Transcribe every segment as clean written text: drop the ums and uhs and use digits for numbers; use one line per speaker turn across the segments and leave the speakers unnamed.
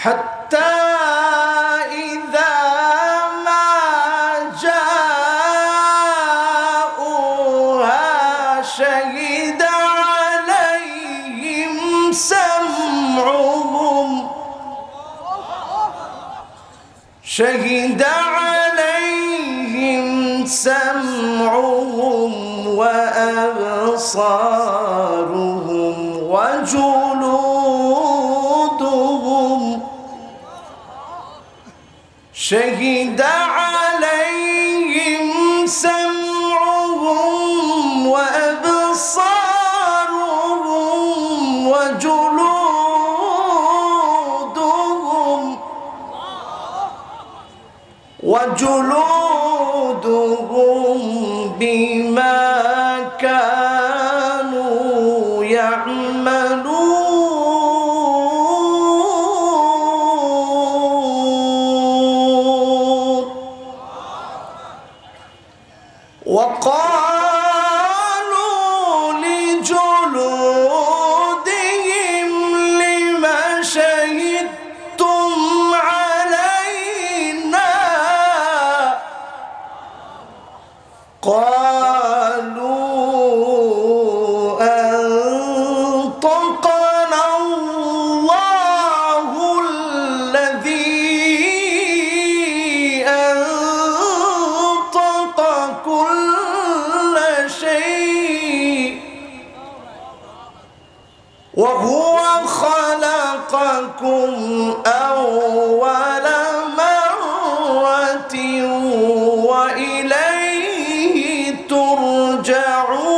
حتى إذا ما جاءوها شهد عليهم سمعهم وأبصارهم وجلودهم شهد عليهم سمعهم وأبصارهم وجلودهم بما كانوا يعملون وقالوا لجلودهم لم شهدتم علينا قالوا أنطقنا الله الذي أنطق كل شيء وهو خلقكم أول مرة وإليه ترجعون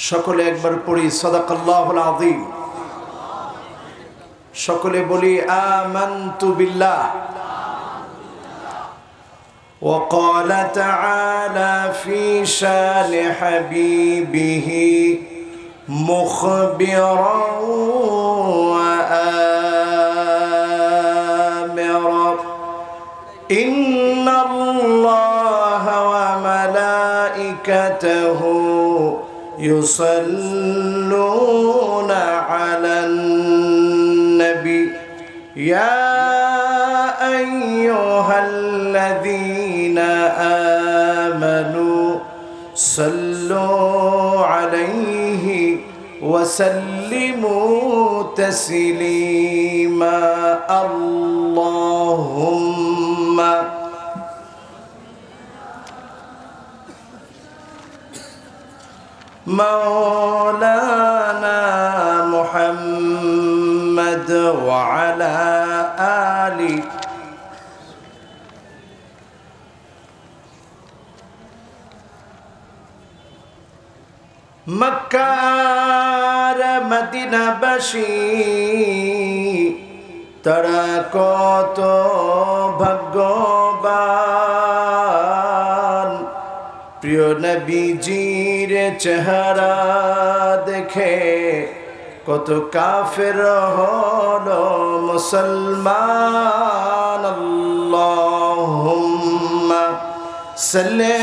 সকলে একবার পড়ি সাদাকাল্লাহুল আযীম সকলে বলি আমানতু বিল্লাহ وقال تعالى في شان حبيبه مخبرا وآمرا إن الله وملائكته يصلون على النبي يا أيها الذين آمنوا صلوا عليه وسلموا تسليما اللهم مولانا محمد وعلى آله মক্কার মদিনাবাসী তারা কত ভাগ্যবান প্রিয় নবীজির চেহারা দেখে কত কাফের হলো মুসলমান আল্লাহুম্মা সাল্লি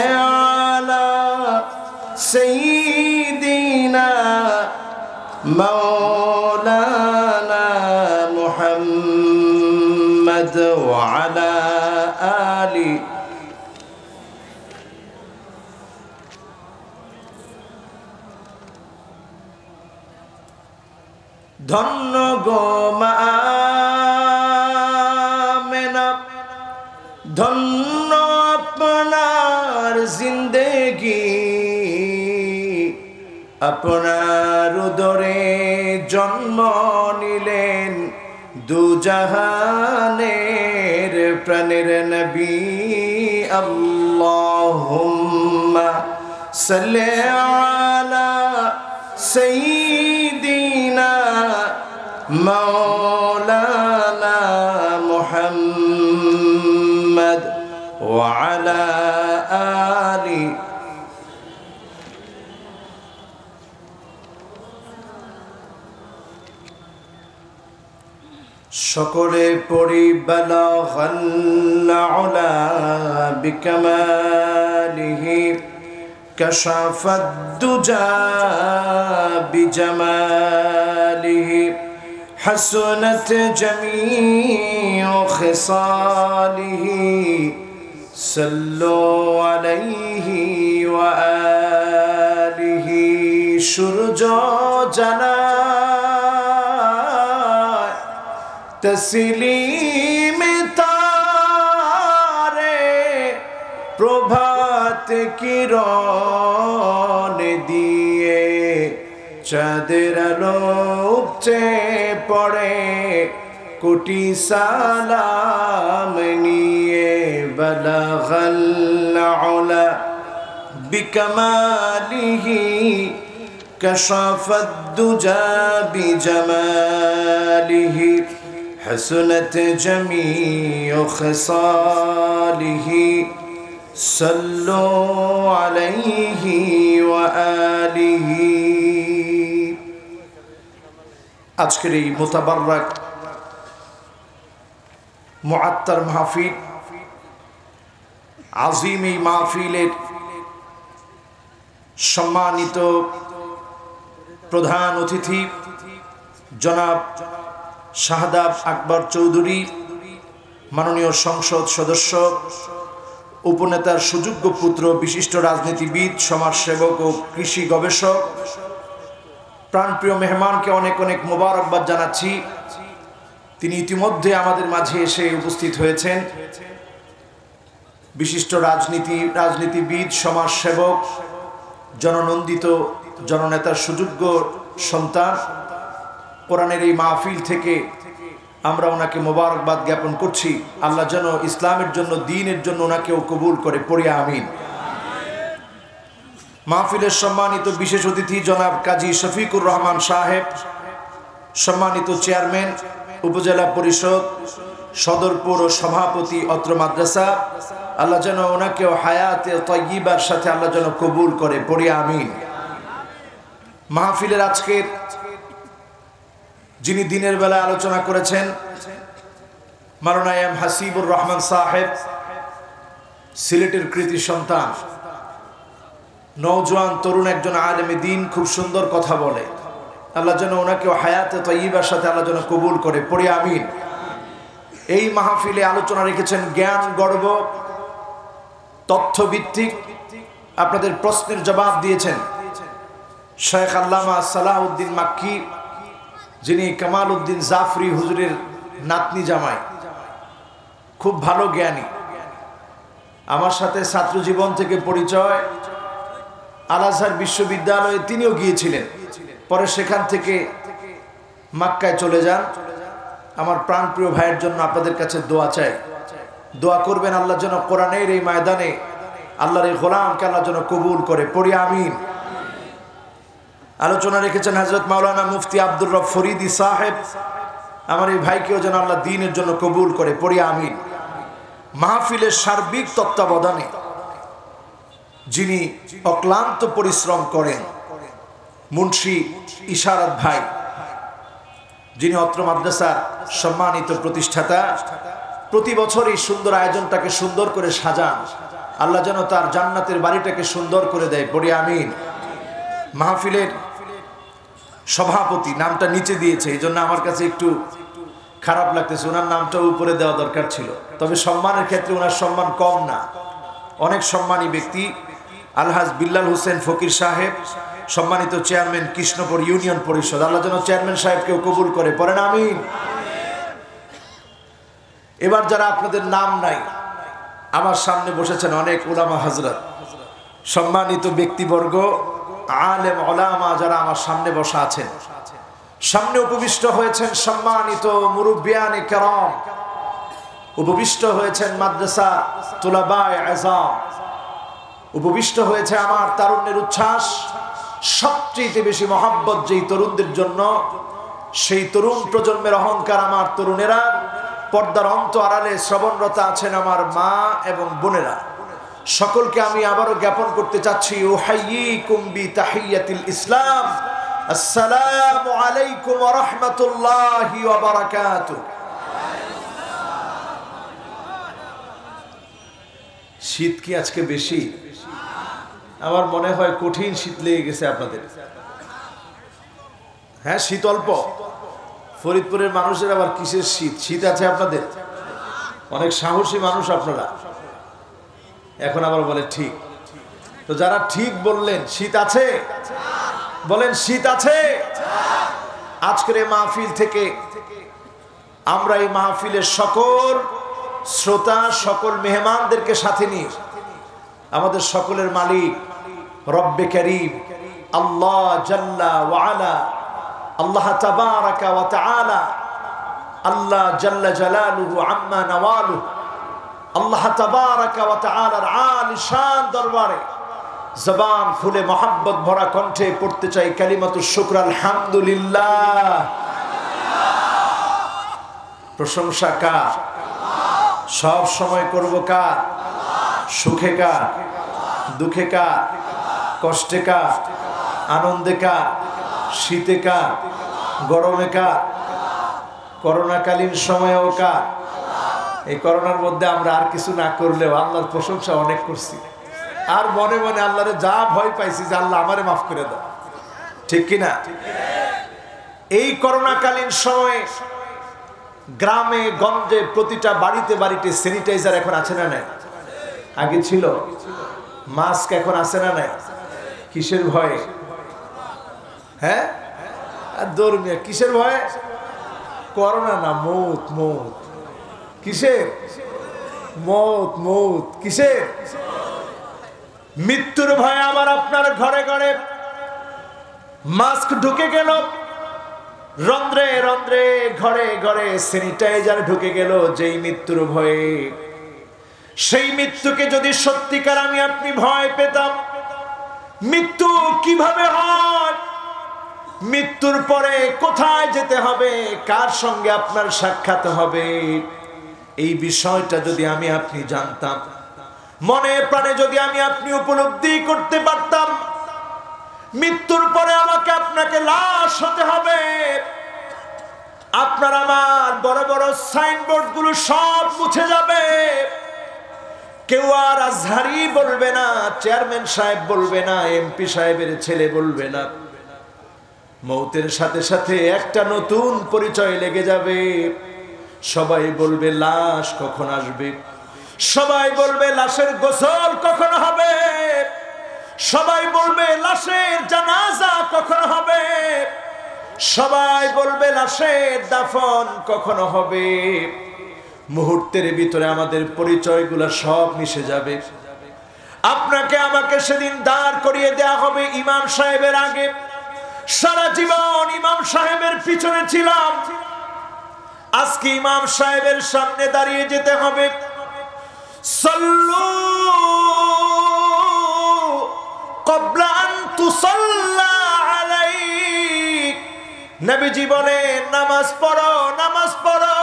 আলা سيدنا مولانا محمد وعلى آله ধন্য গো মা আমেনা ধন্য আপনার জিন্দেগি আপনার উদরে জন্ম নিলেন দুজাহানের প্রাণের নবী আল্লাহুম্মা সাল্লি আলা সাইয়্যিদিনা মাওলানা মুহাম্মদ ওয়া আলা আলি সকলে পড়ি বালাগাল উলা বিকামালিহি كشف الدجى بجماله حسنت جميع خصاله صلوا عليه وآله সূর্য জানায় তসলিম তারে প্রভাত কিরণ দিয়ে চাঁদের আলো উপচে পড়ে কোটি সালাম নিয়ে বালাগাল উলা বিকামালিহি কাশাফাদ দুজা বিজামালিহি হাসনাত জামিউ খিসালিহি সাল্লু আলাইহি ওয়া আলিহি। আজকের এই মুতাবাররাক মুআত্তার মাহফিল, আজিম এই মাহফিলের সম্মানিত প্রধান অতিথি জনাব শাহাদাব আকবর চৌধুরী, মাননীয় সংসদ সদস্য, উপনেতার সুযোগ্য পুত্র, বিশিষ্ট রাজনীতিবিদ, সমাজসেবক ও কৃষি গবেষক, প্রাণপ্রিয় মেহমানকে অনেক অনেক মোবারকবাদ জানাচ্ছি। তিনি ইতিমধ্যে আমাদের মাঝে এসে উপস্থিত হয়েছেন। বিশিষ্ট রাজনীতিবিদ, সমাজসেবক, জননন্দিত জননেতার সুযোগ্য সন্তান। কোরআনের এই মাহফিল থেকে আমরা ওনাকে মোবারকবাদ জ্ঞাপন করছি। আল্লাহ যেন ইসলামের জন্য, দ্বীনের জন্য ওনাকেও কবুল করে, পড়ি আমিন। মাহফিলের সম্মানিত বিশেষ অতিথি জনাব কাজী শফিকুর রহমান সাহেব, সম্মানিত চেয়ারম্যান উপজেলা পরিষদ, সদর পৌর সভাপতি অত্র মাদ্রাসা, আল্লাহ যেন ওনাকেও হায়াতে তাইয়্যিবার সাথে আল্লাহ যেন কবুল করে, পড়ি আমিন। মাহফিলের আজকের যিনি দিনের বেলা আলোচনা করেছেন, মাওলানা এম হাসিবুর রহমান সাহেব, সিলেটের কৃতি সন্তান, নওজোয়ান তরুণ একজন আলেমে দ্বীন, খুব সুন্দর কথা বলে। আল্লাহ যেন ওনাকেও হায়াতে তাইয়্যিবার সাথে আল্লাহ যেন কবুল করে, পড়ি আমিন। এই মাহফিলে আলোচনা রেখেছেন জ্ঞান গর্ব, তথ্যভিত্তিক, আপনাদের প্রশ্নের জবাব দিয়েছেন শেখ আল্লামা সালাহউদ্দিন মাক্কি, যিনি কামাল উদ্দিন জাফরি হুজুরের নাতনি জামাই, খুব ভালো জ্ঞানী। আমার সাথে ছাত্র জীবন থেকে পরিচয়। আল আজহার বিশ্ববিদ্যালয়ে তিনিও গিয়েছিলেন, পরে সেখান থেকে মক্কায় চলে যান। আমার প্রাণপ্রিয় ভাইয়ের জন্য আপনাদের কাছে দোয়া চাই, দোয়া করবেন আল্লাহ যেন কোরআনের এই ময়দানে আল্লাহর এই গোলামকে আল্লাহ যেন কবুল করে, পড়ি আমিন। আলোচনা রেখেছেন হযরত মাওলানা মুফতি আব্দুর রব ফরিদি সাহেব, আমার এই ভাইকেও যেন আল্লাহ দ্বীনের জন্য কবুল করে, পড়ি আমিন। মাহফিলের সার্বিক তত্ত্বাবধানে যিনি অক্লান্ত পরিশ্রম করেন, মুন্সি ইশারত ভাই, যিনি অত্র মাদ্রাসার সম্মানিত প্রতিষ্ঠাতা, প্রতি বছর এই সুন্দর আয়োজনটাকে সুন্দর করে সাজান। আল্লাহ যেন তার জান্নাতের বাড়িটাকে সুন্দর করে দেয়, পড়ি আমিন। মাহফিলের সভাপতি, নামটা নিচে দিয়েছে, এই জন্য আমার কাছে একটু খারাপ লাগতেছে, ওনার নামটা উপরে দেওয়া দরকার ছিল। তবে সম্মানের ক্ষেত্রে ওনার সম্মান কম না, অনেক সম্মানী ব্যক্তি। আলহাজ বিল্লাল হোসেন ফকির সাহেব, সম্মানিত চেয়ারম্যান কৃষ্ণপুর ইউনিয়ন পরিষদ, আল্লাহ যেন চেয়ারম্যান সাহেবকেও কবুল করে, পড়েন আমিন। এবার যারা আপনাদের নাম নাই, আমার সামনে বসেছেন অনেক উলামা হযরত, সম্মানিত ব্যক্তিবর্গ, আলেম ওলামা যারা আমার সামনে বসা আছেন, সামনে উপবিষ্ট হয়েছেন সম্মানিত মুরব্বিয়ানে কেরাম, উপবিষ্ট হয়েছেন মাদ্রাসা তুলাবায়ে আযম, উপবিষ্ট হয়েছে আমার তারুণ্যের উচ্ছ্বাস। সবচেয়ে বেশি মহব্বত যেই তরুণদের জন্য, সেই তরুণ প্রজন্মের অহংকার আমার তরুণেরা। পর্দার অন্ত আড়ালে শ্রবণরত আছেন আমার মা এবং বোনেরা, সকলকে আমি আবারও জ্ঞাপন করতে চাচ্ছি, উহাইয়িকুম বিতাহিয়াতিল ইসলাম, আসসালামু আলাইকুম ওয়া রাহমাতুল্লাহি ওয়া বারাকাতুহু। শীত কি আজকে বেশি? আমার মনে হয় কঠিন শীত লেগে গেছে আপনাদের। হ্যাঁ, শীত অল্প। ফরিদপুরের মানুষের আবার কিসের শীত? শীত আছে আপনাদের? অনেক সাহসী মানুষ আপনারা। এখন আবার বলে ঠিক। তো যারা ঠিক বললেন শীত আছে, বলেন শীত আছে। আজকের এই মাহফিল থেকে আমরা এই মাহফিলের সকল শ্রোতা, সকল মেহমানদেরকে সাথে নিয়ে আমাদের সকলের মালিক রব্বে কারীম আল্লাহ জাল্লা ওয়া আলা, আল্লাহ তাবারাকা ওয়া তাআলা, আল্লাহ জাল্লা জালালুহু আম্মা নাওয়ালুহু, আল্লাহ তাবারাকা ওয়া তাআলার আলিশান দরবারে জবান খুলে মোহাব্বত ভরা কণ্ঠে পড়তে চাই কালিমাতুশ শুকর আলহামদুলিল্লাহ। প্রশংসা কার? সব সময় করব কার? সুখে কার? দুঃখে কার? কষ্টে কার? আনন্দে কার? শীতে কার? গরমে কার? করোনাকালীন সময়েও কার? এই করোনার মধ্যে আমরা আর কিছু না করলেও আল্লাহর প্রশংসা অনেক করছি। আর মনে মনে আল্লাহরে যা ভয় পাইছি যে আল্লাহ আমারে মাফ করে দাও, ঠিক কিনা? এই করোনাকালীন সময়ে গ্রামে গঞ্জে প্রতিটা বাড়িতে বাড়িতে স্যানিটাইজার এখন আছে না নাই? আগে ছিল। মাস্ক এখন আছে না নাই? কিসের ভয়ে? হ্যাঁ, আর ধর্মীয় কিসের ভয়ে? করোনা না, মৌত। মৌত কিসের? মৌত। মৌত কিসের? মৃত্যুর ভয়ে আবার আপনার ঘরে ঘরে মাস্ক ঢুকে গেল, রন্ধ্রে রন্ধ্রে ঘরে ঘরে স্যানিটাইজার ঢুকে গেল। যেই মৃত্যুর ভয়ে, সেই মৃত্যুকে যদি সত্যিকার আমি আপনি ভয় পেতাম, মৃত্যু কিভাবে হয়, মৃত্যুর পরে কোথায় যেতে হবে, কার সঙ্গে আপনার সাক্ষাৎ হবে, এই বিষয়টা যদি আমি আপনি জানতাম, মনে প্রাণে যদি আমি আপনি উপলব্ধি করতে পারতাম, মৃত্যুর পরে আমাকে আপনাকে লাশ হতে হবে, আপনার আমার বড় বড় সাইনবোর্ড গুলো সব মুছে যাবে, কেউ আর আজহারি বলবে না, চেয়ারম্যান সাহেব বলবে না, এমপি সাহেবের ছেলে বলবে না। মৌতের সাথে সাথে একটা নতুন পরিচয় লেগে যাবে। সবাই বলবে লাশ কখন আসবে, সবাই বলবে লাশের গোসল কখন হবে, সবাই বলবে লাশের জানাজা কখন হবে, সবাই বলবে লাশের দাফন কখন হবে। মুহূর্তের ভিতরে আমাদের পরিচয়গুলো সব মিশে যাবে। আপনাকে আমাকে সেদিন দাঁড় করিয়ে দেয়া হবে ইমাম সাহেবের আগে। সারা জীবন ইমাম সাহেবের পিছনে ছিলাম, আজকে ইমাম সাহেবের সামনে দাঁড়িয়ে যেতে হবে। সাল্লু ক্বাবলা আন তুসাল্লা আলাইক, নবীজি বলেন নামাজ পড়ো, নামাজ পড়ো।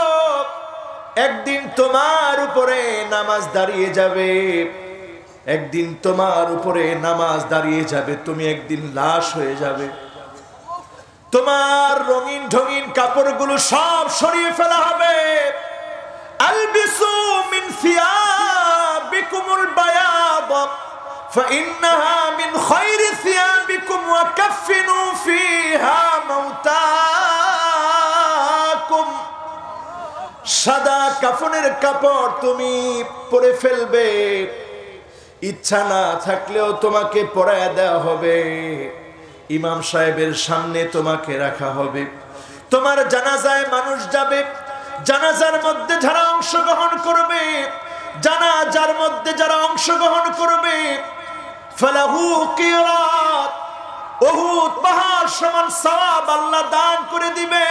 একদিন তোমার উপরে নামাজ দাঁড়িয়ে যাবে, একদিন তোমার উপরে নামাজ দাঁড়িয়ে যাবে, তুমি একদিন লাশ হয়ে যাবে। তোমার রঙিন ঢঙিন কাপড়গুলো সব সরিয়ে ফেলা হবে। আলবিসু মিন সিয়াবিকুমুল বায়াদ ফাইন্নাহা মিন খায়রি সিয়াবিকুম ওয়া কাফিনু ফিহা মাউতাকুম। সাদা কাফনের কাপড় তুমি পরে ফেলবে, ইচ্ছা না থাকলেও তোমাকে পরায়া দেওয়া হবে। ইমাম সাহেবের সামনে তোমাকে রাখা হবে, তোমার জানাজায় মানুষ যাবে, জানাজার মধ্যে যারা অংশগ্রহণ করবে, জানাজার মধ্যে যারা অংশগ্রহণ করবে, ফালাহু কিরাত, উহুদ পাহাড় সমান সওয়াব আল্লাহ দান করে দিবে।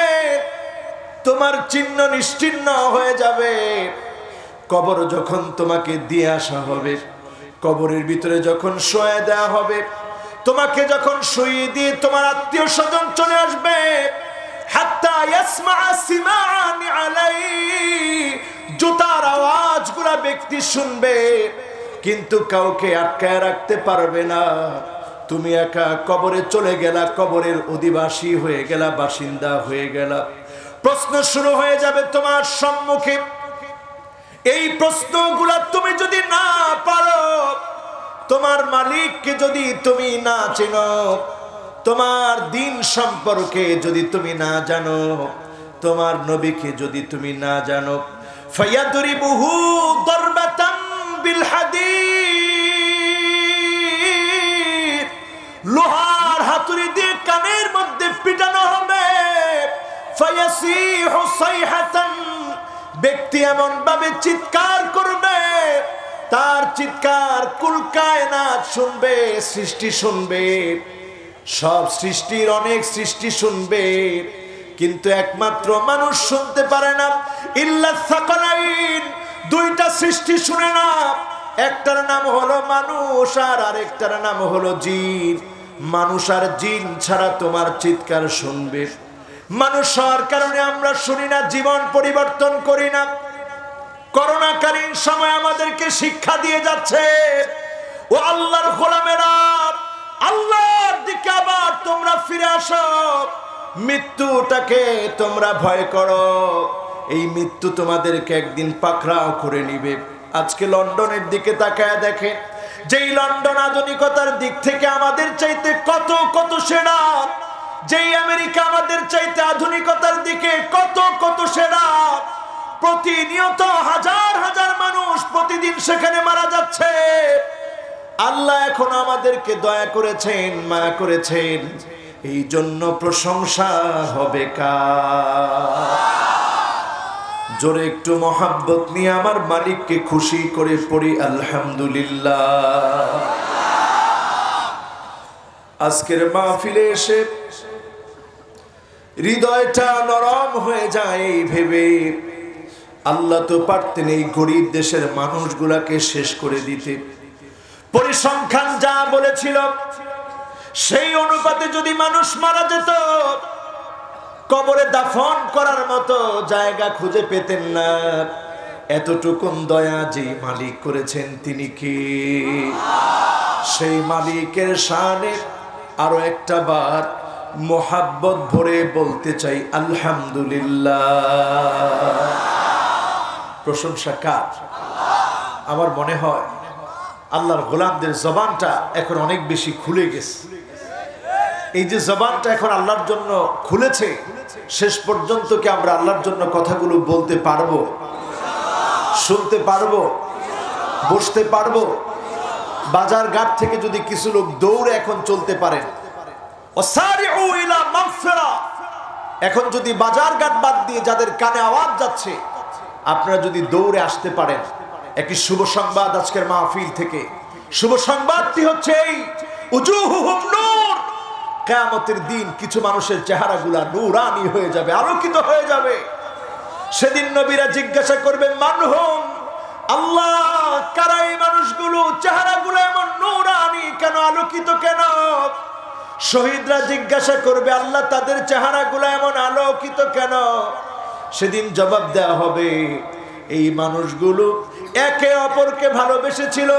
তোমার চিহ্ন নিশ্চিহ্ন হয়ে যাবে। কবর যখন তোমাকে দিয়ে আসা হবে, কবরের ভিতরে যখন শোয়া দেওয়া হবে, তোমাকে যখন শুইয়ে দিয়ে তোমার আত্মীয় স্বজন চলে আসবে, হাত্তা ইয়াসমা সিমান আলাই, জুতার আওয়াজগুলা ব্যক্তি শুনবে, কিন্তু কাউকে আটকায় রাখতে পারবে না। তুমি একা কবরে চলে গেলা, কবরের অধিবাসী হয়ে গেলা, বাসিন্দা হয়ে গেলা। প্রশ্ন শুরু হয়ে যাবে তোমার সম্মুখে। এই প্রশ্নগুলা তুমি যদি না পারো, তোমার মালিককে যদি তুমি না চেনো, তোমার দিন সম্পর্কে যদি তুমি না জানো, তোমার নবীকে যদি তুমি না জানো, ফায়াদরিবুহু দরবাতাম বিল হাদীদ, লোহার হাতুড়ি দিয়ে কানের মধ্যে পিটানো হবে। ফায়াসিহু সাইহাতান, ব্যক্তি এমন ভাবে চিৎকার করবে, তার চিৎকার কুল কায়নাত শুনবে, সৃষ্টি শুনবে, সব সৃষ্টির অনেক সৃষ্টি শুনবে, কিন্তু একমাত্র মানুষ শুনতে পারে না। ইল্লা সাকালাইন, দুইটা সৃষ্টি শুনে না, একটার নাম হলো মানুষ আর আরেকটার নাম হলো জিন। মানুষ আর জিন ছাড়া তোমার চিৎকার শুনবে। মানুষ হওয়ার কারণে আমরা শুনি না, জীবন পরিবর্তন করি না। করোনাকালীন সময় আমাদেরকে শিক্ষা দিয়ে যাচ্ছে, ও আল্লাহর গোলামেরা, আল্লাহর দিকে আবার তোমরা ফিরে আসো। মৃত্যুটাকে তোমরা ভয় করো, এই মৃত্যু তোমাদেরকে একদিন পাকড়াও করে নিবে। আজকে লন্ডনের দিকে তাকায় দেখে, যেই লন্ডন আধুনিকতার দিক থেকে আমাদের চাইতে কত কত সেরা, যেই আমেরিকা আমাদের চাইতে আধুনিকতার দিকে কত কত সেরা, প্রতিনিয়ত হাজার হাজার মানুষ প্রতিদিন সেখানে মারা যাচ্ছে। আল্লাহ এখন আমাদেরকে দয়া করেছেন, মায়া করেছেন, এই জন্য প্রশংসা হবে কার? জোরে একটু মহাব্বত নিয়ে আমার মালিককে খুশি করে পড়ি আলহামদুলিল্লাহ। আজকের মাহফিলে এসে হৃদয়টা নরম হয়ে যায় এই ভেবে, আল্লাহ তো পারতেন এই গরিব দেশের মানুষগুলাকে শেষ করে দিতে। পরিসংখ্যান যা বলেছিল সেই অনুপাতে যদি মানুষ মারা যেত, কবরে দাফন করার মতো জায়গা খুঁজে পেতেন না। এতটুকুন দয়া যে মালিক করেছেন তিনি কে? সেই মালিকের শানে আরো একটা বার মোহাব্বত ভরে বলতে চাই আলহামদুলিল্লাহ। প্রশংসা কার? আমার মনে হয় আল্লাহর গোলামদের জবানটা এখন অনেক বেশি খুলে গেছে। এই যে জবানটা এখন আল্লাহর জন্য খুলেছে, শেষ পর্যন্ত কি আমরা আল্লাহর জন্য কথাগুলো বলতে পারবো, শুনতে পারবো, বসতে পারবো? বাজার ঘাট থেকে যদি কিছু লোক দৌড়ে এখন চলতে পারেন, এখন যদি বাজার ঘাট বাদ দিয়ে যাদের কানে আওয়াজ যাচ্ছে আপনারা যদি দৌড়ে আসতে পারেন, একটি শুভ সংবাদ আজকের মাহফিল থেকে। শুভ সংবাদটি হচ্ছে এই, উজুহুহুম নূর, কিয়ামতের দিন কিছু মানুষের চেহারাগুলা নূরানি হয়ে যাবে, আলোকিত হয়ে যাবে। সেদিন নবীরা জিজ্ঞাসা করবে মানহুম, আল্লাহ কারা এই মানুষগুলো, চেহারাগুলো এমন নূরানি কেন, আলোকিত কেন? শহীদরা জিজ্ঞাসা করবে আল্লাহ তাদের চেহারাগুলো এমন আলোকিত কেন? সেদিন জবাব দেওয়া হবে এই মানুষগুলো একে অপরকে ভালোবেসেছিল।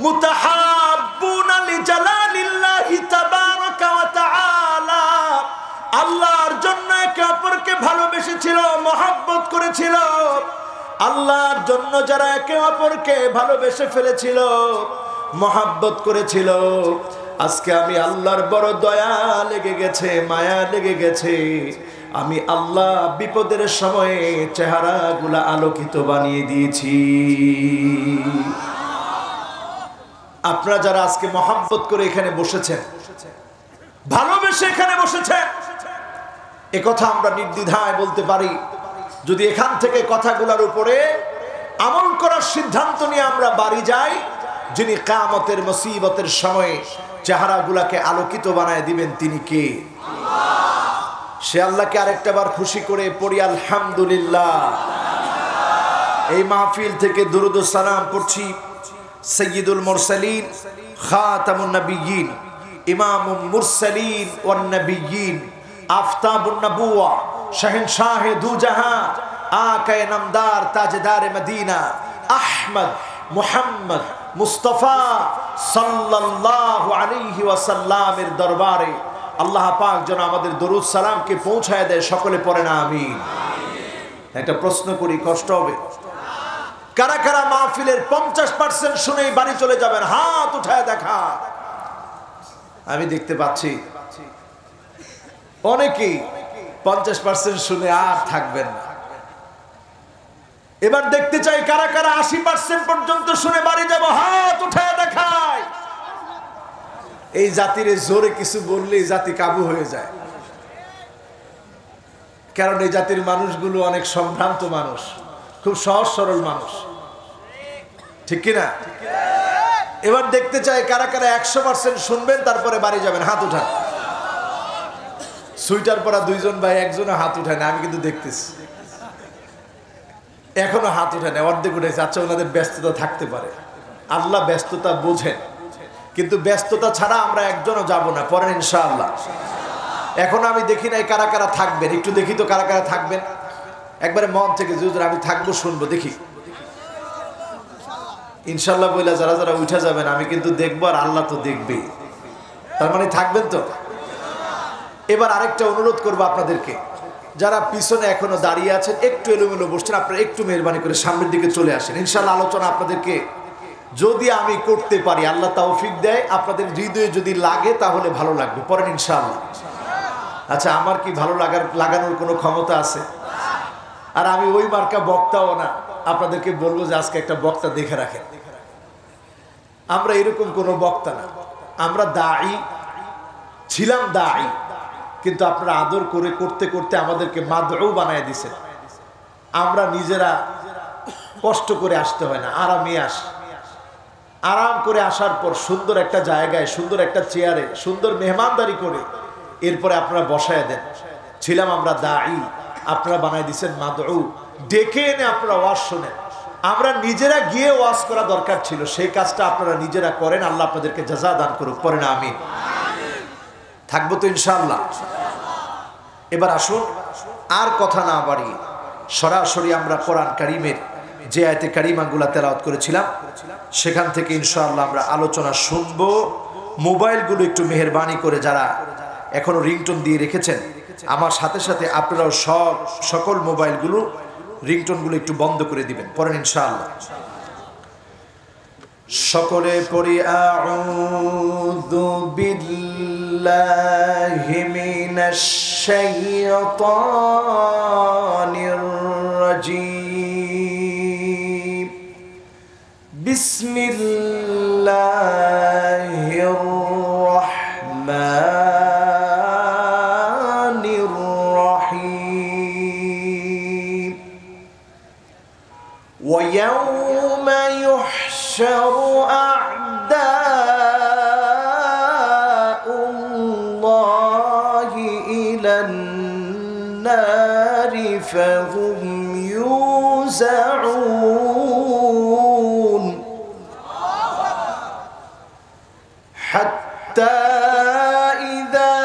মুতাহাব্বুনা লিজালালিল্লাহি তাবারাকা ওয়া তাআলা, আল্লাহর জন্য একে অপরকে ভালোবেসেছিল, মহব্বত করেছিল। আল্লাহর জন্য যারা একে অপরকে ভালোবেসে ফেলেছিল, মহব্বত করেছিল, আজকে আমি আল্লাহর বড় দয়া লেগে গেছে, মায়া লেগে গেছে, আমি আল্লাহ বিপদের সময়ে চেহারাগুলা আলোকিত বানিয়ে দিয়েছি। আপনারা যারা আজকে মহব্বত করে এখানে বসেছেন, ভালোবেসে এখানে বসেছেন, এ কথা আমরা নির্দ্বিধায় বলতে পারি। যদি এখান থেকে কথাগুলোর উপরে আমল করার সিদ্ধান্ত নিয়ে আমরা বাড়ি যাই, যিনি কিয়ামতের মুসিবতের সময়ে চেহারাগুলাকে আলোকিত বানায় দিবেন তিনি কে? সে আল্লাহকে আরেকটা বার খুশি করে পড়ি আলহামদুলিল্লাহ। এই মাহফিল থেকে দুরুদ ও সালাম পড়ছি সাইয়্যিদুল মুরসালিন, খাতামুন নবিয়্যিন, ইমামুল মুরসালিন ওয়ান নবিয়্যিন, আফতাবুন নবুওয়া, শাহেনশাহে দু জাহান, আকায়ে নামদার, তাজদারে মদিনা, আহমদ মুহাম্মদ মুস্তাফা সাল্লাল্লাহু আলাইহি ওয়াসাল্লামের দরবারে আল্লাহ পাক যেন আমাদের দরুদ সালামকে পৌঁছায় দেয়। সকলে পড়ে না আমিন। একটা প্রশ্ন করি, কষ্ট হবে? কারা কারা মাহফিলের 50% শুনেই বাড়ি চলে যাবেন? হাত উঠায় দেখা। আমি দেখতে পাচ্ছি অনেকেই 50% শুনে আর থাকবেন না। এবার দেখতে চাই কারা কারা 80% পর্যন্ত শুনে বাড়ি যাব, হাত উঠায় দেখায়। এই জাতির জোরে কিছু বললেই জাতি কাবু হয়ে যায়, কারণ এই জাতির মানুষগুলো অনেক সম্ভ্রান্ত মানুষ, খুব সহজ সরল মানুষ, ঠিক কিনা? এবার দেখতে চাই কারা কারা 100% শুনবেন তারপরে বাড়ি যাবেন, হাত উঠান। সুইটার পরা দুইজন ভাই একজনও হাত উঠায় না, আমি কিন্তু দেখতেছি এখনো হাত উঠায় না, অর্ধেক উঠেছে। আচ্ছা, ওনাদের ব্যস্ততা থাকতে পারে, আল্লাহ ব্যস্ততা বোঝেন, কিন্তু ব্যস্ততা ছাড়া আমরা একজনও যাব না, পরেন ইনশাআল্লাহ। এখন আমি দেখি নাই কারা কারা থাকবেন, একটু দেখি তো কারা কারা থাকবেন একবারে মন থেকে, হুজুর আমি থাকবো, শুনবো, দেখি ইনশাআল্লাহ বইলা যারা যারা উঠে যাবেন আমি কিন্তু দেখবো, আর আল্লাহ তো দেখবেই। তার মানে থাকবেন তো? এবার আরেকটা অনুরোধ করবো আপনাদেরকে, যারা পিছনে এখনো দাঁড়িয়ে আছেন, একটু এলোমেলো বসছেন, আপনারা একটু মেহরবানি করে সামনের দিকে চলে আসেন। ইনশাআল্লাহ আলোচনা আপনাদেরকে যদি আমি করতে পারি, আল্লাহ তৌফিক দেয়, আপনাদের হৃদয়ে যদি লাগে তাহলে ভালো লাগবে, পরেন ইনশাআল্লাহ। আচ্ছা, আমার কি ভালো লাগানোর কোনো ক্ষমতা আছে? আর আমি ওই মার্কা বক্তাও না, আপনাদেরকে বলবো যে আজকে একটা বক্তা দেখে রাখেন। আমরা এরকম কোনো বক্তা না, আমরা দাঈ ছিলাম, দাঈ, কিন্তু আপনারা আদর করে করতে করতে আমাদেরকে মাদউ বানায় দিছেন। আমরা নিজেরা কষ্ট করে আসতে হয় না, আরামে আসি। আরাম করে আসার পর সুন্দর একটা জায়গায়, সুন্দর একটা চেয়ারে, সুন্দর মেহমানদারি করে এরপরে আপনারা বসায় দেন। ছিলাম আমরা দাঈ, আপনারা বানায় দিচ্ছেন মাদউ। ডেকে এনে আপনারা ওয়াজ শোনেন। আমরা নিজেরা গিয়ে ওয়াজ করা দরকার ছিল, সেই কাজটা আপনারা নিজেরা করেন। আল্লাহ আপনাদেরকে জাযা দান করুক, পড়েন আমিন। থাকবো তো ইনশাআল্লাহ। এবার আসুন, আর কথা না বাড়িয়ে সরাসরি আমরা কোরআন কারীমের যে আয়াতে কারিমাগুলা তেলাওয়াত করেছিলাম সেখান থেকে ইনশাআল্লাহ আমরা আলোচনা শুনবো। মোবাইলগুলো একটু মেহেরবানি করে যারা এখনো রিংটোন দিয়ে রেখেছেন, আমার সাথে সাথে আপনারাও সকল মোবাইলগুলো রিংটোনগুলো একটু বন্ধ করে দিবেন, পড়েন ইনশাআল্লাহ। সকলে পড়ি আউযু বিল্লাহি মিনাশ শাইতানির রাজীম। বিসমিল্লাহির রাহমানির রাহিম। ওয়া ইয়াওমা يحشر أعداء الله إلى النار فهم يوزعون حتى إذا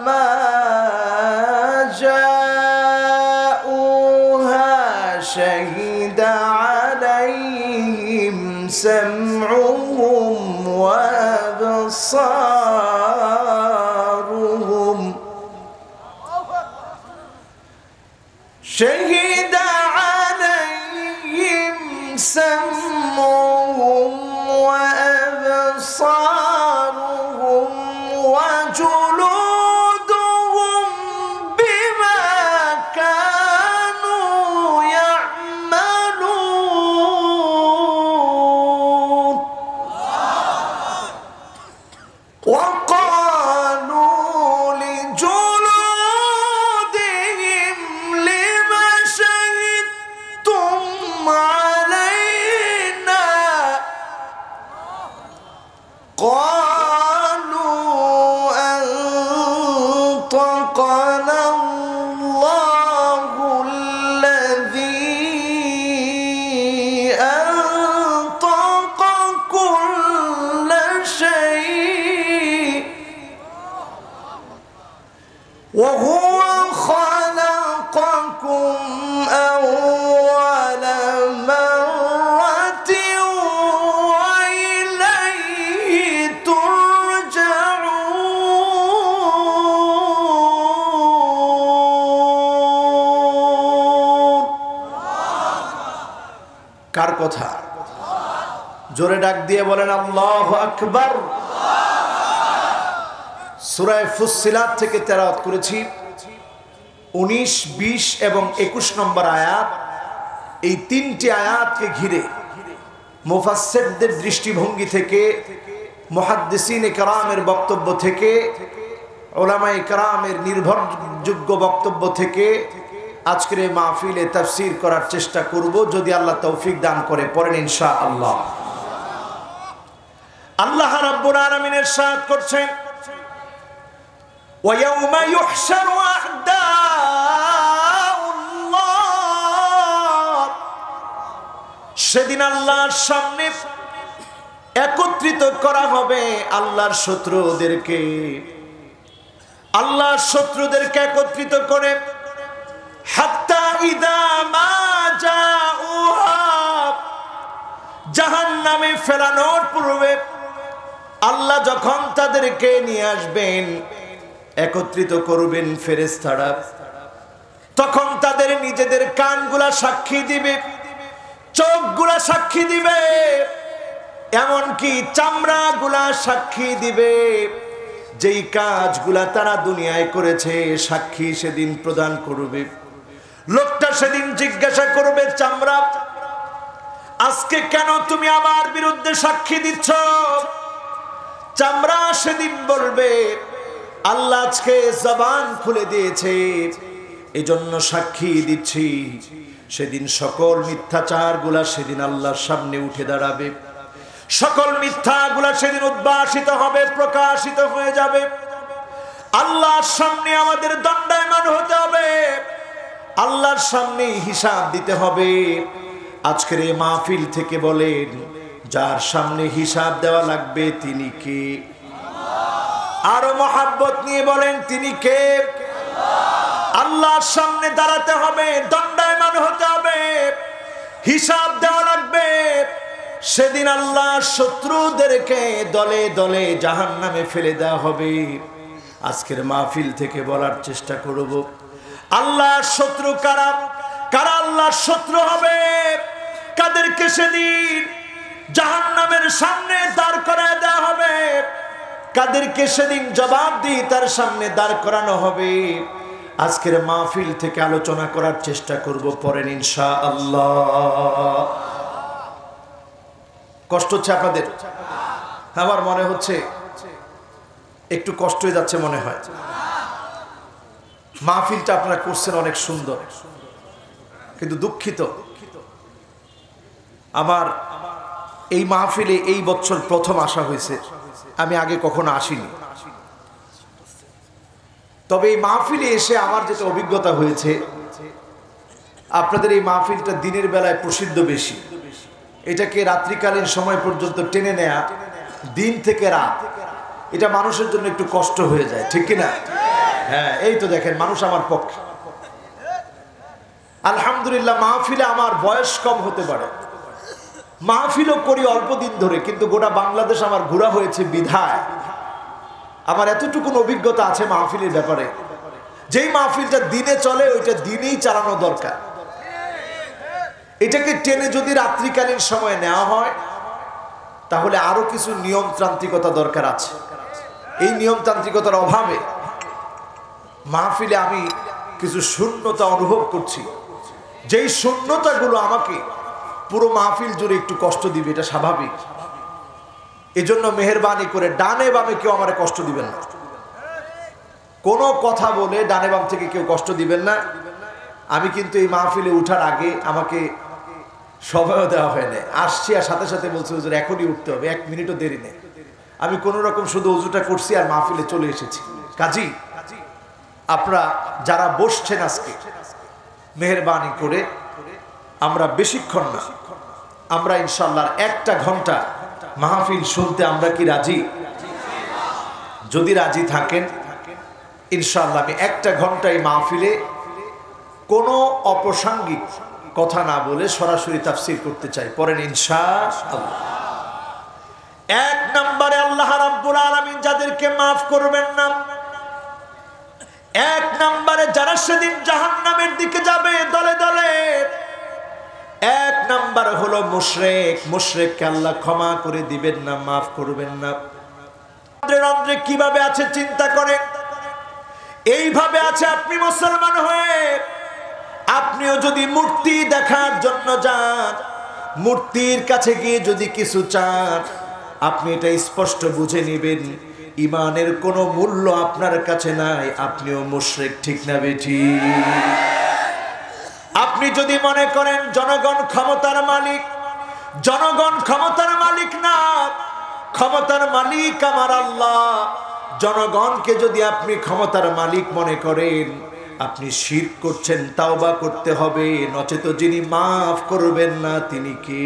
ما جاءوها شهد عليهم سمعهم وأبصارهم شهد عليهم سمعهم وأبصارهم وجلودهم بما كانوا يعملون وقالوا لجلودهم لم شهدتم علينا قالوا أنطقنا الله الذي أنطق كل شيء কথা? জোরে ডাক দিয়ে বলেন আল্লাহু আকবার। সূরা ফুসসিলাত থেকে তেলাওয়াত করেছি 19, 20 এবং 21 নম্বর আয়াত। এই তিনটি আয়াতকে ঘিরে মুফাসসিরদের দৃষ্টিভঙ্গি থেকে, মুহাদ্দিসিন কেরামের বক্তব্য থেকে, উলামায়ে কেরামের নির্ভরযোগ্য বক্তব্য থেকে আজকের এই মাহফিলে তাফসীর করার চেষ্টা করব, যদি আল্লাহ তৌফিক দান করে। পড়েন ইনশাআল্লাহ। আল্লাহ রাব্বুল আলামিন ইরশাদ করছেন, ওয়া ইয়াউমা ইউহশারু আ'দাউল্লাহ, সেদিন আল্লাহর সামনে একত্রিত করা হবে আল্লাহর শত্রুদেরকে। আল্লাহর শত্রুদেরকে একত্রিত করে হাত্তা ইযা মা জাউহা, জাহান্নামে ফেলানোর পূর্বে আল্লাহ যখন তাদেরকে নিয়ে আসবেন, একত্রিত করবেন ফেরেশতারা, তখন তাদের নিজেদের কানগুলা সাক্ষী দিবে, চোখগুলা সাক্ষী দিবে, এমনকি চামড়াগুলা সাক্ষী দিবে। যেই কাজগুলা তারা দুনিয়ায় করেছে সাক্ষী সেদিন প্রদান করবে। লোকটা সেদিন জিজ্ঞাসা করবে, চামড়া, আজকে কেন তুমি আমার বিরুদ্ধে সাক্ষী দিচ্ছ? চামড়া সেদিন বলবে, আল্লাহ আজকে জবান খুলে দিয়েছে, এজন্য সাক্ষী দিচ্ছি। সেদিন সকল মিথ্যাচারগুলা সেদিন আল্লাহর সামনে উঠে দাঁড়াবে। সকল মিথ্যাগুলা সেদিন উদ্ভাসিত হবে, প্রকাশিত হয়ে যাবে। আল্লাহর সামনে আমাদের দণ্ডায়মান হতে হবে, আল্লাহর সামনে হিসাব দিতে হবে। আজকের এই মাহফিল থেকে বলেন, যার সামনে হিসাব দেওয়া লাগবে তিনি কে? আরো মহাব্বত নিয়ে বলেন, তিনি কে? আল্লাহর সামনে দাঁড়াতে হবে, দণ্ডায়মান হতে হবে, হিসাব দেওয়া লাগবে। সেদিন আল্লাহর শত্রুদেরকে দলে দলে জাহান্নামে ফেলে দেওয়া হবে। আজকের মাহফিল থেকে বলার চেষ্টা করব, আল্লাহর শত্রু কারা? কারা আল্লাহর শত্রু হবে? কাদেরকে সেদিন জাহান্নামের সামনে দাঁড় করায় দেওয়া হবে? কাদেরকে সেদিন জবাবদিহিতার সামনে দাঁড় করানো হবে? আজকের মাহফিল থেকে আলোচনা করার চেষ্টা করব। পড়েন ইনশাআল্লাহ। কষ্ট হচ্ছে আপনাদের? আমার মনে হচ্ছে একটু কষ্ট হয়ে যাচ্ছে মনে হয়। মাহফিলটা আপনারা করছেন অনেক সুন্দর, কিন্তু দুঃখিত, আমার এই মাহফিলে এই বছর প্রথম আসা হয়েছে। আমি আগে কখনো আসিনি। তবে এই মাহফিলে এসে আমার যেটা অভিজ্ঞতা হয়েছে, আপনাদের এই মাহফিলটা দিনের বেলায় প্রসিদ্ধ বেশি। এটাকে রাত্রিকালীন সময় পর্যন্ত টেনে নেয়া, দিন থেকে রাত, এটা মানুষের জন্য একটু কষ্ট হয়ে যায়, ঠিক কিনা? হ্যাঁ, এই তো দেখেন, মানুষ আমার পক্ষে। আলহামদুলিল্লাহ, মাহফিলে আমার বয়স কম হতে পারে, মাহফিলও করি অল্প দিন ধরে, কিন্তু গোটা বাংলাদেশ আমার ঘোরা হয়েছে বিধায় আমার এতটুকুন অভিজ্ঞতা আছে মাহফিলের ব্যাপারে। যেই মাহফিলটা দিনে চলে ওইটা দিনেই চালানো দরকার। এটাকে টেনে যদি রাত্রিকালীন সময় নেওয়া হয়, তাহলে আরো কিছু নিয়মতান্ত্রিকতা দরকার আছে। এই নিয়মতান্ত্রিকতার অভাবে মাহফিলে আমি কিছু শূন্যতা অনুভব করছি। যেই শূন্যতাগুলো আমাকে পুরো মাহফিল জুড়ে একটু কষ্ট দিবে, এটা স্বাভাবিক। এজন্য মেহেরবানি করে ডানে বামে কেউ আমারে কষ্ট দিবেন না। কোনো কথা বলে ডানে বাম থেকে কেউ কষ্ট দিবেন না। আমি কিন্তু এই মাহফিলে উঠার আগে আমাকে সময়ও দেওয়া হয় না। আসছি আর সাথে সাথে বলছি, হুজুর এখনই উঠতে হবে, 1 মিনিটও দেরি নেই। আমি কোনো রকম শুধু উজুটা করছি আর মাহফিলে চলে এসেছি। কাজী আপনারা যারা বসছেন আজকে, মেহেরবানি করে আমরা বেশিক্ষণ না, আমরা ইনশাআল্লাহ 1টা ঘন্টা মাহফিল শুনতে আমরা কি রাজি? যদি রাজি থাকেন ইনশাআল্লাহ আমি 1টা ঘন্টা এই মাহফিলে কোনো অপ্রাসঙ্গিক কথা না বলে সরাসরি তাফসীর করতে চাই। পড়েন ইনশাআল্লাহ। 1 নম্বরে আল্লাহ রাব্বুল আলামিন যাদেরকে মাফ করবেন না, 1 নম্বরে যারা সেদিন জাহান্নামের দিকে যাবে দলে দলে, এক নাম্বার হলো মুশরিক। মুশরিককে আল্লাহ ক্ষমা করে দিবেন না, মাফ করবেন না। রন্ধ্রে কিভাবে আছে চিন্তা করেন। এইভাবে আছে আপনি মুসলমান হয়ে, আপনিও যদি মূর্তি দেখার জন্য যান, মূর্তির কাছে গিয়ে যদি কিছু চান, আপনি এটা স্পষ্ট বুঝে নেবেন ইমানের কোনো মূল্য আপনার কাছে নাই, আপনিও মুশরিক। ঠিক না বেঠিক? আপনি যদি মনে করেন জনগণ ক্ষমতার মালিক, জনগণ ক্ষমতার মালিক না, ক্ষমতার মালিক আমার আল্লাহ। জনগণকে যদি আপনি ক্ষমতার মালিক মনে করেন, আপনি শিরক করছেন, তাওবা করতে হবে, নচেত যিনি মাফ করবেন না তিনি কে?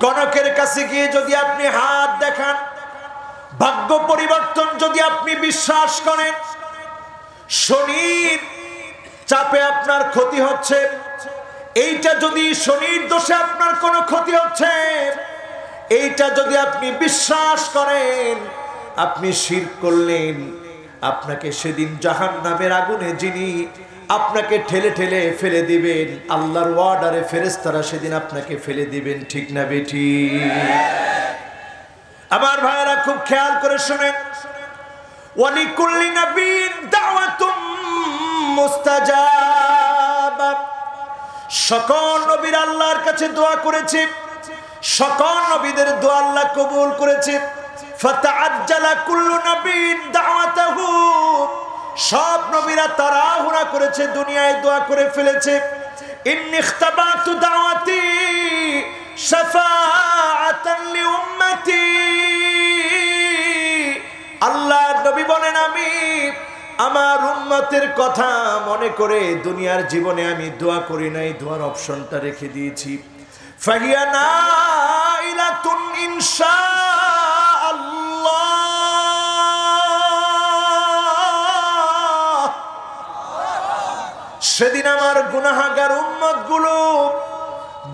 গণকের কাছে গিয়ে যদি আপনি হাত দেখান, ভাগ্য পরিবর্তন যদি আপনি বিশ্বাস করেন, শনির চাপে আপনার ক্ষতি হচ্ছে, এইটা যদি শনির দোষে আপনার কোনো ক্ষতি হচ্ছে, এইটা যদি আপনি বিশ্বাস করেন, আপনি শিরক করলেন। আপনাকে সেদিন জাহান্নামের আগুনে যিনি আপনাকে ঠেলে ঠেলে ফেলে দিবেন, আল্লাহর ওয়ার্ডারে ফেরেশতারা সেদিন আপনাকে ফেলে দিবেন। ঠিক না বেঠিক? আমার ভাইয়েরা খুব খেয়াল করে শুনেন। ওয়ালিকুল্লি নাবিয়্যিন দাওয়াতুম মুস্তাজাবা। সকল নবীর আল্লাহর কাছে দোয়া করেছে, সকল নবীদের দোয়া আল্লাহ কবুল করেছে। ফাতাআজ্জালা কুল্লু নাবিয়্যিন দাওয়াতাহু। সব নবীরা তাড়াহুড়া করেছে, দুনিয়ায় দোয়া করে ফেলেছে। ইন্নী ইখতাবাতু দাওয়াতি শাফাআতান লিউম্মতি। আল্লাহ নবী বলেন, আমি আমার উম্মতের কথা মনে করে দুনিয়ার জীবনে আমি দোয়া করি নাই, দোয়ার অপশনটা রেখে দিয়েছি। ফাহিয়া নাইলাতুন ইনশাআল্লাহ। সেদিন আমার গুনাহগার উম্মতগুলো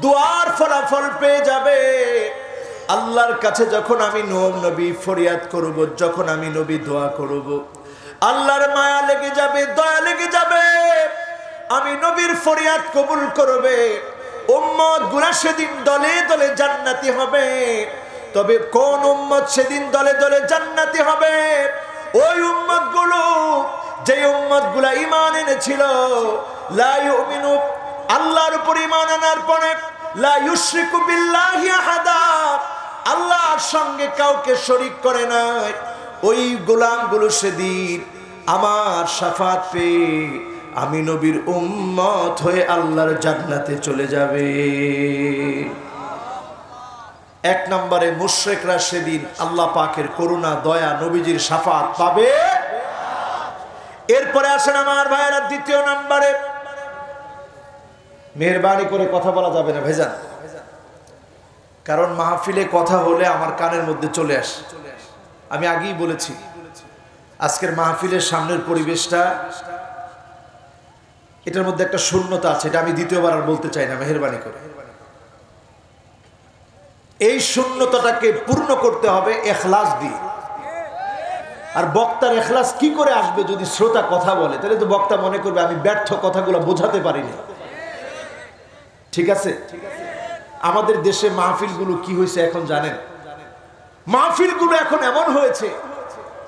দোয়ার ফলাফল পেয়ে যাবে। আল্লাহর কাছে যখন আমি নবী ফরিয়াদ করব, যখন আমি নবী দোয়া করব, আল্লাহর মায়া লেগে যাবে, দয়া লেগে যাবে, আমি নবীর ফরিয়াদ কবুল করবে। উম্মত গুলা সেদিন দলে দলে জান্নাতি হবে। তবে কোন উম্মত সেদিন দলে দলে জান্নাতি হবে? ওই উম্মত গুলো, যে উম্মত গুলা ঈমান এনেছিল, লা ইউমিনু, আল্লাহর উপর ঈমান আনার পরে, লা ইউশরিকু বিল্লাহি আহাদা, আল্লাহর সঙ্গে কাউকে শরীক করে নাই। ওই গোলামগুলো সেদিন আমার শাফাত পেয়ে আমি নবীর উম্মত হয়ে আল্লাহর জান্নাতে চলে যাবে। এক নম্বরে মুশরিকরা সেদিন আল্লাহ পাকের করুণা, দয়া, নবীজির শাফাত পাবে। এরপরে আসেন আমার ভাইয়েরা দ্বিতীয় নম্বরে। মেহেরবানি করে কথা বলা যাবে না ভাইজান, কারণ মাহফিলে কথা হলে আমার কানের মধ্যে চলে আসে। আমি আগেই বলেছি আজকের মাহফিলের সামনের পরিবেশটা, এটার মধ্যে একটা শূন্যতা আছে, এটা আমি দ্বিতীয়বার আর বলতে চাই না। মেহেরবানি করে এই শূন্যতাটাকে পূর্ণ করতে হবে ইখলাস দিয়ে। আর বক্তার ইখলাস কি করে আসবে? যদি শ্রোতা কথা বলে, তাহলে তো বক্তা মনে করবে আমি ব্যর্থ কথাগুলো বোঝাতে পারিনি। ঠিক আছে? আমাদের দেশে মাহফিলগুলো কি হয়েছে এখন জানেন? মাহফিলগুলো এখন এমন হয়েছে,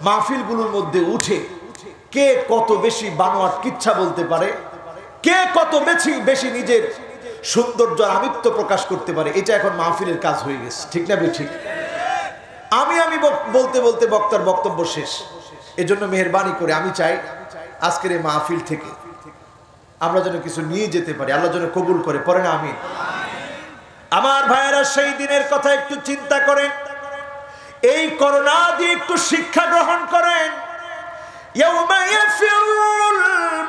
মাহফিলগুলোর মধ্যে উঠে কে কত বেশি বানোয়াট কিচ্ছা বলতে পারে, কে কত বেশি নিজের সৌন্দর্য আমিত্ব প্রকাশ করতে পারে, এটা এখন মাহফিলের কাজ হয়ে গেছে। ঠিক না ঠিক? আমি বলতে বলতে বক্তার বক্তব্য শেষ। এজন্য মেহেরবানি করে আমি চাই আজকের এই মাহফিল থেকে আমরা যেন কিছু নিয়ে যেতে পারি, আল্লাহ যেন কবুল করে। পড়ে না আমিন। আমার ভাইয়েরা, সেই দিনের কথা একটু চিন্তা করেন, এই করোনা দিয়ে একটু শিক্ষা গ্রহণ করেন। ইয়াউমা ইয়াফিরুল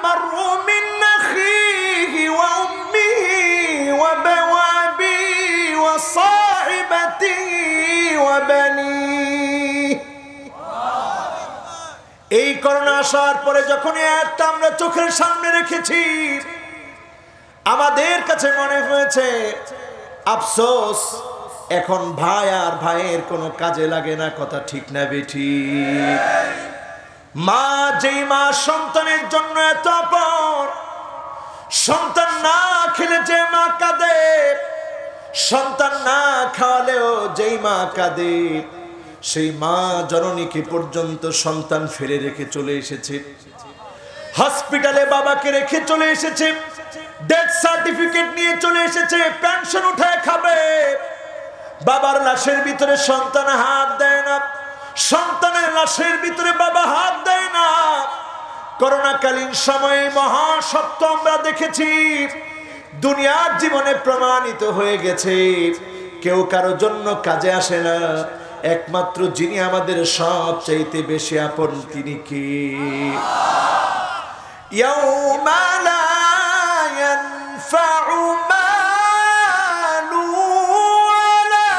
মারউ মিন আখিহি ওয়া উম্মিহি ওয়া বাওয়াবিহি ওয়া সাহিবাতিহি ওয়া বানিহি। এই করোনা আসার পরে যখন একটা আমরা চোখের সামনে রেখেছি, আমাদের কাছে মনে হয়েছে আফসোস, এখন ভাই আর ভাইয়ের কোনো কাজে লাগে না। কথা ঠিক না বেঠিক? মা, যেই মা সন্তানের জন্য এত আপন, সন্তান না খেলে যে মা কাঁদে, সন্তান না খাওয়ালেও যেই মা কাঁদে, সেই মা জননীকে পর্যন্ত সন্তান ফেলে রেখে চলে এসেছে। হসপিটালে বাবাকে রেখে চলে এসেছে, ডেথ সার্টিফিকেট নিয়ে চলে এসেছে, পেনশন উঠায় খাবে। বাবার লাশের ভিতরে সন্তান হাত দেয় না, সন্তানের লাশের ভিতরে বাবা হাত দেয় না। করোনাকালীন সময়ে মহা সত্য আমরা দেখেছি, দুনিয়ার জীবনে প্রমাণিত হয়ে গেছে। কেউ কারো জন্য কাজে আসে না, একমাত্র যিনি আমাদের সবচাইতে বেশি আপন তিনি কে? ইয়াউমা লা ইয়ানফাউ মালু ওয়ালা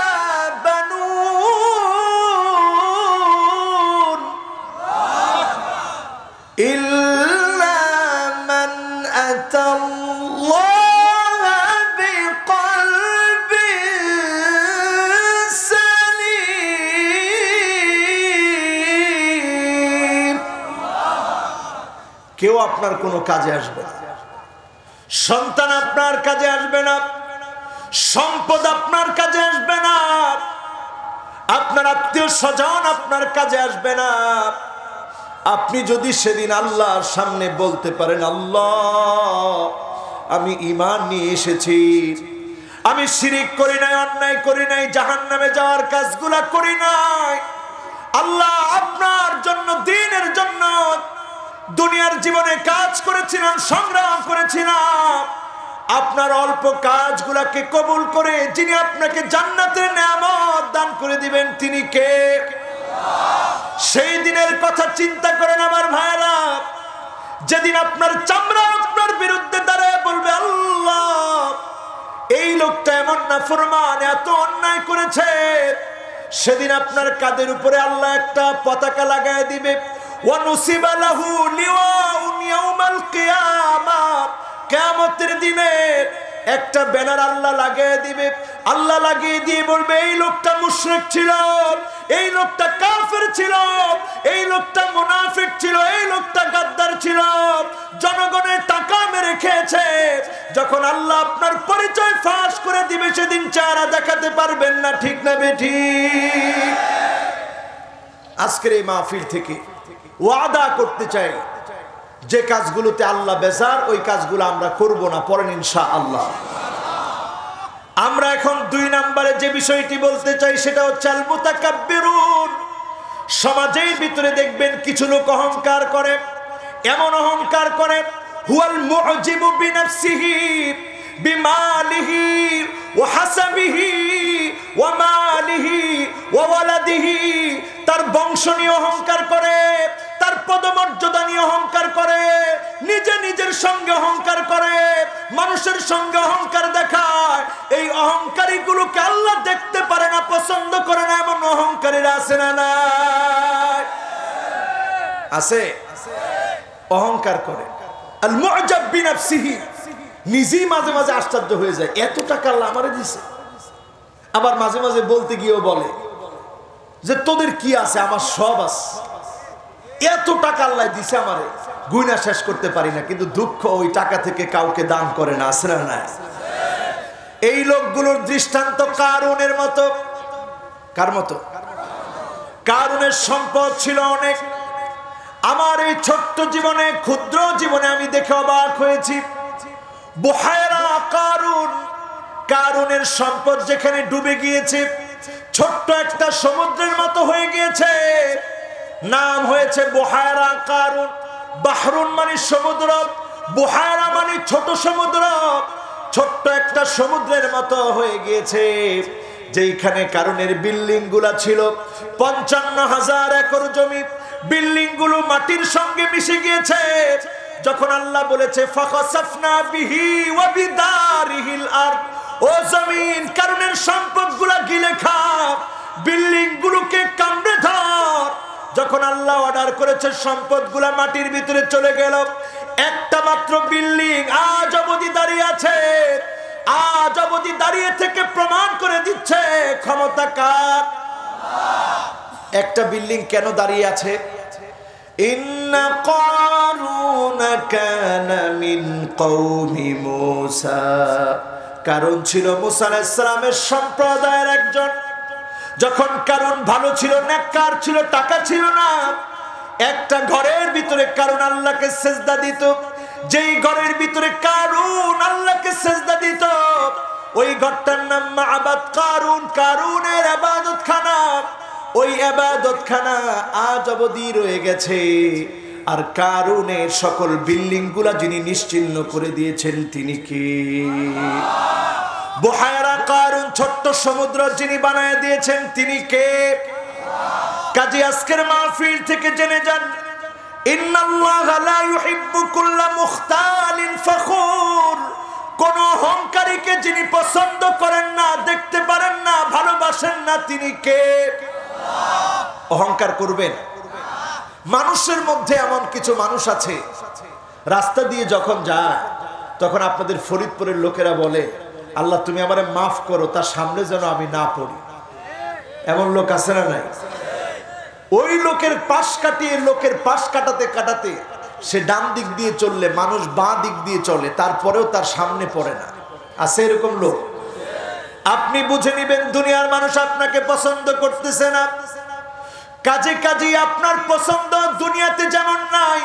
বানুন ইল্লা মান আতাল্লাহা বিকলবিন সালিম। কেউ আপনার কোনো কাজে আসবে না, সন্তান আপনার কাজে আসবে না, সম্পদ আপনার কাজে আসবে না, আপনার আত্মীয় স্বজন আপনার কাজে আসবে না। আপনি যদি সেদিন আল্লাহর সামনে বলতে পারেন, আল্লাহ আমি ঈমান নিয়ে এসেছি, আমি শিরিক করি নাই, অন্যায় করি নাই, জাহান্নামে যাওয়ার কাজগুলা করি নাই, আল্লাহ আপনার জন্য, দ্বীনের জন্য দুনিয়ার জীবনে কাজ করেছিলাম, সংগ্রাম করেছিলাম, আপনার অল্প কাজগুলাকে কবুল করে যিনি আপনাকে জান্নাতের নেয়ামত দান করে দিবেন তিনি কে? সেই দিনের কথা চিন্তা করেন আমার ভাইরা, যেদিন আপনার চামড়া আপনার বিরুদ্ধে দাঁড়ায় বলবে, আল্লাহ এই লোকটা এমন নাফরমান, এত অন্যায় করেছে। সেদিন আপনার কাঁধের উপরে আল্লাহ একটা পতাকা লাগায় দিবে, ওয়ানুসিবা লাহু লিওয়াউন ইয়াউমাল কিয়ামাহ, কিয়ামতের দিনে একটা ব্যানার আল্লাহ লাগিয়ে দিবে। আল্লাহ লাগিয়ে দিয়ে বলবে, এই লোকটা মুশরিক ছিল, এই লোকটা কাফের ছিল, এই লোকটা মুনাফিক ছিল, এই লোকটা গাদ্দার ছিল, জনগণের টাকা মেরে খেয়েছে। যখন আল্লাহ আপনার পরিচয় ফাঁস করে দিবে, সেদিন চেহারা দেখাতে পারবেন না, ঠিক না বেঠিক? আজকের এই মাহফিল থেকে ওয়াদা করতে চাই, যে কাজগুলোতে আল্লাহ বেজার ওই কাজগুলো আমরা করব না, পড়েন ইনশাআল্লাহ। আমরা এখন 2 নম্বরে যে বিষয়টি বলতে চাই সেটা হচ্ছে আল মুতাকাব্বিরুন। সমাজের ভিতরে দেখবেন কিছু লোক অহংকার করে, এমন অহংকার করে, হুয়াল মুজিবু বিনাফসিহি বিমালিহি ওয়া হাসাবিহি ওয়া মালিহি ওয়া ওয়ালাদিহি। তার বংশ নিয়ে অহংকার করে, তার পদমর্যাদা নিয়ে অহংকার করে, নিজে নিজের সঙ্গে অহংকার করে, মানুষের সঙ্গে অহংকার দেখায়। এই অহংকারীগুলোকে আল্লাহ দেখতে পারে না, পছন্দ করে না, এমন অহংকারীরা আছে না নাই? আছে, অহংকার করে। আল মুআজাব বিনাফসিহি, নিজেই মাঝে মাঝে আশ্চর্য হয়ে যায়, এত টাকা আল্লাহ আমারে দিয়েছে। আবার মাঝে মাঝে বলতে গিয়েও বলে যে তোদের কি আছে, আমার সব আছে, এত টাকা আল্লাহ দিছে আমারে, গুণা শেষ করতে পারি না। কিন্তু দুঃখ, ওই টাকা থেকে কাউকে দান করে না, আছে না নাই? এই লোকগুলোর দৃষ্টান্ত কারুনের মতো। কার মতো? কারুনের সম্পদ ছিল অনেক। আমার এই ছোট্ট জীবনে, ক্ষুদ্র জীবনে আমি দেখে অবাক হয়েছি। বুহায়রা কারুন, কারুনের সম্পদ যেখানে ডুবে গিয়েছে, ছোট্ট একটা সমুদ্রের মতো হয়ে গিয়েছে, নাম হয়েছে বুহায়রা কারুন। বাহরুন মানে সমুদ্র, বুহায়রা মানে ছোট সমুদ্র, ছোট্ট একটা সমুদ্রের মতো হয়ে গিয়েছে। যেখানে কারুনের বিল্ডিং গুলা ছিল 55,000 একর জমি, বিল্ডিং গুলো মাটির সঙ্গে মিশে গিয়েছে। যখন আল্লাহ বলেছে ফাখাসাফনা বিহি ওয়া বিদারিহিল আরদ, ও জমিন কারুনের সম্পদগুলা গিলে খা, বিল্ডিং গুলোকে কামড়ে ধর। যখন আল্লাহ অর্ডার করেছে, সম্পদগুলা মাটির ভিতরে চলে গেল। একটা মাত্র বিল্ডিং আজ অবধি দাঁড়িয়ে আছে, আজ অবধি দাঁড়িয়ে থেকে প্রমাণ করে দিচ্ছে ক্ষমতা কার। একটা বিল্ডিং কেন দাঁড়িয়ে আছে? ইন্না কারুন কানা মিন কওমি মূসা, কারণ ছিল মূসা আলাইহিস সালামের সম্প্রদায়ের একজন। যখন কারণ ভালো ছিল, নেককার ছিল, টাকা ছিল না, একটা ঘরের ভিতরে কারণ আল্লাহকে সেজদা দিত। যেই ঘরের ভিতরে কারণ আল্লাহকে সেজদা দিত, ওই ঘরটার নাম মা'বাদ কারুন, কারুনের ইবাদতখানা। ওই ইবাদতখানা আজ অবধি রয়ে গেছে। আর কারুনের সকল বিল্ডিং গুলা যিনি নিশ্চিহ্ন করে দিয়েছেন তিনি কে? বুহায়রা কারুন, ছোট্ট সমুদ্র যিনি বানায় দিয়েছেন তিনি কে? কাজী আজকের মাহফিল থেকে জেনে যান, ইন্নাল্লাহা লা ইউহিব্বু কুল্লা মুখতালিন ফখুর। কোন অহংকারীকে যিনি পছন্দ করেন না, দেখতে পারেন না, ভালোবাসেন না, তিনি কে? অহংকার করবেন। মানুষের মধ্যে এমন কিছু মানুষ আছে, রাস্তা দিয়ে যখন যায় তখন আপনাদের ফরিদপুরের লোকেরা বলে, আল্লাহ তুমি আমারে মাফ করো, তার সামনে যেন আমি না পড়ি। এমন লোক আছে না নাই? ওই লোকের পাশ কাটিয়ে, লোকের পাশ কাটাতে কাটাতে সে ডান দিক দিয়ে চললে মানুষ বাঁ দিক দিয়ে চলে, তারপরেও তার সামনে পড়ে না। আছে এরকম লোক? আপনি বুঝে নিবেন দুনিয়ার মানুষ আপনাকে পছন্দ করতেছে না। কাজে কাজে আপনার পছন্দ দুনিয়াতে যেমন নাই,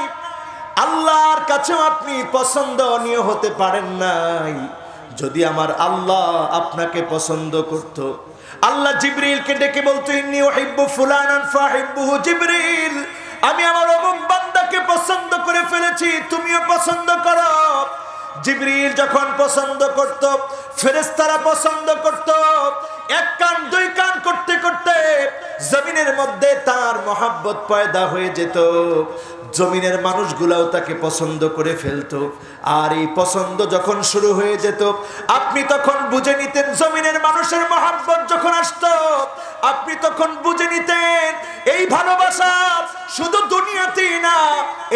আল্লাহর কাছেও আপনি পছন্দনীয় হতে পারেন নাই। যদি আমার আল্লাহ আপনাকে পছন্দ করত, আল্লাহ জিবরিলকে ডেকে বলতো, ইন্নী উহিব্বু ফুলানান ফাহিব্বুহু জিবরিল, আমি আমার অমুক বান্দাকে পছন্দ করে ফেলেছি, তুমিও পছন্দ করো। জিবরিল যখন পছন্দ করত, ফেরেশতারা পছন্দ করত, এক কান দুই কান করতে করতে জমিনের মধ্যে তার মহব্বত পয়দা হয়ে যেত। জমিনের মানুষগুলাও তাকে পছন্দ করে ফেলতো। আর এই পছন্দ যখন শুরু হয়ে যেত, আপনি তখন বুঝে নিতেন জমিনের মানুষের মহব্বত যখন আসতো, আপনি তখন বুঝে নিতেন এই ভালোবাসা শুধু দুনিয়াতেই না,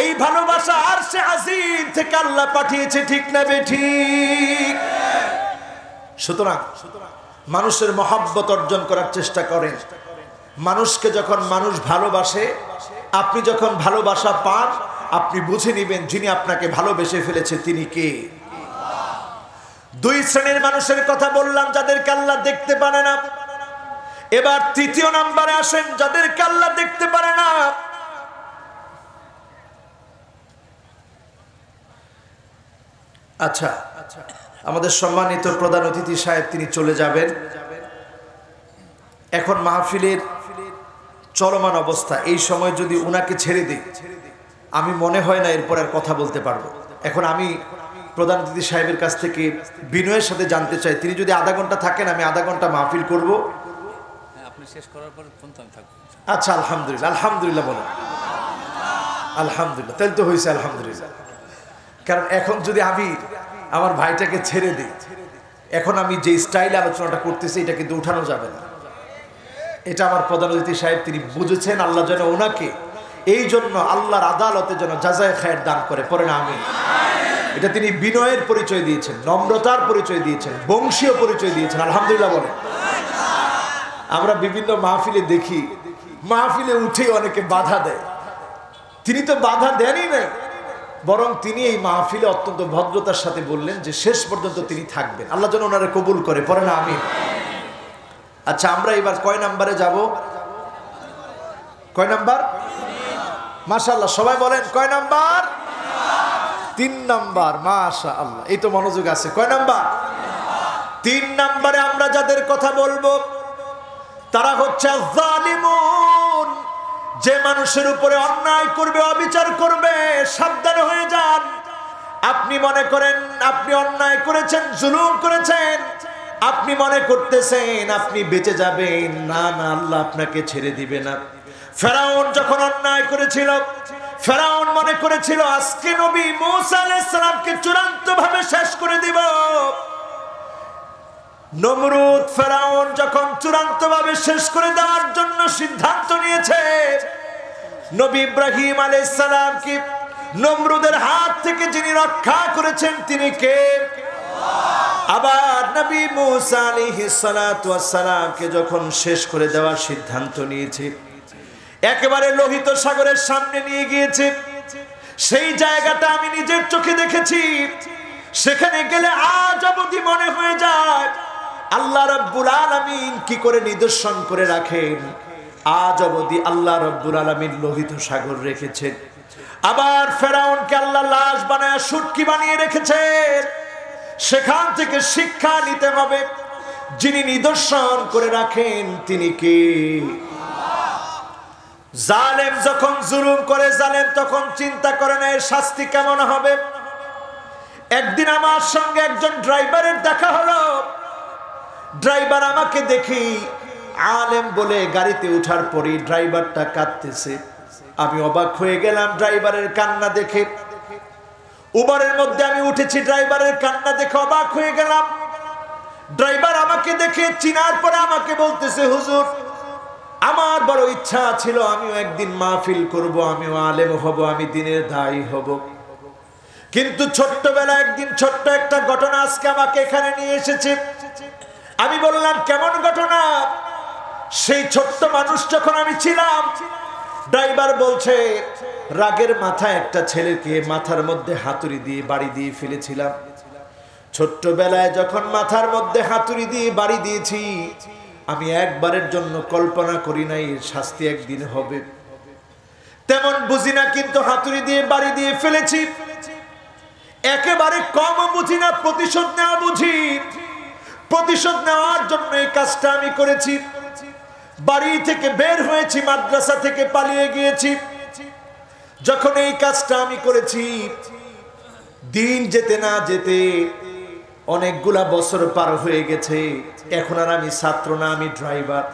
এই ভালোবাসা আরশে আজিম থেকে আল্লাহ পাঠিয়েছে। ঠিক না বেঠিক? সুতরাং মানুষের মহব্বত অর্জন করার চেষ্টা করেন। মানুষকে যখন মানুষ ভালোবাসে, আপনি যখন ভালোবাসা পান, আপনি বুঝে নেবেন যিনি আপনাকে ভালোবেসে ফেলেছে তিনি কে। দুই শ্রেণীর মানুষের কথা বললাম, যাদেরকে আল্লাহ দেখতে পারে না। এবার তৃতীয় নম্বরে আসেন, যাদেরকে আল্লাহ দেখতে পারে না। আচ্ছা, আমাদের সম্মানিত প্রধান অতিথি সাহেব তিনি চলে যাবেন। এখন মাহফিলের চলমান অবস্থা, এই সময় যদি উনাকে ছেড়ে দিই, আমি মনে হয় না এরপর আর কথা বলতে পারবো। এখন আমি প্রধান অতিথি সাহেবের কাছ থেকে বিনয়ের সাথে জানতে চাই, তিনি যদি আধা ঘন্টা থাকেন, আমি আধা ঘন্টা মাহফিল করব।
আপনি শেষ করার পর আমি থাকবো।
আচ্ছা, আলহামদুলিল্লাহ। আলহামদুলিল্লাহ বলেন। আলহামদুলিল্লাহ, তাহলে তো হয়েছে আলহামদুলিল্লাহ। কারণ এখন যদি আমি আমার ভাইটাকে ছেড়ে দিই, এখন আমি যে স্টাইলে আলোচনাটা করতেছি এটা কিন্তু উঠানো যাবে না। এটা আমার প্রধান অতিথি সাহেব তিনি বুঝেছেন, আল্লাহ যেন ওনাকে এই জন্য আল্লাহর আদালতে যেন জাযায়ে খায়ের দান করে, পড়ে না আমিন। এটা তিনি বিনয়ের পরিচয় দিয়েছেন, নম্রতার পরিচয় দিয়েছেন, বংশীয় পরিচয় দিয়েছেন। আলহামদুলিল্লাহ বলেন। আমরা বিভিন্ন মাহফিলে দেখি, মাহফিলে উঠেই অনেকে বাধা দেয়। তিনি তো বাধা দেনই নাই, বরং তিনি এই মাহফিলে অত্যন্ত ভদ্রতার সাথে বললেন যে শেষ পর্যন্ত তিনি থাকবেন। আল্লাহ যেন ওনারে কবুল করে, পড়ে না আমিন। আচ্ছা, আমরা এবার কয় নাম্বারে যাব? কয় নাম্বার? মাশাআল্লাহ, সবাই বলেন কয় নাম্বার? 3 নাম্বার। মাশাআল্লাহ, এই তো মনোযোগ আছে। কয় নাম্বার? 3 নাম্বারে আমরা যাদের কথা বলবো তারা হচ্ছে জালিমুন। যে মানুষের উপরে অন্যায় করবে, অবিচার করবে, সাবধান হয়ে যান। আপনি মনে করেন আপনি অন্যায় করেছেন, জুলুম করেছেন, আপনি মনে করতেছেন আপনি বেঁচে যাবেন। না না, আল্লাহ আপনাকে ছেড়ে দিবে না। ফেরাউন যখন অন্যায় করেছিল, ফেরাউন মনে করেছিল আজকে নবী মূসা আলাইহিস সালামকে চূড়ান্তভাবে শেষ করে দিব। নমরুদ ফেরাউন যখন চূড়ান্তভাবে শেষ করে দেওয়ার জন্য সিদ্ধান্ত নিয়েছে, নবী ইব্রাহিম আলাইহিস সালামকে নমরুদের হাত থেকে যিনি রক্ষা করেছেন তিনি কে? আবার নবী মূসা আলাইহিস সালাতু ওয়াস সালামকে যখন শেষ করে দেওয়ার সিদ্ধান্ত নিয়েছে, একেবারে লোহিত সাগরের সামনে নিয়ে গিয়েছে। সেই জায়গাটা আমি নিজের চোখে দেখেছি। সেখানে গেলে আজ অবধি মনে হয়ে যায় আল্লাহ রাব্বুল আলামিন কি করে নিদর্শন করে রাখেন। আজ অবধি আল্লাহ রাব্বুল আলামিন লোহিত সাগর রেখেছেন, আবার ফেরাউনকে আল্লাহ লাশ বানায় শুটকি বানিয়ে রেখেছেন। সেখান থেকে শিক্ষা নিতে হবে, যিনি নিদর্শন করে রাখেন তিনি কে? জালেম যখন জুলুম করে, জালেম তখন চিন্তা করে না এর শাস্তি কেমন হবে। একদিন আমার সঙ্গে একজন ড্রাইভারের দেখা হলো। ড্রাইভার আমাকে দেখি আলেম বলে গাড়িতে ওঠার পরে ড্রাইভারটা কাঁদতেছে। আমি অবাক হয়ে গেলাম ড্রাইভারের কান্না দেখে। উবারের মধ্যে আমি উঠেছি, ড্রাইভারের কান্না দেখে অবাক হয়ে গেলাম। ড্রাইভার আমাকে দেখে চিনার পরে আমাকে বলতেছে, হুজুর আমার বড় ইচ্ছা ছিল আমিও একদিন মাহফিল করব, আমিও আলেম হব, আমি দিনের দায়ী হব। কিন্তু ছোট্টবেলায় একদিন ছোট্ট একটা ঘটনা আজকে আমাকে এখানে নিয়ে এসেছে। আমি বললাম কেমন ঘটনা? সেই ছোট্ট মানুষ যখন আমি ছিলাম, ড্রাইভার বলছে রাগের মাথায় একটা ছেলেকে মাথার মধ্যে হাতুড়ি দিয়ে বাড়ি দিয়ে ফেলেছিলাম। ছোট্টবেলায় যখন মাথার মধ্যে হাতুড়ি দিয়ে বাড়ি দিয়েছি, আমি একবারের জন্য কল্পনা করি নাই এর শাস্তি একদিন হবে। তেমন বুঝি না, কিন্তু হাতুড়ি দিয়ে বাড়ি দিয়ে ফেলেছি। একেবারে কম বুঝি না, প্রতিশোধ নেওয়া বুঝি। প্রতিশোধ নেওয়ার জন্য এই কাজটা আমি করেছি। বাড়ি থেকে বের হয়েছি, মাদ্রাসা থেকে পালিয়ে গিয়েছি। যখন এই কাজটা আমি করেছি, দিন যেতে না যেতে অনেকগুলা বছর পার হয়ে গেছে। এখন আর আমি ছাত্র না, আমি ড্রাইভার।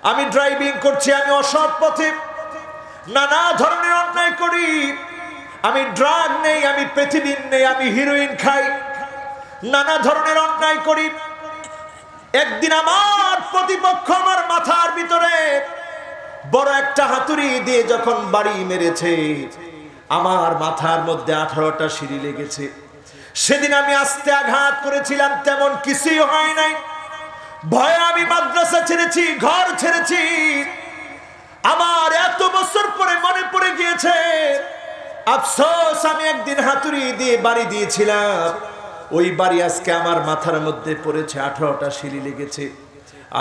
আমি ড্রাইভিং করছি, আমি অসৎ পথে নানা ধরনের অন্যায় করি। আমি ড্রাগ নেই, আমি প্যাথিলিন নেই, আমি হিরোইন খাই, নানা ধরনের অন্যায় করি। একদিন আমার প্রতিপক্ষ আমার মাথার ভিতরে বড় একটা হাতুড়ি দিয়ে যখন বাড়ি মেরেছে, আমার মাথার মধ্যে 18টা সিঁড়ি লেগেছে। সেদিন আমি আস্তে আঘাত করেছিলাম, তেমন কিছুই হয় নাই। ভয়ে আমি মাদ্রাসা ছেড়েছি, ঘর ছেড়েছি। আমার এত বছর পরে মনে পড়ে গিয়েছে, আফসোস আমি একদিন হাতুড়ি দিয়ে বাড়ি দিয়েছিলাম। ওই বাড়ি আজকে আমার মাথার মধ্যে পড়েছে, 18টা সিঁড়ি লেগেছে।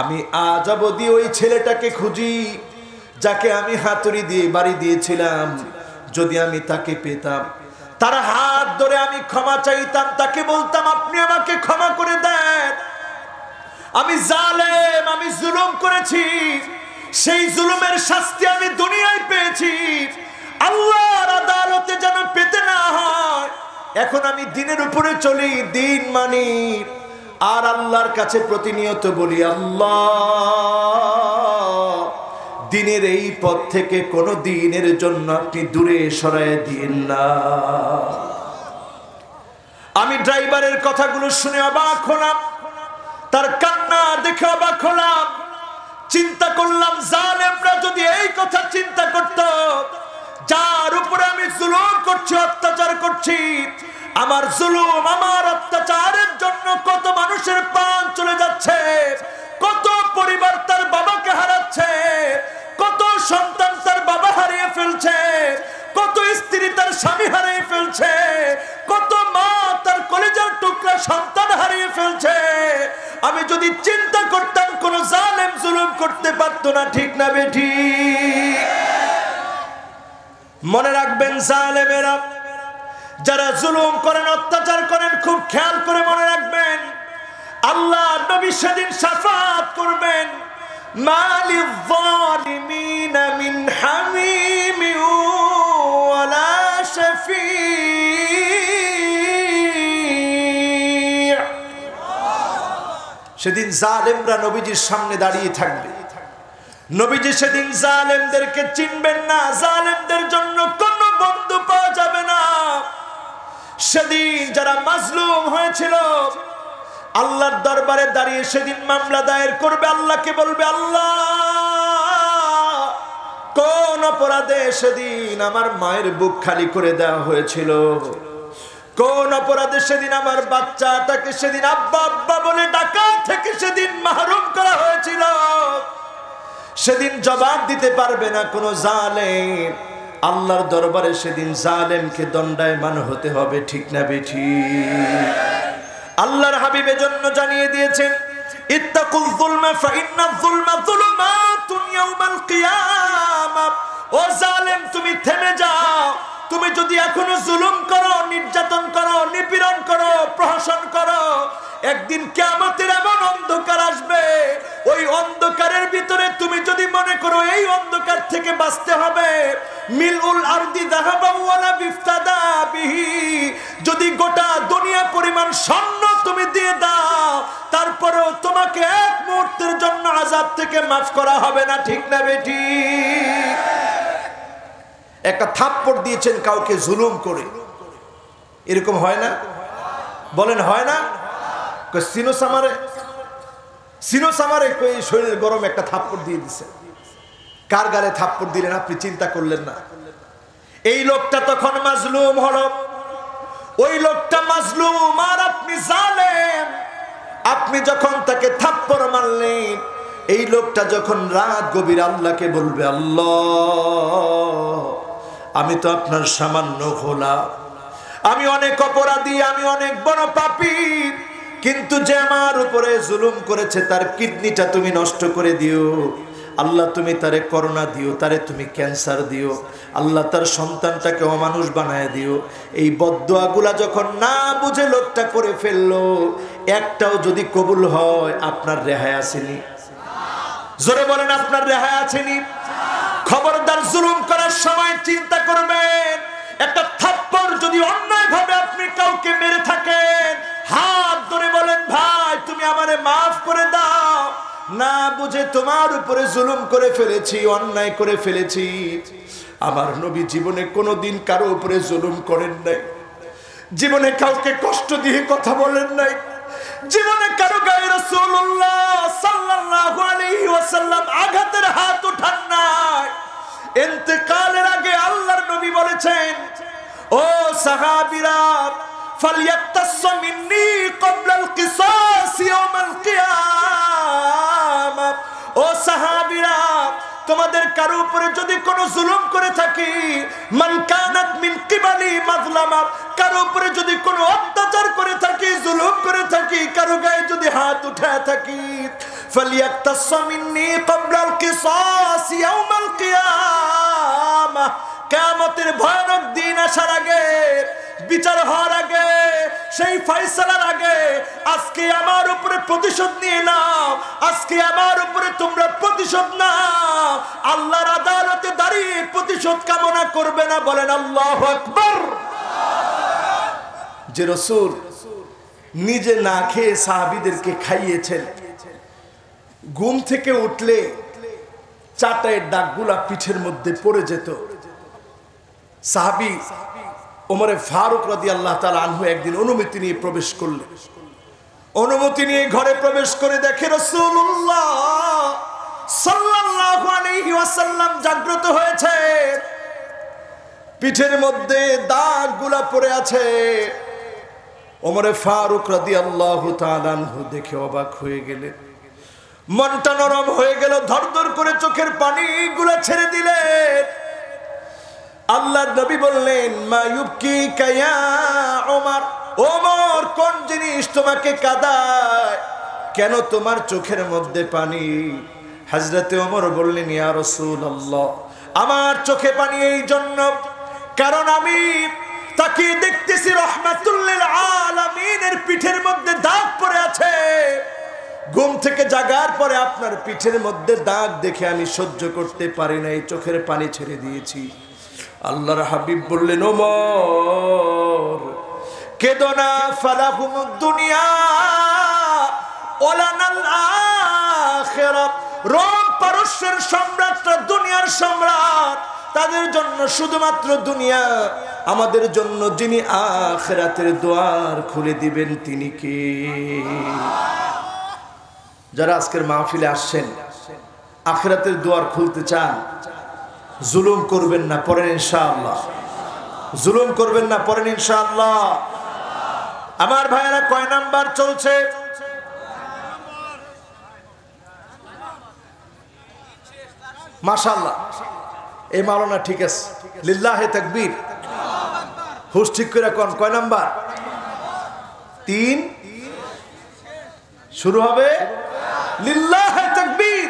আমি আজ অবধি ওই ছেলেটাকে খুঁজি যাকে আমি হাতুড়ি দিয়ে বাড়ি দিয়েছিলাম। যদি আমি তাকে পেতাম, তার হাত ধরে আমি ক্ষমা চাইতাম, তাকে বলতাম আপনি আমাকে ক্ষমা করে দেন। আমি জালেম, আমি জুলুম করেছি, সেই জুলুমের শাস্তি আমি দুনিয়ায় পেয়েছি, আল্লাহর আদালতে যেন পেতে না হয়। এখন আমি দিনের উপরে চলি, দিন মানি, আর আল্লাহর কাছে প্রতিনিয়ত বলি আল্লাহ দিনের এই পথ থেকে কোনো দিনের জন্য আপনি দূরে সরায় দিন না। আমি ড্রাইভারের কথাগুলো শুনে অবাক হলাম, তার কান্না দেখে অবাক হলাম। চিন্তা করলাম জালেমরা যদি এই কথা চিন্তা করত, যার উপরে আমি জুলুম করছি, অত্যাচার করছি, আমার জুলুম আমার অত্যাচারের জন্য কত মানুষের প্রাণ চলে যাচ্ছে, কত পরিবার তার বাবাকে হারাচ্ছে, কত সন্তান তার বাবা হারিয়ে ফেলছে, কত স্ত্রী তার স্বামী হারিয়ে ফেলছে, কত মা তার কলেজার টুকরা সন্তান হারিয়ে ফেলছে। আমি যদি চিন্তা করতাম কোন জালেম জুলুম করতে পারতো না, ঠিক না বেঠিক? মনে রাখবেন জালেমেরা যারা জুলুম করেন, অত্যাচার করেন, খুব খেয়াল করে মনে রাখবেন, আল্লাহ নবী সেদিন শাফাত করবেন, মালিল যালিমিনা মিন হামিম ওয়ালা শাফি'। সেদিন জালেমরা নবীজির সামনে দাঁড়িয়ে থাকবে। নবীজি সেদিন জালেমদেরকে চিনবেন না, জালেমদের জন্য কোনো বন্ধু পাওয়া যাবে না। সেদিন যারা মাজলুম হয়েছিল আল্লাহর দরবারে দাঁড়িয়ে সেদিন মামলা দায়ের করবে, আল্লাহকে বলবে আল্লাহ কোন অপরাধে সেদিন আমার মায়ের বুক খালি করে দেওয়া হয়েছিল, কোন অপরাধে সেদিন আমার বাচ্চাটাকে সেদিন আব্বা আব্বা বলে ডাকা থেকে সেদিন মাহরুম করা হয়েছিল। সেদিন জবাব দিতে পারবে না কোনো জালেম। আল্লাহর দরবারে সেদিন জালেমকে দণ্ডায়মান হতে হবে, ঠিক না বেঠিক? আল্লাহর হাবিব এজন্য জানিয়ে দিয়েছেন, ইত্তাকুল যুলমা ফাইন্নায যুলমা যুলুমাতুন ইয়াউমাল কিয়ামাহ। ও জালেম, তুমি থেমে যাও। তুমি যদি এখনো জুলুম করো, নির্যাতন করো, নিপীড়ন করো, প্রহসন করো, একদিন কিয়ামতের এমন অন্ধকার আসবে, ওই অন্ধকারের ভিতরে তুমি যদি মনে করো এই অন্ধকার থেকে বাঁচতে হবে, মিলউল আরদি যাহাবান ওয়ালা বিফতাদা বিহি, যদি গোটা দুনিয়া পরিমাণ স্বর্ণ তুমি দিয়ে দাও, তারপরেও তোমাকে এক মুহূর্তের জন্য আযাব থেকে মাফ করা হবে না, ঠিক না বেঠিক? একটা থাপ্পড় দিয়েছেন কাউকে জুলুম করে, এরকম হয় না? বলেন হয় না? সিনোসামারে শরীরের গরম একটা থাপ্পড় দিয়ে দিছে। কার গালে থাপ্পড় দিলেন আপনি চিন্তা করলেন না? এই লোকটা তখন মাজলুম হলো, ওই লোকটা মাজলুম আর আপনি জালেম। আপনি যখন তাকে থাপ্পড় মারলেন, এই লোকটা যখন রাত গভীর আল্লাহকে বলবে, আল্লাহ আমি তো আপনার সামান্য গোলাম, আমি অনেক অপরাধী, আমি অনেক বড় পাপী, কিন্তু যে আমার উপরে জুলুম করেছে তার কিডনিটা তুমি নষ্ট করে দিও আল্লাহ, তুমি তারে করোনা দিও, তারে তুমি ক্যান্সার দিও আল্লাহ, তার সন্তানটাকে অমানুষ বানায় দিও। এই বদদোয়াগুলা যখন না বুঝে লোকটা করে ফেললো, একটাও যদি কবুল হয়, আপনার রেহাই আসেনি? জোরে বলেন, আপনার রেহাই আসেনি? খবরদার, জুলুম করার সময় চিন্তা করবেন, একটা থাপ্পড় যদি অন্যায় ভাবে আপনি কাউকে মেরে থাকেন, হাত ধরে বলেন, ভাই তুমি আমারে মাফ করে দাও, না বুঝে তোমার উপরে জুলুম করে ফেলেছি, অন্যায় করে ফেলেছি। আমার নবী জীবনে কোনোদিন কারো উপরে জুলুম করেন নাই, জীবনে কাউকে কষ্ট দিয়ে কথা বলেন নাই, জীবনে কারো গায়ে রাসূলুল্লাহ সাল্লাল্লাহু আলাইহি ওয়াসাল্লাম আঘাতের হাত উঠান নাই। ইন্তেকালের আগে আল্লাহর নবী বলেছেন, ও সাহাবীরা, ফালইয়াতাসসু মিন্নী ক্বাবলাল কিসাস ইয়াউমাল কিয়ামাহ। ও সাহাবীরা, তোমাদের কারো উপরে যদি কোনো জুলুম করে থাকি, মান কানাত মিন কিবালি মাজলামা, কারো উপরে যদি কোনো অত্যাচার করে থাকি, জুলুম করে থাকি, কারো গায়ে যদি হাত উঠায় থাকি, ফালইয়াতাসসু মিন্নী ক্বাবলাল কিসাস ইয়াউমাল কিয়ামাহ। কিয়ামতের ভয়ানক দিন আসার আগে, বিচার হওয়ার আগে, সেই ফয়সালার আগে আজকে আমার উপরে প্রতিশোধ নিয়ে নাও, আজকে আমার উপরে তোমরা প্রতিশোধ নাও। আল্লাহর আদালতে দাঁড়িয়ে প্রতিশোধ কামনা করবে না, বলেন আল্লাহু আকবার। যে রাসূল নিজে না খেয়ে সাহাবীদেরকে খাইয়েছেন, ঘুম থেকে উঠলে চাটাইয়ের দাগগুলা পিঠের মধ্যে পড়ে যেত। সাহাবী ওমরে ফারুক রাদিয়াল্লাহু তাআলা আনহু একদিন অনুমতি নিয়ে প্রবেশ করলেন। অনুমতি নিয়ে ঘরে প্রবেশ করে দেখে রাসূলুল্লাহ সাল্লাল্লাহু আলাইহি ওয়াসাল্লাম জাগ্রত হয়েছে, পিঠের মধ্যে দাগগুলা পড়ে আছে। ওমরে ফারুক রাদিয়াল্লাহু তাআলা আনহু দেখে অবাক হয়ে গেলেন, মনটা নরম হয়ে গেল, ধরধর করে চোখের পানিগুলা ছেড়ে দিলেন। আল্লাহর নবী বললেন, মা ইউবকিকা ইয়া ওমর, ওমর কোন জিনিস তোমাকে কাঁদায়, কেন তোমার চোখের মধ্যে পানি? হযরতে ওমর বললেন, ইয়া রাসূলুল্লাহ, আমার চোখে পানি এই জন্য কারণ আমি তাকে দেখতেছি রাহমাতুল লিল আলামিনের পিঠের মধ্যে দাগ পড়ে আছে। ঘুম থেকে জাগার পরে আপনার পিঠের মধ্যে দাগ দেখে আমি সহ্য করতে পারি না, এই চোখের পানি ছেড়ে দিয়েছি। আল্লাহর হাবিব বললেন, ওমর কেদো না, ফালাহুমুদ দুনিয়া ওয়ালানাল আখিরাহ। রোম পারস্যের সম্রাটরা দুনিয়ার সম্রাট, তাদের জন্য শুধুমাত্র দুনিয়া, আমাদের জন্য যিনি আখিরাতের দ্বার খুলে দিবেন তিনি কে? যারা আজকের মাহফিলে আসছেন, আখিরাতের দ্বার খুলতে চান, জুলুম করবেন না, পড়েন ইনশাআল্লাহ। জুলুম করবেন না, পড়েন ইনশাআল্লাহ। আমার ভাইয়েরা, কয় নাম্বার চলছে? মাশাআল্লাহ, এই মাওলানা ঠিক আছে। লিল্লাহে তাকবীর। হুশ ঠিক করে কোন কয় নাম্বার? 3 শুরু হবে লিল্লাহে তাকবীর।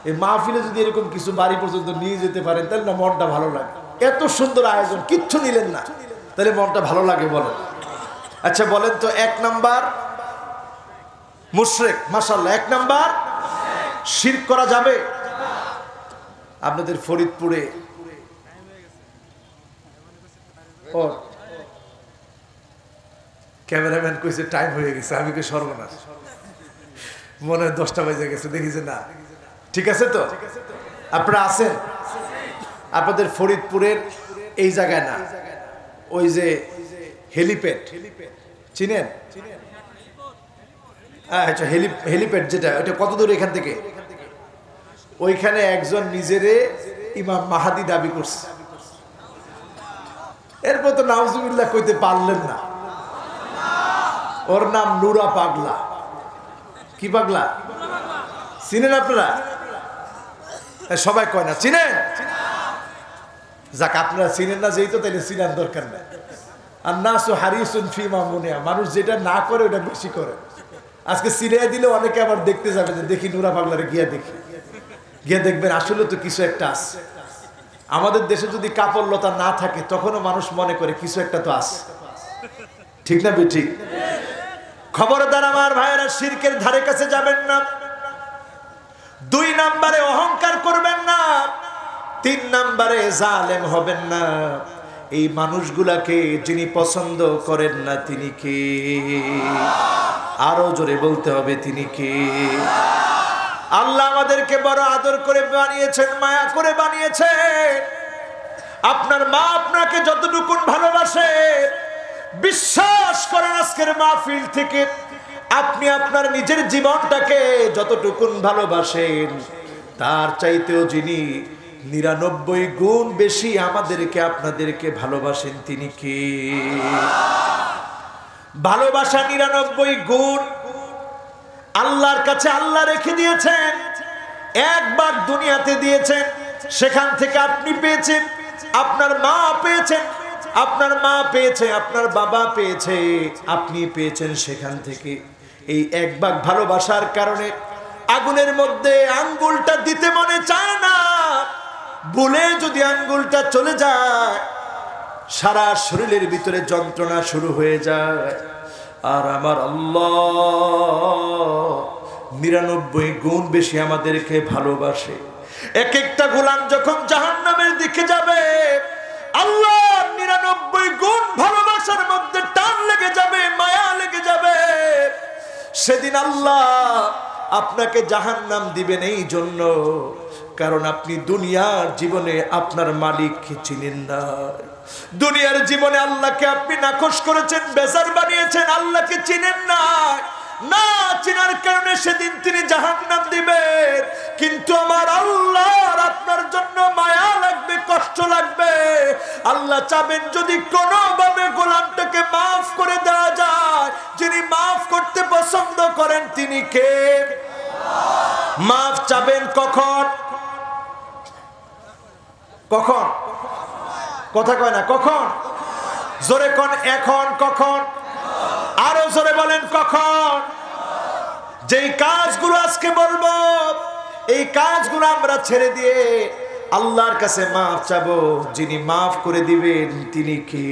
এই মাহফিলে যদি এরকম কিছু বাড়ি পর্যন্ত নিয়ে যেতে পারেন তাহলে না মনটা ভালো লাগে। এত সুন্দর আয়োজন, কিচ্ছু নিলেন না, তাহলে মনটা ভালো লাগে বলেন। আচ্ছা বলেন তো, 1 নাম্বার মুশরিক, মাশাআল্লাহ। 1 নাম্বার শিরক করা যাবে? আপনাদের ফরিদপুরে ও ক্যামেরাম্যান কইছে টাইম হয়ে গেছে, আমি কই সর্বনাশ, মনে হয় 10টা বাজে গেছে, দেখি যে না। ঠিক আছে তো, আপনারা আছেন? আপনাদের ফরিদপুরের এই জায়গায় না, ওই যে হেলিপ্যাড চিনেন? আচ্ছা, হেলিপ্যাড যেটা, ওটা কত দূর এখান থেকে? ওইখানে একজন নিজেরে ইমাম মাহাদি দাবি করছে। এরপর তো নাউজুবিল্লাহ কইতে পারলেন না। ওর নাম নুরা পাগলা। কি পাগলা? চিনেন আপনারা? সবাই কয় না চিনেন? যাক, আপনারা চিনেন না যেই তো, তাইলে চিনার দরকার নেই। আর নাসু হারিসুন ফিমা মুনিয়া, মানুষ যেটা না করে ওটা বেশি করে। আজকে সিরিয়া দিলে অনেকে আবার দেখতে যাবে যে দেখি নুরা পাগলারে গিয়া দেখি, গিয়ে দেখবেন আসলে তো কিছু একটা আছে। আমাদের দেশে যদি কাপড়লতা না থাকে তখনও মানুষ মনে করে কিছু একটা তো আছে। ঠিক না ঠিক? খবরদার আমার ভাইয়েরা, শিরকের ধারে কাছে যাবেন না। 2 নম্বরে অহংকার করবেন না। 3 নম্বরে জালেম হবেন না। এই মানুষগুলাকে যিনি পছন্দ করেন না তিনি কে? আরো জোরে বলতে হবে, তিনি কে? আল্লাহ আমাদেরকে বড় আদর করে বানিয়েছেন, মায়া করে বানিয়েছেন। আপনার মা আপনাকে যতটুকু ভালোবাসে, বিশ্বাস করেন আজকের মাহফিল থেকে আপনি আপনার নিজের জীবনটাকে যতটুকু ভালোবাসেন, তার চাইতেও যিনি 99 গুণ বেশি আমাদেরকে আপনাদেরকে ভালোবাসেন তিনি কে? ভালোবাসা 99 গুণ আল্লাহর কাছে আল্লাহ রেখে দিয়েছেন। একবার দুনিয়াতে দিয়েছেন, সেখান থেকে আপনি পেয়েছেন, আপনার মা পেয়েছেন, আপনার মা পেয়েছে, আপনার বাবা পেয়েছে, আপনি পেয়েছেন। সেখান থেকে এই এক ভাগ ভালোবাসার কারণে আগুনের মধ্যে আঙ্গুলটা দিতে মনে চায় না। ভুলে যদি আঙ্গুলটা চলে যায়, সারা শরীরের ভিতরে যন্ত্রণা শুরু হয়ে যায়। আর আমার আল্লাহ 99 গুণ বেশি আমাদেরকে ভালোবাসে। এক একটা গোলাম যখন জাহান্নামের দিকে যাবে, আল্লাহ 99 গুণ ভালোবাসার মধ্যে টান লেগে যাবে, মায়া লেগে যাবে। সেদিন আল্লাহ আপনাকে জাহান্নাম দিবেন এই জন্য, কারণ আপনি দুনিয়ার জীবনে আপনার মালিককে চিনেন না। দুনিয়ার জীবনে আল্লাহকে আপনি নাকশ করেছেন, বেজার বানিয়েছেন, আল্লাহকে চিনেন না। না চিনার কারণে সেদিন তিনি জাহান্নাম দিবেন। কিন্তু আমার আল্লাহর আপনার জন্য মায়া লাগবে, কষ্ট লাগবে। আল্লাহ চাবেন যদি কোনোভাবে গোলামটাকে মাফ করে দেওয়া যায়, যিনি মাফ করতে পছন্দ করেন তিনি কে? মাফ চাবেন কখন? কখন? কথা কয় না, কখন? জোরে কোন, এখন। কখন? আরো জোরে বলেন, কখন? যেই কাজগুলো আজকে বলবো, এই কাজগুলো আমরা ছেড়ে দিয়ে আল্লাহর কাছে মাফ চাবো, যিনি মাফ করে দিবেন তিনি কি?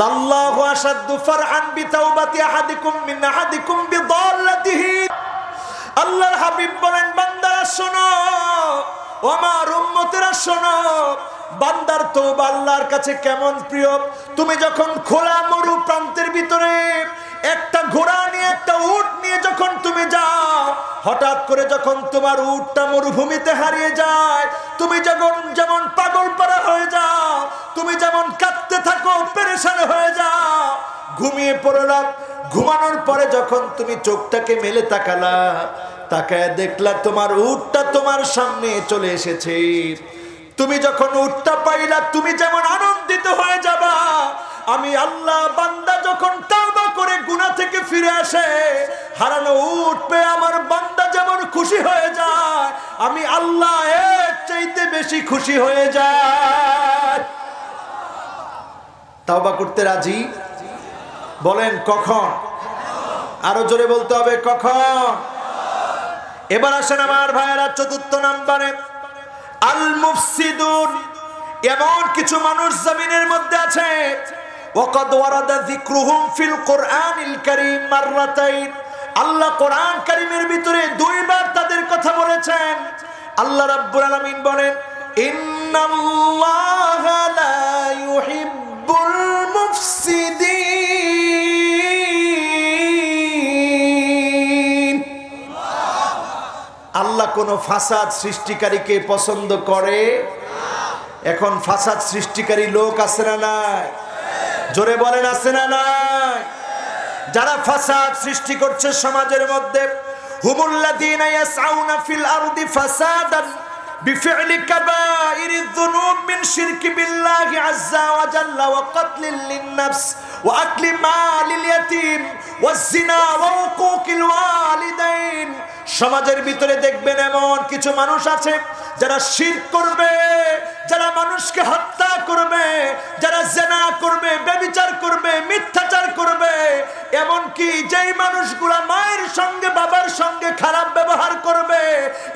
লাল্লাহু আশাদ্দু ফারহান বিতাওবাতি আহাদিকুম মিন আহাদিকুম বিদাল্লাতিহি। আল্লাহর হাবিব বলেন, বান্দারা শোনো, ও আমার উম্মতেরা শোনো, বান্দার তওবা আল্লাহর কাছে কেমন প্রিয়। তুমি যখন খোলা মরু প্রান্তের ভিতরে একটা ঘোড়া নিয়ে, একটা উট নিয়ে যখন তুমি যাও, হঠাৎ করে যখন তোমার উটটা মরুভূমিতে হারিয়ে যায়, তুমি যেমন পাগল পারা হয়ে যাও, তুমি যেমন কাঁদতে থাকো, পেরেশান হয়ে যাও, ঘুমিয়ে পড়লাম। ঘুমানোর পরে যখন তুমি চোখটাকে মেলে তাকালা, তাকায় দেখলা তোমার উটটা তোমার সামনে চলে এসেছে। তুমি যখন উটটা পাইলা, তুমি যেমন আনন্দিত হয়ে যাবা, আমি আল্লাহ বান্দা যখন তাওবা করে গুনাহ থেকে ফিরে আসে, হারানো উট পেয়ে আমার বান্দা যেমন খুশি হয়ে যায়, আমি আল্লাহ এর চাইতে বেশি খুশি হয়ে যায়। তাওবা করতে রাজি? বলেন কখন? আরো জোরে বলতে হবে কখন। এবার আসেন আমার ভাইয়েরা, চতুর্থ নম্বরে আল মুফসিদুন। এমন কিছু মানুষ জমিনের মধ্যে আছে, ওয়াকাদ ওয়ারাদা যিকরুহুম ফিল কোরআনিল কারীম মাররাতাইন। আল্লাহ কোরআন কারীমের ভিতরে দুইবার তাদের কথা বলেছেন। আল্লাহ রাব্বুল আলামিন বলেন, ইন্নাল্লাহা লা ইউহিব্বুল মুফসিদিন। আল্লাহ কোন ফাসাদ সৃষ্টিকারীকে পছন্দ করে? এখন ফাসাদ সৃষ্টিকারী লোক আছে না নাই? জোরে বলেন আছে না নাই? যারা ফাসাদ সৃষ্টি করছে সমাজের মধ্যে, হুমুল্লাযীনা ইয়াসআউনা ফিল আরদি ফাসাদান বিফি'লি কাবাইরিয যুনুব মিন শিরকি বিল্লাহি আযজা ওয়া জাল্লা ওয়া কাতলিল লিন-নাফস ওয়া আকলি মালিল ইয়াতীম ওয়াজ জিনা ওয়া উকুকিল ওয়ালিদাইন। সমাজের ভিতরে দেখবেন এমন কিছু মানুষ আছে যারা শিরক করবে, যারা মানুষকে হত্যা করবে, যারা জিনা করবে, ব্যভিচার করবে, মিথ্যাচার করবে। এমন কি যেই মানুষগুলা মায়ের সঙ্গে বাবার সঙ্গে খারাপ ব্যবহার করবে,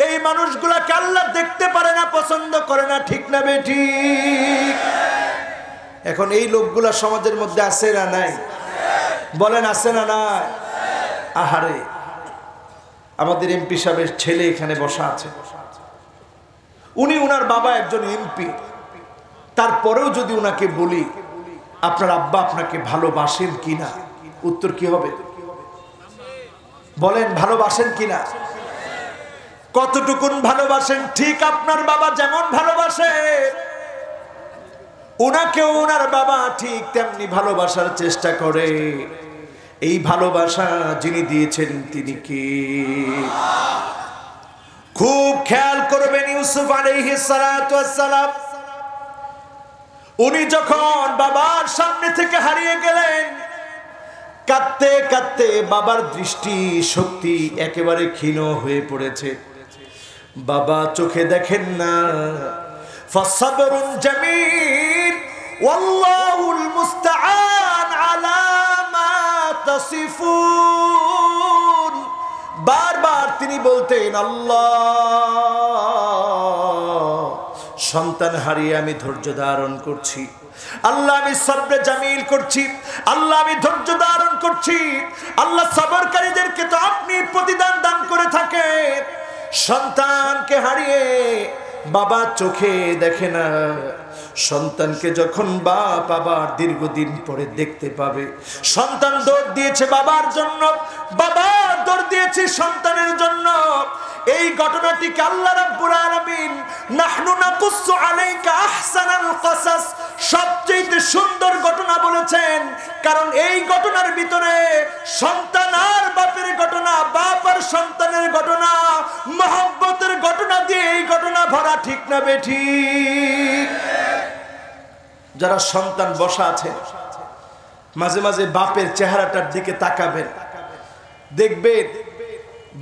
এই মানুষগুলাকে আল্লাহ দেখতে পারে না, পছন্দ করে না। ঠিক না বেঠিক? এখন এই লোকগুলা সমাজের মধ্যে আছে না নাই? বলেন আছে না নাই? আহারে, আমাদের এমপি সাহেবের ছেলে এখানে বসা আছে, উনি উনার বাবা একজন এমপি। তারপরেও যদি উনাকে বলি আপনার আব্বা আপনাকে ভালোবাসেন কিনা, উত্তর কি হবে? বলেন ভালোবাসেন কিনা? কতটুকুন ভালোবাসেন? ঠিক আপনার বাবা যেমন ভালোবাসে, উনাকেও উনার বাবা ঠিক তেমনি ভালোবাসার চেষ্টা করে। এই ভালোবাসা যিনি দিয়েছেন তিনি কে? খুব খেয়াল করবেন, ইউসুফ আলাইহিস সালাতু ওয়াস সালাম উনি যখন বাবার সামনে থেকে হারিয়ে গেলেন, কাঁদতে কাঁদতে বাবার দৃষ্টি শক্তি একেবারে ক্ষীণ হয়ে পড়েছে। বাবা চোখে দেখেন না। ফাসাবরুন জামিল ওয়াল্লাহুল মুস্তাআন আলা মা তাসিফুন। বারবার তিনি বলতেন, আল্লাহ, সন্তান হারিয়ে আমি ধৈর্য ধারণ করছি, আল্লাহ আমি সবরে জামিল করছি, আল্লাহ আমি ধৈর্য ধারণ করছি। আল্লাহ সবরকারীদেরকে তো আপনি প্রতিদান দান করে থাকেন। সন্তানকে হারিয়ে বাবা চোখে দেখে না। সন্তানকে যখন বাপ আবার দীর্ঘদিন পরে দেখতে পাবে, সন্তান দৌড় দিয়েছে বাবার জন্য, বাবা দৌড় দিয়েছে সন্তানের জন্য। এই ঘটনাটিকে আল্লাহ রাব্বুল আলামিন নাহনু নাকুসু আলাইকা আহসানাল কসাস, সবচেয়ে সুন্দর ঘটনা বলেছেন। কারণ এই ঘটনার ভিতরে সন্তান আর বাপের ঘটনা, বাপ আর সন্তানের ঘটনা, মহব্বতের ঘটনা দিয়ে এই ঘটনা ভরা। ঠিক না বেঠিক? যারা সন্তান বসা আছে, মাঝে মাঝে বাপের চেহারাটার দিকে তাকাবেন, দেখবেন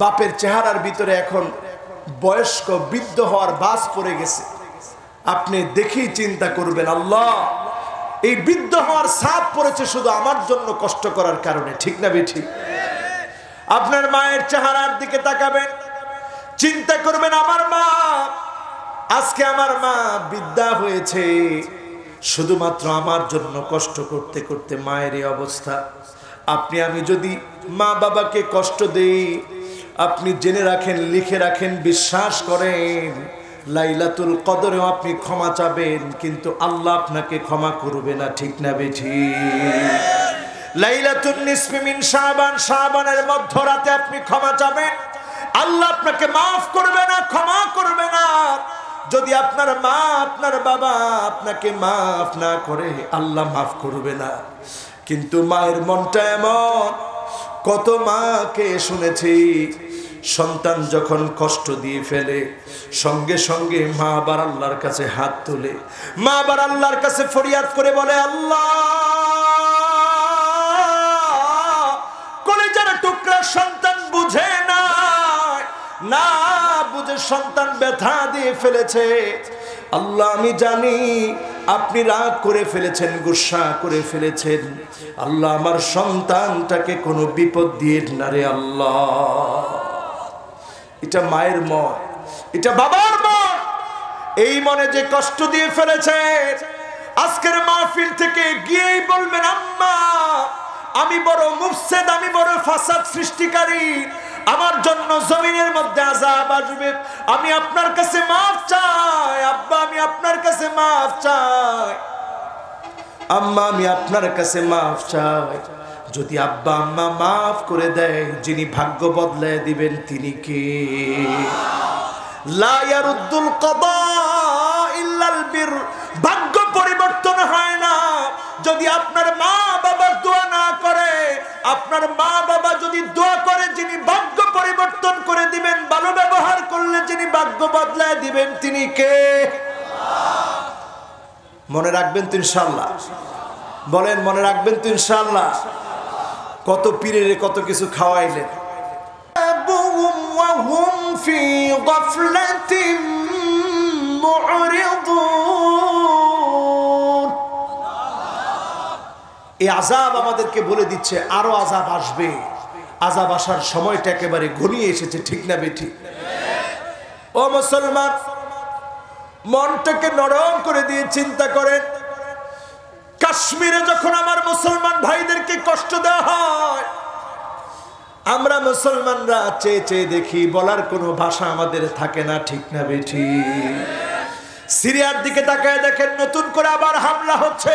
বাপের চেহারার ভিতরে এখন বয়স্ক বৃদ্ধ হওয়ার বাস পড়ে গেছে। আপনি দেখেই চিন্তা করবেন, আল্লাহ, এই বৃদ্ধ হওয়ার ছাপ পড়েছে শুধু আমার জন্য কষ্ট করার কারণে। ঠিক না বেঠিক? আপনার মায়ের চেহারার দিকে তাকাবেন, চিন্তা করবেন, আমার মা, আজকে আমার মা বৃদ্ধা হয়েছে শুধুমাত্র আমার জন্য কষ্ট করতে করতে মায়ের এই অবস্থা। আপনি আমি যদি মা বাবাকে কষ্ট দেই, আপনি জেনে রাখেন, লিখে রাখেন, বিশ্বাস করেন, লাইলাতুল কদরেও আপনি ক্ষমা চাবেন, কিন্তু আল্লাহ আপনাকে ক্ষমা করবে না। ঠিক না বেঠিক? লাইলাতুন নিসফি মিন শাবান, শাবানের মধ্যরাতে আপনি ক্ষমা চাবেন, আল্লাহ আপনাকে মাফ করবে না, ক্ষমা করবে না। যদি আপনার মা আপনার বাবা আপনাকে মাফ না করে, আল্লাহ মাফ করবে না। কিন্তু মায়ের মনটা এমন, কত মাকে শুনেছি সন্তান যখন কষ্ট দিয়ে ফেলে, সঙ্গে সঙ্গে মা আবার আল্লাহর কাছে হাত তোলে, মা আবার আল্লাহর কাছে ফরিয়াদ করে বলে, আল্লাহ, আল্লাহ সন্তান বুঝে না, না বুঝে সন্তান ব্যথা দিয়ে ফেলেছে। আল্লাহ আমি জানি আপনি রাগ করে ফেলেছেন, গুসা করে ফেলেছেন। আল্লাহ আমার সন্তানটাকে কোনো বিপদ দিয়ে না রে আল্লাহ। এটা মায়ের মন, এটা বাবার মন। এই মনে যে কষ্ট দিয়ে ফেলেছে, আজকের মাহফিল থেকে গিয়েই বলবেন আম্মা আমি বড় মুফসিদ, আমি বড় ফাসাদ সৃষ্টিকারী, আমার জন্য জমিনের মধ্যে আযাব আসবে, আমি আপনার কাছে মাফ চাই। আব্বা আমি আপনার কাছে মাফ চাই, আম্মা আমি আপনার কাছে মাফ চাই। যদি আব্বা আম্মা মাফ করে দেয়, যিনি ভাগ্য বদলায় দিবেন তিনি কে? লা ইয়ারুদ্দুল কাদা ইল্লাল বির। ভাগ্য পরিবর্তন হয় না। যদি আপনার মা বাবা দোয়া না করে, আপনার মা বাবা যদি দোয়া করে, যিনি ভাগ্য পরিবর্তন করে দিবেন, ভালো ব্যবহার করলে যিনি ভাগ্য বদলায় দিবেন তিনি কে? মনে রাখবেন তো ইনশাআল্লাহ? বলেন মনে রাখবেন তো ইনশাআল্লাহ? কত পীরের কত কিছু খাওয়াইলেন। وهم في غفلة معرضون। এই আযাব আমাদেরকে বলে দিচ্ছে আরো আযাব আসবে। আযাব আসার সময়টা একেবারে ঘনিয়ে এসেছে, ঠিক না বেঠিক? ও মুসলমান, মনটাকে নরম করে দিয়ে চিন্তা করেন, কাশ্মীরে যখন আমার মুসলমান ভাইদেরকে কষ্ট দেওয়া হয়, আমরা মুসলমানরা চেয়ে চেয়ে দেখি, বলার কোনো ভাষা আমাদের থাকে না, ঠিক না বেঠিক? সিরিয়ার দিকে তাকায় দেখেন, নতুন করে আবার হামলা হচ্ছে।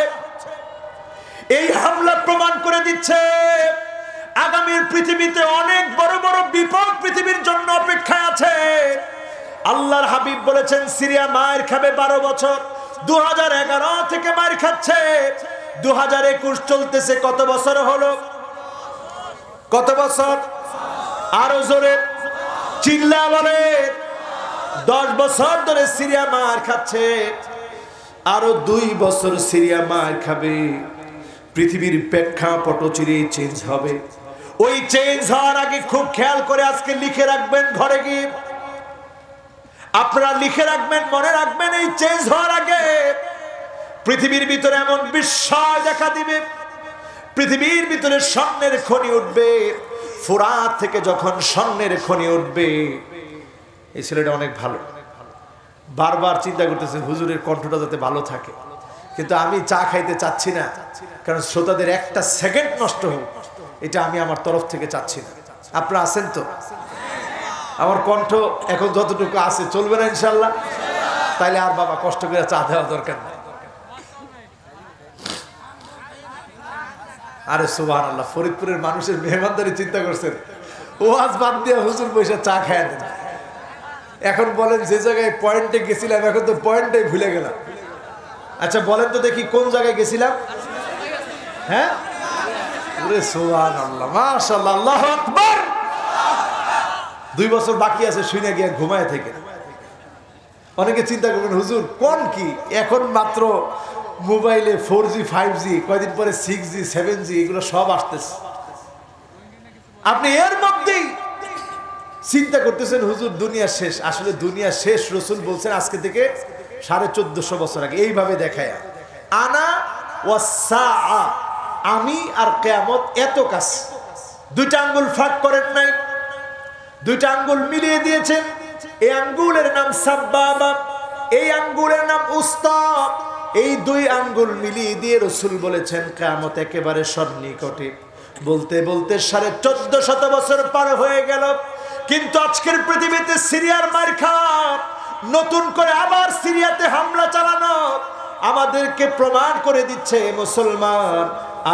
এই হামলা প্রমাণ করে দিচ্ছে আগামীর পৃথিবীতে অনেক বড় বড় বিপদ পৃথিবীর জন্য অপেক্ষায় আছে। আল্লাহর হাবিব বলেছেন সিরিয়া মার খাবে 12 বছর। 2011 থেকে মার খাচ্ছে, 2021 চলতেছে। কত বছর হলো? কত বছর? আরো জোরে চিল্লা বলে। 10 বছর ধরে সিরিয়া মার খাচ্ছে, আরো 2 বছর সিরিয়া মার খাবে। পৃথিবীর প্রেক্ষাপট চিরে চেঞ্জ হবে। ওই চেঞ্জ হওয়ার আগে খুব খেয়াল করে আজকে লিখে রাখবেন, ঘরে গিয়ে আপনারা লিখে রাখবেন, মনে রাখবেন, এই চেঞ্জ হওয়ার আগে পৃথিবীর ভিতরে এমন বিস্ময় দেখা দিবে। পৃথিবীর ভিতরে স্বর্ণের খনি উঠবে। ফোরাত থেকে যখন স্বর্ণের খনি উঠবে, এই ছেলেটা অনেক ভালো, বারবার চিন্তা করতেছে হুজুরের কণ্ঠটা যাতে ভালো থাকে, কিন্তু আমি চা খাইতে চাচ্ছি না, কারণ শ্রোতাদের একটা সেকেন্ড নষ্ট হোক, এটা আমি আমার তরফ থেকে চাচ্ছি না। আপনারা আছেন তো? আমার কণ্ঠ এখন যতটুকু আছে চলবে না ইনশাল্লাহ? তাইলে আর বাবা কষ্ট করে চা দেওয়া দরকার নেই। আরে সুবহানাল্লাহ, ফরিদপুরের মানুষের মেহমানদারি চিন্তা করছেন, ওয়াজ বাদ দিয়ে হুজুর পয়সা চা খায় দেন। এখন বলেন যে জায়গায় পয়েন্টে গেছিলাম, এখন তো পয়েন্টটাই ভুলে গেলাম। আচ্ছা বলেন তো দেখি কোন জায়গায় গেছিলাম? হ্যাঁ, ওরে সুবহানাল্লাহ, মাশাআল্লাহ, আল্লাহু আকবার। 2 বছর বাকি আছে, শুনে গিয়ে ঘুমায় থেকে। অনেকে চিন্তা করবেন হুজুর কোন কি, এখন মাত্র মোবাইলে 4G 5G, কয়দিন পরে 6G 7G, এগুলো সব আসতেছে। আপনি এর মধ্যেই চিন্তা করতেছেন হুজুর দুনিয়া শেষ। আসলে দুনিয়া শেষ রাসূল বলছেন আজকে থেকে 1450 বছর আগে, এইভাবে দেখায় আনা ওয়াসসাআ, আমি আর কিয়ামত এত কাছ। 2টা আঙ্গুল ফাঁক করেন নাই, 2টা আঙ্গুল মিলিয়ে দিয়েছেন। এই আঙ্গুলের নাম সাব্বাবা, এই আঙ্গুলের নাম উস্তা। এই 2 আঙ্গুল মিলিয়ে দিয়ে রাসূল বলেছেন কিয়ামত একেবারে সন্নিকটে। বলতে বলতে 1450 বছর পার হয়ে গেল, কিন্তু আজকের পৃথিবীতে সিরিয়ার মারখা, নতুন করে আবার সিরিয়াতে হামলা চালানো আমাদেরকে প্রমাণ করে দিচ্ছে মুসলমান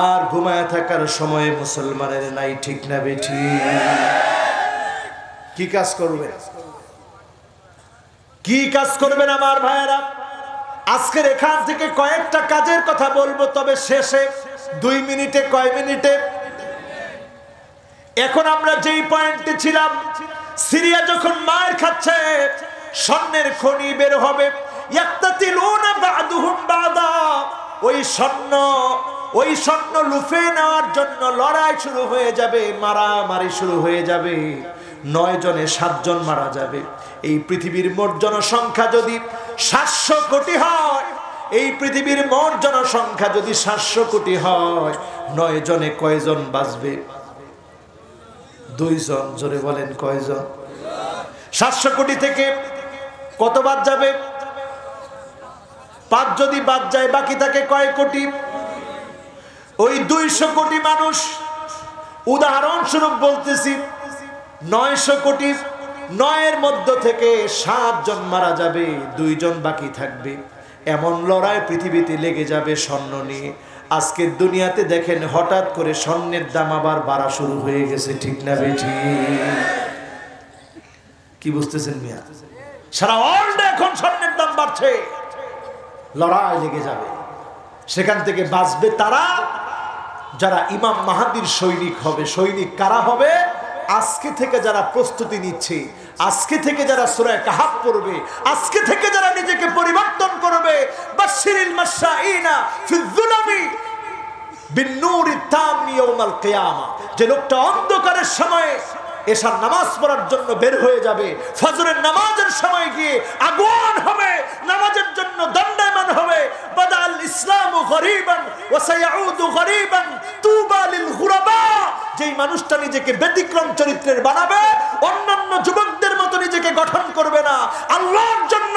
আর ঘুমায় থাকার সময় মুসলমানের নাই, ঠিক না বেঠিক? কি কাজ করবেন? কি কাজ করবেন আমার ভাইয়েরা? আজকের এখান থেকে কয়েকটা কাজের কথা বলবো, তবে শেষে 2 মিনিটে, কয় মিনিটে? এখন আমরা যেই পয়েন্টে ছিলাম, সিরিয়া যখন মার খাচ্ছে, স্বর্ণের খনি বের হবে, ইয়াক্তাতিলুনা বা'দুহুম বা'দা। ওই স্বর্ণ ওই স্বর্ণ লুফে নেওয়ার জন্য লড়াই শুরু হয়ে যাবে, মারামারি শুরু হয়ে যাবে। 9 জনে 7 জন মারা যাবে। এই পৃথিবীর মোট জনসংখ্যা যদি 700 কোটি হয়, এই পৃথিবীর মোট জনসংখ্যা যদি 700 কোটি হয়, 9 জনে কয়জন বাঁচবে? 2 জন। জোরে বলেন কয়জন? 700 কোটি থেকে কত বাদ যাবে? 5 যদি বাদ যায়, বাকি থাকে কয় কোটি? ওই 200 কোটি মানুষ, উদাহরণস্বরূপ বলতেছি, 900 কোটি, 9 মধ্য থেকে 7 জন মারা যাবে, 2 জন বাকি থাকবে। এমন লড়াই পৃথিবীতে লেগে যাবে স্বর্ণ নিয়ে। আজকের দুনিয়াতে দেখেন হঠাৎ করে স্বর্ণের দাম আবার বাড়া শুরু হয়ে গেছে, ঠিক না বেঠি? কি বুঝতেছেন মিয়া? সারা ওয়ার্ল্ডে এখন স্বর্ণের দাম বাড়ছে, লড়াই লেগে যাবে। সেখান থেকে বাঁচবে তারা যারা ইমাম মাহাদির সৈনিক হবে। সৈনিক কারা হবে? আজকে থেকে যারা প্রস্তুতি নিচ্ছে, আজকে থেকে যারা সূরা কাহাফ পড়বে, আজকে থেকে যারা নিজেকে পরিবর্তন করবে। বাশশিরিল মাশাঈনা ফিয-যুলামি বিন-নূরি তাম্মি ইয়াওমাল কিয়ামা। যে লোকটা অন্ধকারের সময় এশার নামাজ পড়ার জন্য বের হয়ে যাবে, ফজরের নামাজের সময় গিয়ে আগুন হবে, নামাজের জন্য দণ্ডায়মান হবে। বাদাল ইসলামু গরীবান ওয়া সায়াউদু গরীবান তুবা লিল গুরাবা। যেই মানুষটা নিজেকে ব্যতিক্রম চরিত্রের বানাবে, অন্যান্য যুবকদের মতো নিজেকে গঠন করবে না, আল্লাহর জন্য,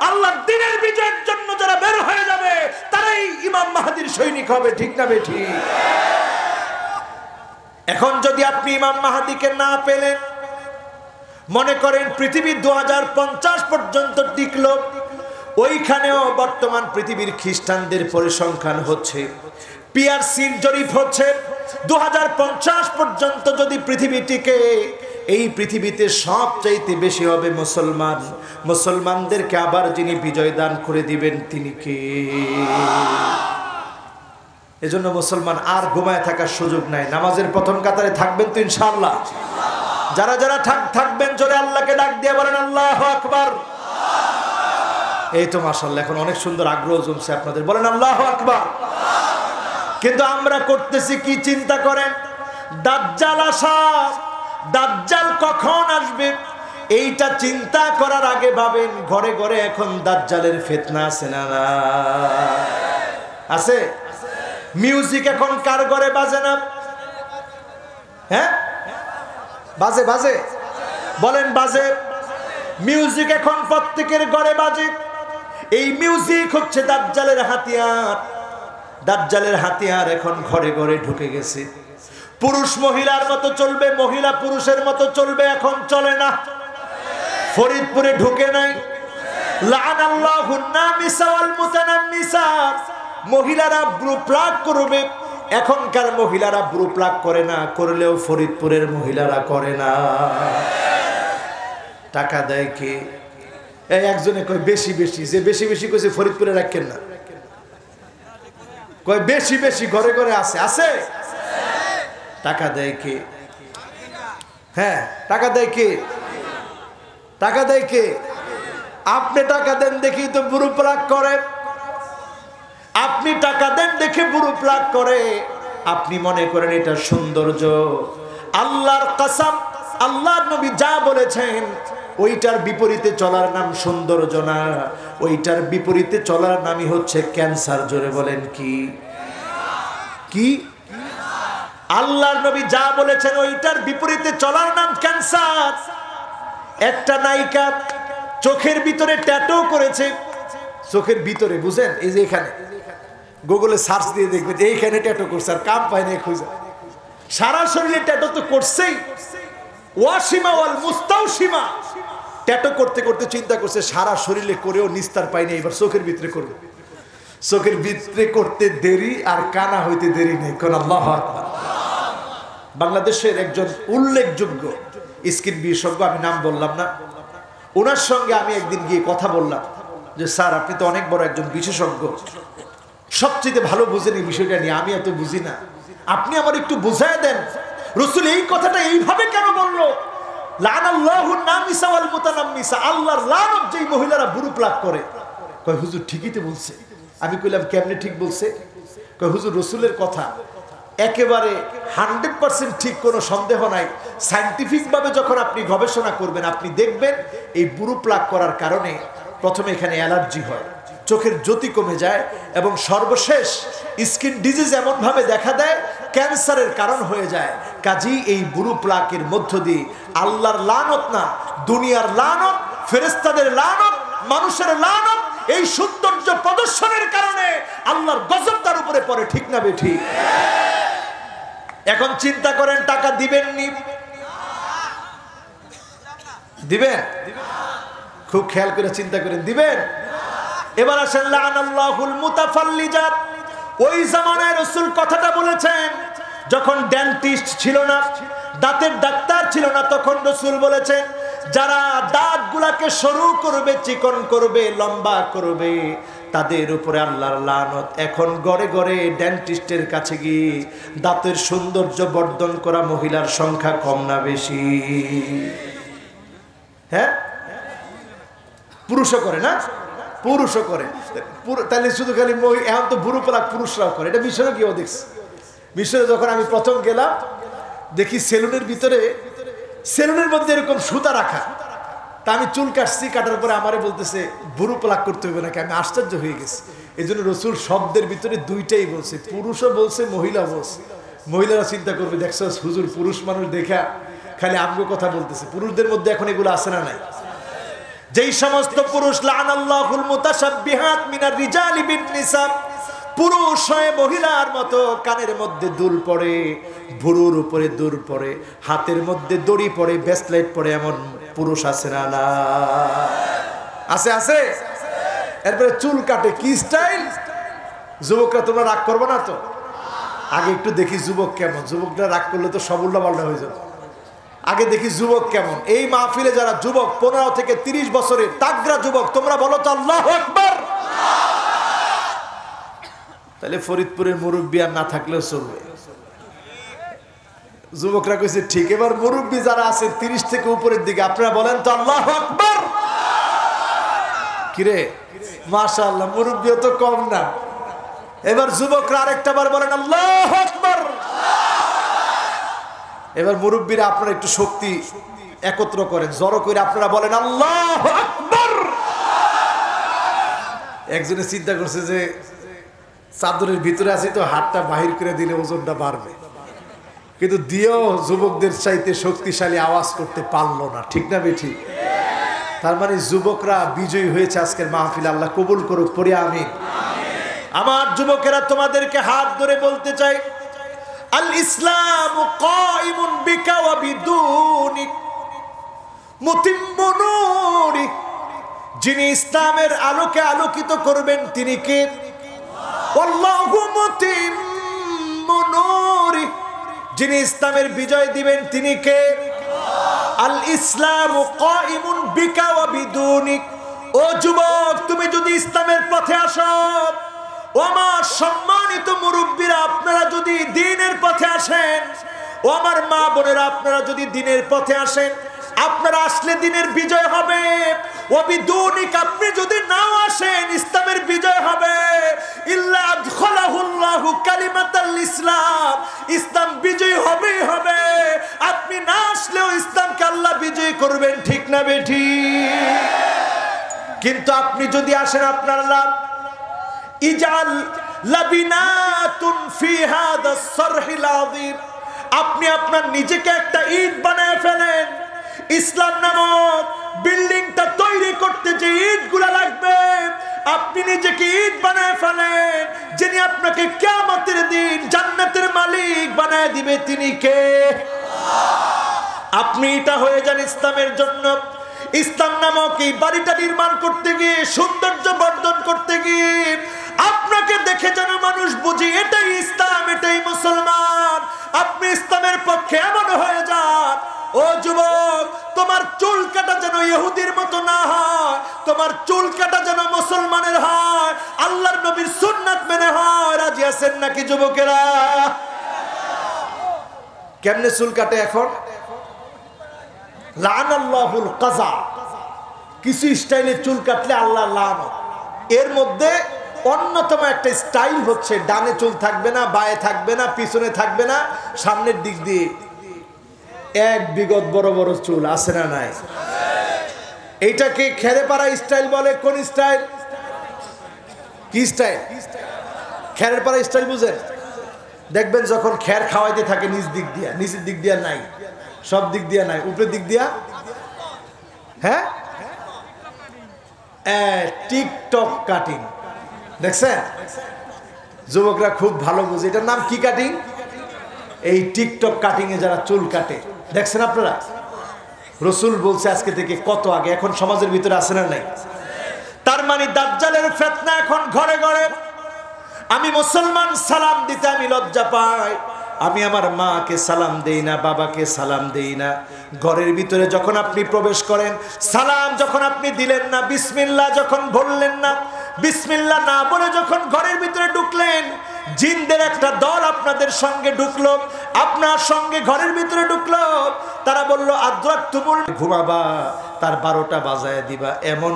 আল্লাহর দ্বীনের বিজয়ের জন্য যারা বের হয়ে যাবে, তারাই ইমাম মাহদীর সৈনিক হবে, ঠিক না বেঠি? এখন যদি আপনি ইমাম মাহাদিকে না পেলেন, মনে করেন পৃথিবী 2050 পর্যন্ত টিকল, ওইখানেও বর্তমান পৃথিবীর খ্রিস্টানদের পরিসংখ্যান হচ্ছে, পিআরসির জরিপ হচ্ছে 2050 পর্যন্ত যদি পৃথিবী টিকে, এই পৃথিবীতে সবচাইতে বেশি হবে মুসলমান। মুসলমানদেরকে আবার যিনি বিজয় দান করে দিবেন তিনি কে? এজন্য মুসলমান আর ঘুমায় থাকার সুযোগ নাই। নামাজের প্রথম কাতারে থাকবেন তো ইনশাআল্লাহ? যারা যারা থাকবেন জোরে আল্লাহকে ডাক দিয়ে বলেন আল্লাহু আকবার। এই তো মাশাআল্লাহ, এখন অনেক সুন্দর আগ্রহ জমছে আপনাদের, বলেন আল্লাহু আকবার। কিন্তু আমরা করতেছি কি চিন্তা করেন? দাজ্জাল আসা, দাজ্জাল কখন আসবে এইটা চিন্তা করার আগে ভাবেন ঘরে ঘরে এখন দাজ্জালের ফিতনা আছে না? আছে? মিউজিক এখন কার ঘরে বাজে না? হ্যাঁ, বাজে বাজে, বলেন বাজে। মিউজিক এখন প্রত্যেকের ঘরে বাজে। এই মিউজিক হচ্ছে দাজ্জালের হাতিয়ার। দাজ্জালের হাতিয়ার এখন ঘরে ঘরে ঢুকে গেছে। পুরুষ মহিলার মতো চলবে, মহিলা পুরুষের মতো চলবে, এখন চলে না। ফরিদপুরে ঢুকে নাই, লাআনাল্লাহুন নামিসা ওয়াল মুতানাম্মিসা। মহিলারা ব্রু প্লাগ করবে, এখনকার মহিলারা ব্রু প্লাগ করে না, করলেও ফরিদপুরের মহিলারা করে না। টাকা দেয় কে? এই একজনে কয় বেশি বেশি, যে বেশি বেশি কইছে ফরিদপুরে রাখেন না, কয় বেশি বেশি ঘরে ঘরে আছে। আছে? টাকা দেয় কে? হ্যাঁ, টাকা দেয় কে? টাকা দেয় কে? আপনি টাকা দেন দেখি তো ব্রু প্লাগ করে। আপনি টাকা দেন দেখে বুড়ো প্লাগ করে। আপনি মনে করেন এটা সৌন্দর্য। আল্লাহর কসম, আল্লাহর নবী যা বলেছেন ওইটার বিপরীতে চলার নাম সৌন্দর্য না, ওইটার বিপরীতে চলার নামই হচ্ছে ক্যান্সার। জোরে বলেন কি? কি? আল্লাহর নবী যা বলেছেন ওইটার বিপরীতে চলার নাম ক্যান্সার। একটা নায়িকা চোখের ভিতরে ট্যাটু করেছে, চোখের ভিতরে, বুঝেন? এই যে এখানে গুগলে সার্চ দিয়ে দেখবেন এইখানে ট্যাটু করছে, আর কাম পায় না খুঁজে। সারা শরীরে ট্যাটু তো করছেই, ওয়াসিমা ওয়াল মুস্তাওসিমা। ট্যাটু করতে করতে চিন্তা করছে সারা শরীরে করেও নিস্তার পায়নি, এবার চোখের ভিতরে করবে। চোখের ভিতরে করতে দেরি আর কানা হইতে দেরি নেই। কোন আল্লাহু আকবার। বাংলাদেশের একজন উল্লেখযোগ্য স্কিন বিশেষজ্ঞ, আমি নাম বললাম না, ওনার সঙ্গে আমি একদিন গিয়ে কথা বললাম যে স্যার আপনি তো অনেক বড় একজন বিশেষজ্ঞ, সবচেয়ে ভালো বুঝেন এই বিষয়টা নিয়ে, আমি এত বুঝি না, আপনি আমার একটু বুঝায় দেন রাসূল এই কথাটা এইভাবে কেন বললো? লাআনাল্লাহুন নামিসা ওয়াল মুতানাম্মিসা। আল্লাহর লানত যেই মহিলারা বুড়ো প্লাগ করে। কয় হুজুর ঠিকই তো বলছে। আমি কইলাম কেমনে ঠিক বলছে? হুজুর রসুলের কথা একেবারে 100% ঠিক, কোনো সন্দেহ নাই। সায়েন্টিফিক ভাবে যখন আপনি গবেষণা করবেন আপনি দেখবেন এই বুড়ো প্লাক করার কারণে প্রথমে এখানে অ্যালার্জি হয়, চোখের জ্যোতি কমে যায় এবং সর্বশেষ স্কিন ডিজিজ এমন ভাবে দেখা দেয় ক্যান্সারের কারণ হয়ে যায়। কাজী এই বুড়ো প্লাকের মধ্য দিয়ে আল্লাহর লানত না, দুনিয়ার লানত, ফেরেশতাদের লানত, মানুষের লানত, এই সৌন্দর্য প্রদর্শনের কারণে আল্লাহর গজব তার উপরে পড়ে, ঠিক না বেঠি? এখন চিন্তা করেন টাকা দিবেন নি? দিবেন? খুব খেয়াল করে চিন্তা করেন, দিবেন? এবার আসেন লাআনাল্লাহুল মুতাফাল্লিজাত। ওই জামানায় রাসূল কথাটা বলেছেন যখন ডেন্টিস্ট ছিল না, দাঁতের ডাক্তার ছিল না, তখন রাসূল বলেছেন যারা দাঁতগুলাকে সরু করবে, চিকন করবে, লম্বা করবে তাদের উপরে আল্লাহর লানত। এখন গড়ে গড়ে ডেন্টিস্টের কাছে গিয়ে দাঁতের সৌন্দর্য বর্ধন করা মহিলার সংখ্যা কম না বেশি? হ্যাঁ, পুরুষও করে না? পুরুষও করে। তাহলে শুধু খালি এখন তো বুড়ো প্লাক পুরুষরাও করে। এটা মিশরে গিয়েও দেখছি। মিশরে যখন আমি প্রথম গেলাম দেখি সেলুনের ভিতরে, সেলুনের মধ্যে এরকম সুতা রাখা। তা আমি চুল কাটছি, কাটার পরে আমারে বলতেছে বুড়ো প্লাক করতে হবে নাকি। আমি আশ্চর্য হয়ে গেছি। এই জন্য রসুল শব্দের ভিতরে দুইটাই বলছে, পুরুষও বলছে, মহিলা বলছে। মহিলারা চিন্তা করবে দেখছো হুজুর পুরুষ মানুষ দেখা খালি আমগো কথা বলতেছে। পুরুষদের মধ্যে এখন এগুলো আসে না নাই? যেই সমস্ত পুরুষ লাআনাল্লাহুল মুতাশাব্বিহাত মিনার রিজালি বিন নিসা, পুরুষ হয়ে মহিলার মতো কানের মধ্যে দুল পড়ে, ভুরুর উপরে দুল পড়ে, হাতের মধ্যে দড়ি পড়ে, ব্রেসলেট পড়ে, এমন পুরুষ আছে না? না আছে, আছে। এরপরে চুল কাটে কি স্টাইল! যুবকরা তোমরা রাগ করবে না তো? আগে একটু দেখি যুবক কেমন। যুবকরা রাগ করলে তো সব উল্টাপাল্টা হয়ে যাবে। আগে দেখি যুবক কেমন। এই মাহফিলে যারা যুবক 15 থেকে 30 বছরের তাগড়া যুবক, তোমরা বলো তো আল্লাহু আকবার। তাহলে ফরিদপুরের মুরব্বি আর না থাকলেও চলবে। যুবকরা কইছে ঠিক। এবার মুরব্বি যারা আছে 30 থেকে উপরের দিকে, আপনারা বলেন তো আল্লাহু আকবার। কিরে মাশাআল্লাহ, মুরব্বিও তো কম না। এবার যুবকরা আরেকটা বার বলেন আল্লাহু আকবার। এবার মুরব্বীরা আপনারা একটু শক্তি একত্র করেন, জড়ো করে আপনারা বলেন আল্লাহু আকবার। একজনে চিন্তা করছে যে চাদরের ভিতরে আছি তো হাতটা বাহির করে দিলে ওজনটা বাড়বে, কিন্তু দিয়েও যুবকদের চাইতে শক্তিশালী আওয়াজ করতে পারলো না, ঠিক না বেঠি? তার মানে যুবকরা বিজয়ী হয়েছে আজকের মাহফিল। আল্লাহ কবুল করুক, পড়ি আমিন। আমার যুবকেরা তোমাদেরকে হাত ধরে বলতে চাই, আল ইসলামু কাইমুন বিকা ওয়া বিদুনিক মুতিম্মু নূরি। যিনি ইসলামের আলোকে আলোকিত করবেন তিনি কে? আল্লাহু মুতিম্মু নূরি। যিনি ইসলামের বিজয় দিবেন তিনি কে? আল ইসলামু কাইমুন বিকা ওয়া বিদুনিক। ও যুবক, তুমি যদি ইসলামের পথে আসো, ও আমার সম্মানিত মুরব্বীরা আপনারা যদি দ্বীনের পথে আসেন, ও আমার মা বোনেরা আপনারা যদি দ্বীনের পথে আসেন, আপনারা আসলে দ্বীনের বিজয় হবে। ও বিদুনিক, আপনি যদি নাও আসেন ইসলামের বিজয় হবে। ইল্লা আদখালাহুল্লাহু কালিমাতাল ইসলাম, ইসলাম বিজয় হবেই হবে। আপনি না আসলেও ইসলামকে আল্লাহ বিজয় করবেন, ঠিক না বেঠি? কিন্তু আপনি যদি আসেন আপনার লাভ। ইজাল লাবিনাতুন ফি হাদাস সারহিল আযীম। আপনি আপনার নিজেকে একটা ইট বানায় ফেলেন। ইসলাম নামক বিল্ডিংটা তৈরি করতে যে ইটগুলো লাগবে, আপনি নিজেকে ইট বানায় ফেলেন। যিনি আপনাকে কিয়ামতের দিন জান্নাতের মালিক বানায় দিবে তিনি কে? আপনি এটা হয়ে যান ইসলামের জন্য। ইসলাম নামক এই বাড়িটা নির্মাণ করতে গিয়ে, সৌন্দর্য বর্ধন করতে গিয়ে আপনাকে দেখে যেন মানুষ বুঝে এটাই ইসলাম, এটাই মুসলমান। আপনি ইসলামের পক্ষে এমন হয়ে যান। ও যুবক, তোমার চুল কাটা যেন ইহুদির মতো না হয়, তোমার চুল কাটা যেন মুসলমানের হয়, আল্লাহর নবীর সুন্নাত মেনে হয়। রাজি আছেন নাকি যুবকেরা? কেমনে চুল কাটে এখন? লাআনাল্লাহুল কাযা। কিছু স্টাইলে চুল কাটলে আল্লাহ লানত। এর মধ্যে অন্যতম একটা স্টাইল হচ্ছে ডানে চুল থাকবে না, বায়ে থাকবে না, পিছনে থাকবে না, সামনের দিক দিয়ে এক বিগত বড় বড় চুল, আছে না নাই? এইটাকে খেরেপাড়া স্টাইল বলে। কোন স্টাইল? কি স্টাইল? খেরেপাড়া স্টাইল বুঝেন? দেখবেন যখন খের খাওয়াইতে থাকে নিচ দিক দিয়া, নিচের দিক দিয়া নাই, সব দিক দিয়া নাই, উপরের দিক দিয়া, হ্যাঁ, টিকটক কাটিং। দেখছেন? যুবকরা খুব ভালো বুঝে এটার নাম কি কাটিং? এই টিকটক কাটিং এ যারা চুল কাটে, দেখছেন আপনারা? রসুল বলছে আজকে থেকে কত আগে, এখন সমাজের ভিতরে আছে না নাই? তার মানে দাজ্জালের ফিতনা এখন ঘরে ঘরে। আমি মুসলমান, সালাম দিতে আমি লজ্জা পাই। আমি আমার মাকে সালাম দেই না, বাবাকে সালাম দেই না। ঘরের ভিতরে যখন আপনি প্রবেশ করেন, সালাম যখন আপনি দিলেন না, বিসমিল্লাহ যখন বললেন না, বিসমিল্লাহ না বলে যখন ঘরের ভিতরে ঢুকলেন, জিনদের একটা দল আপনাদের সঙ্গে ঢুকলো, আপনার সঙ্গে ঘরের ভিতরে ঢুকলো। তারা বলল আদ্রাকতুমুল, ঘুমাবা, তার 12টা বাজায় দিবা। এমন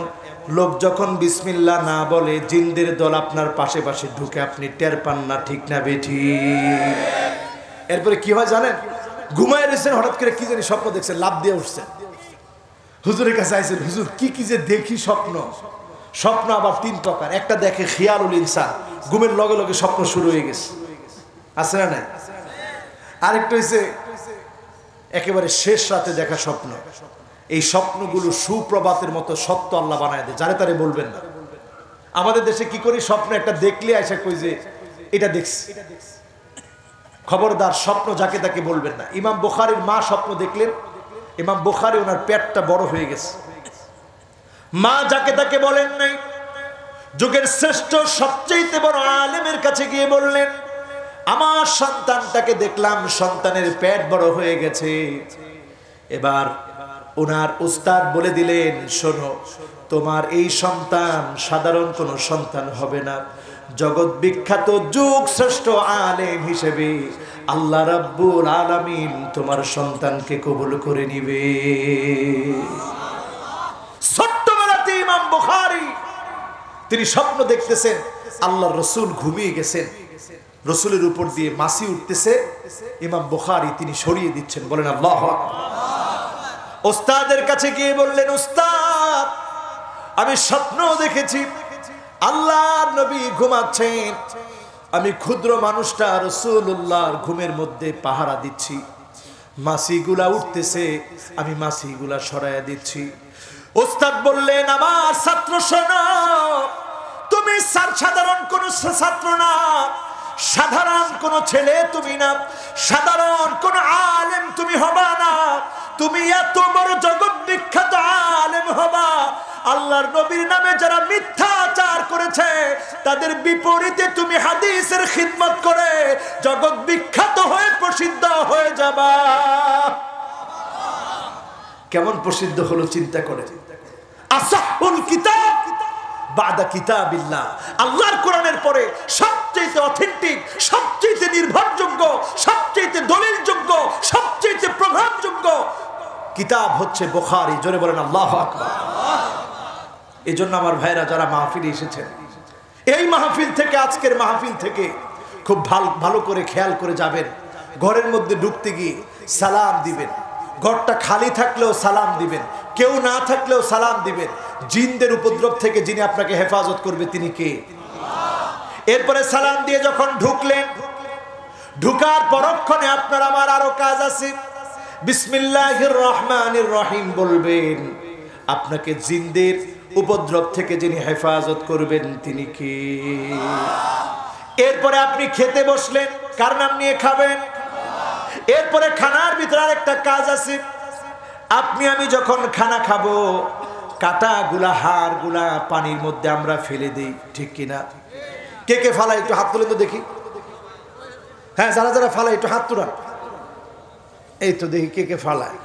লোক যখন বিসমিল্লাহ না বলে, জিনদের দল আপনার পাশে পাশে ঢুকে, আপনি টের পান না, ঠিক না বেঠি? এরপরে কি হয় জানেন? ঘুমায় রয়েছেন, হঠাৎ করে কি জানি স্বপ্ন দেখছেন, লাভ দিয়ে উঠছেন, হুজুরের কাছে আইছেন, হুজুর কি কি যে দেখি স্বপ্ন। স্বপ্ন আবার 3 প্রকার। একটা দেখে খিয়ালুল ইনসান, ঘুমের লগে লগে স্বপ্ন শুরু হয়ে গেছে, আছে না নাই? আরেকটা হইছে একেবারে শেষ রাতে দেখা স্বপ্ন। এই স্বপ্নগুলো সুপ্রভাতের মতো সত্য আল্লাহ বানায় দেয়, যারে তারে বলবেন না। আমাদের দেশে কি করি, স্বপ্ন একটা দেখলে আইসা কই যে এটা দেখছি। খবরদার, স্বপ্ন যাকে তাকে বলবেন না। ইমাম বুখারীর মা স্বপ্ন দেখলেন, ইমাম বুখারী ওনার পেটটা বড় হয়ে গেছে, মা যাকে তাকে বলেন নাই। যুগের শ্রেষ্ঠ সবচেয়ে বড় আলেমের কাছে গিয়ে বললেন, আমার সন্তানটাকে দেখলাম, সন্তানের পেট বড় হয়ে গেছে। এবার ওনার উস্তাদ বলে দিলেন, শোনো, তোমার এই সন্তান সাধারণ কোনো সন্তান হবে না, জগৎ বিখ্যাত যুগ শ্রেষ্ঠ আলেম হিসেবে আল্লাহ রাব্বুল আলামিন তোমার সন্তানকে কবুল করে নিবে। ছোট্টবেলাতে ইমাম বুখারী তিনি স্বপ্ন দেখতেছেন, আল্লাহর রাসূল ঘুমিয়ে গেছেন, রাসূলের উপর দিয়ে মাছি উঠতেছে, ইমাম বুখারী তিনি সরিয়ে দিচ্ছেন। বলেন আল্লাহু আকবার। ওস্তাদের কাছে গিয়ে বললেন, ওস্তাদ, আমি স্বপ্ন দেখেছি আল্লাহর নবী ঘুমাচ্ছেন, আমি ক্ষুদ্র মানুষটা রাসূলুল্লাহর ঘুমের মধ্যে পাহারা দিচ্ছি, মাছিগুলা উঠতেছে, আমি মাছিগুলা সরাইয়া দিচ্ছি। ওস্তাদ বললেন, আমার ছাত্র শোনো, তুমি সাধারণ কোন ছাত্র না, সাধারণ কোন ছেলে তুমি না, সাধারণ কোন আলেম তুমি হবা না, তুমি এত বড় জগৎ বিখ্যাত আলেম হবা। আল্লাহর নবীর নামে যারা মিথ্যাচার করেছে তাদের বিপরীতে তুমি হাদিসের খিদমত করে জগৎ বিখ্যাত হয়ে প্রসিদ্ধ হয়ে যাবা। কেমন প্রসিদ্ধ হলো চিন্তা করে। আসাহুল কিতাব বাদা কিতাবিল্লাহ, আল্লাহর কোরআনের পরে সবচেয়ে অথেন্টিক, সবচেয়ে নির্ভরযোগ্য, সবচেয়ে দলিলযোগ্য, সবচেয়ে প্রভাবযোগ্য কিতাব হচ্ছে বুখারী। জোরে বলেন আল্লাহু আকবার। এজন্য আমার ভাইরা যারা মাহফিলে এসেছেন, এই মাহফিল থেকে, আজকের মাহফিল থেকে খুব ভালো করে খেয়াল করে যাবেন। ঘরের মধ্যে ঢুকতে গিয়ে সালাম দিবেন, ঘরটা খালি থাকলেও সালাম দিবেন, কেউ না থাকলেও সালাম দিবেন। জিনদের উপদ্রব থেকে যিনি আপনাকে হেফাজত করবে তিনি কে? এরপরে সালাম দিয়ে যখন ঢুকলেন, ঢুকার পরক্ষণে আপনার আমার আরো কাজ আছে। বিসমিল্লাহির রহমানির রহিম বলবেন। আপনাকে জিনদের উপদ্রব থেকে যিনি হেফাজত করবেন তিনি কে? এরপরে আপনি খেতে বসলেন, কার নাম নিয়ে খাবেন? এরপরে খানার ভিতরে আরেকটা কাজ আছে। আপনি আমি যখন খানা খাবো, কাটাগুলা, হাড়গুলা পানির মধ্যে আমরা ফেলে দিই, ঠিক কিনা? কে কে ফালায় একটু হাত তুলে তো দেখি। হ্যাঁ, যারা যারা ফালায় একটু হাত তুলান। এই তো দেখি কে কে ফালায়।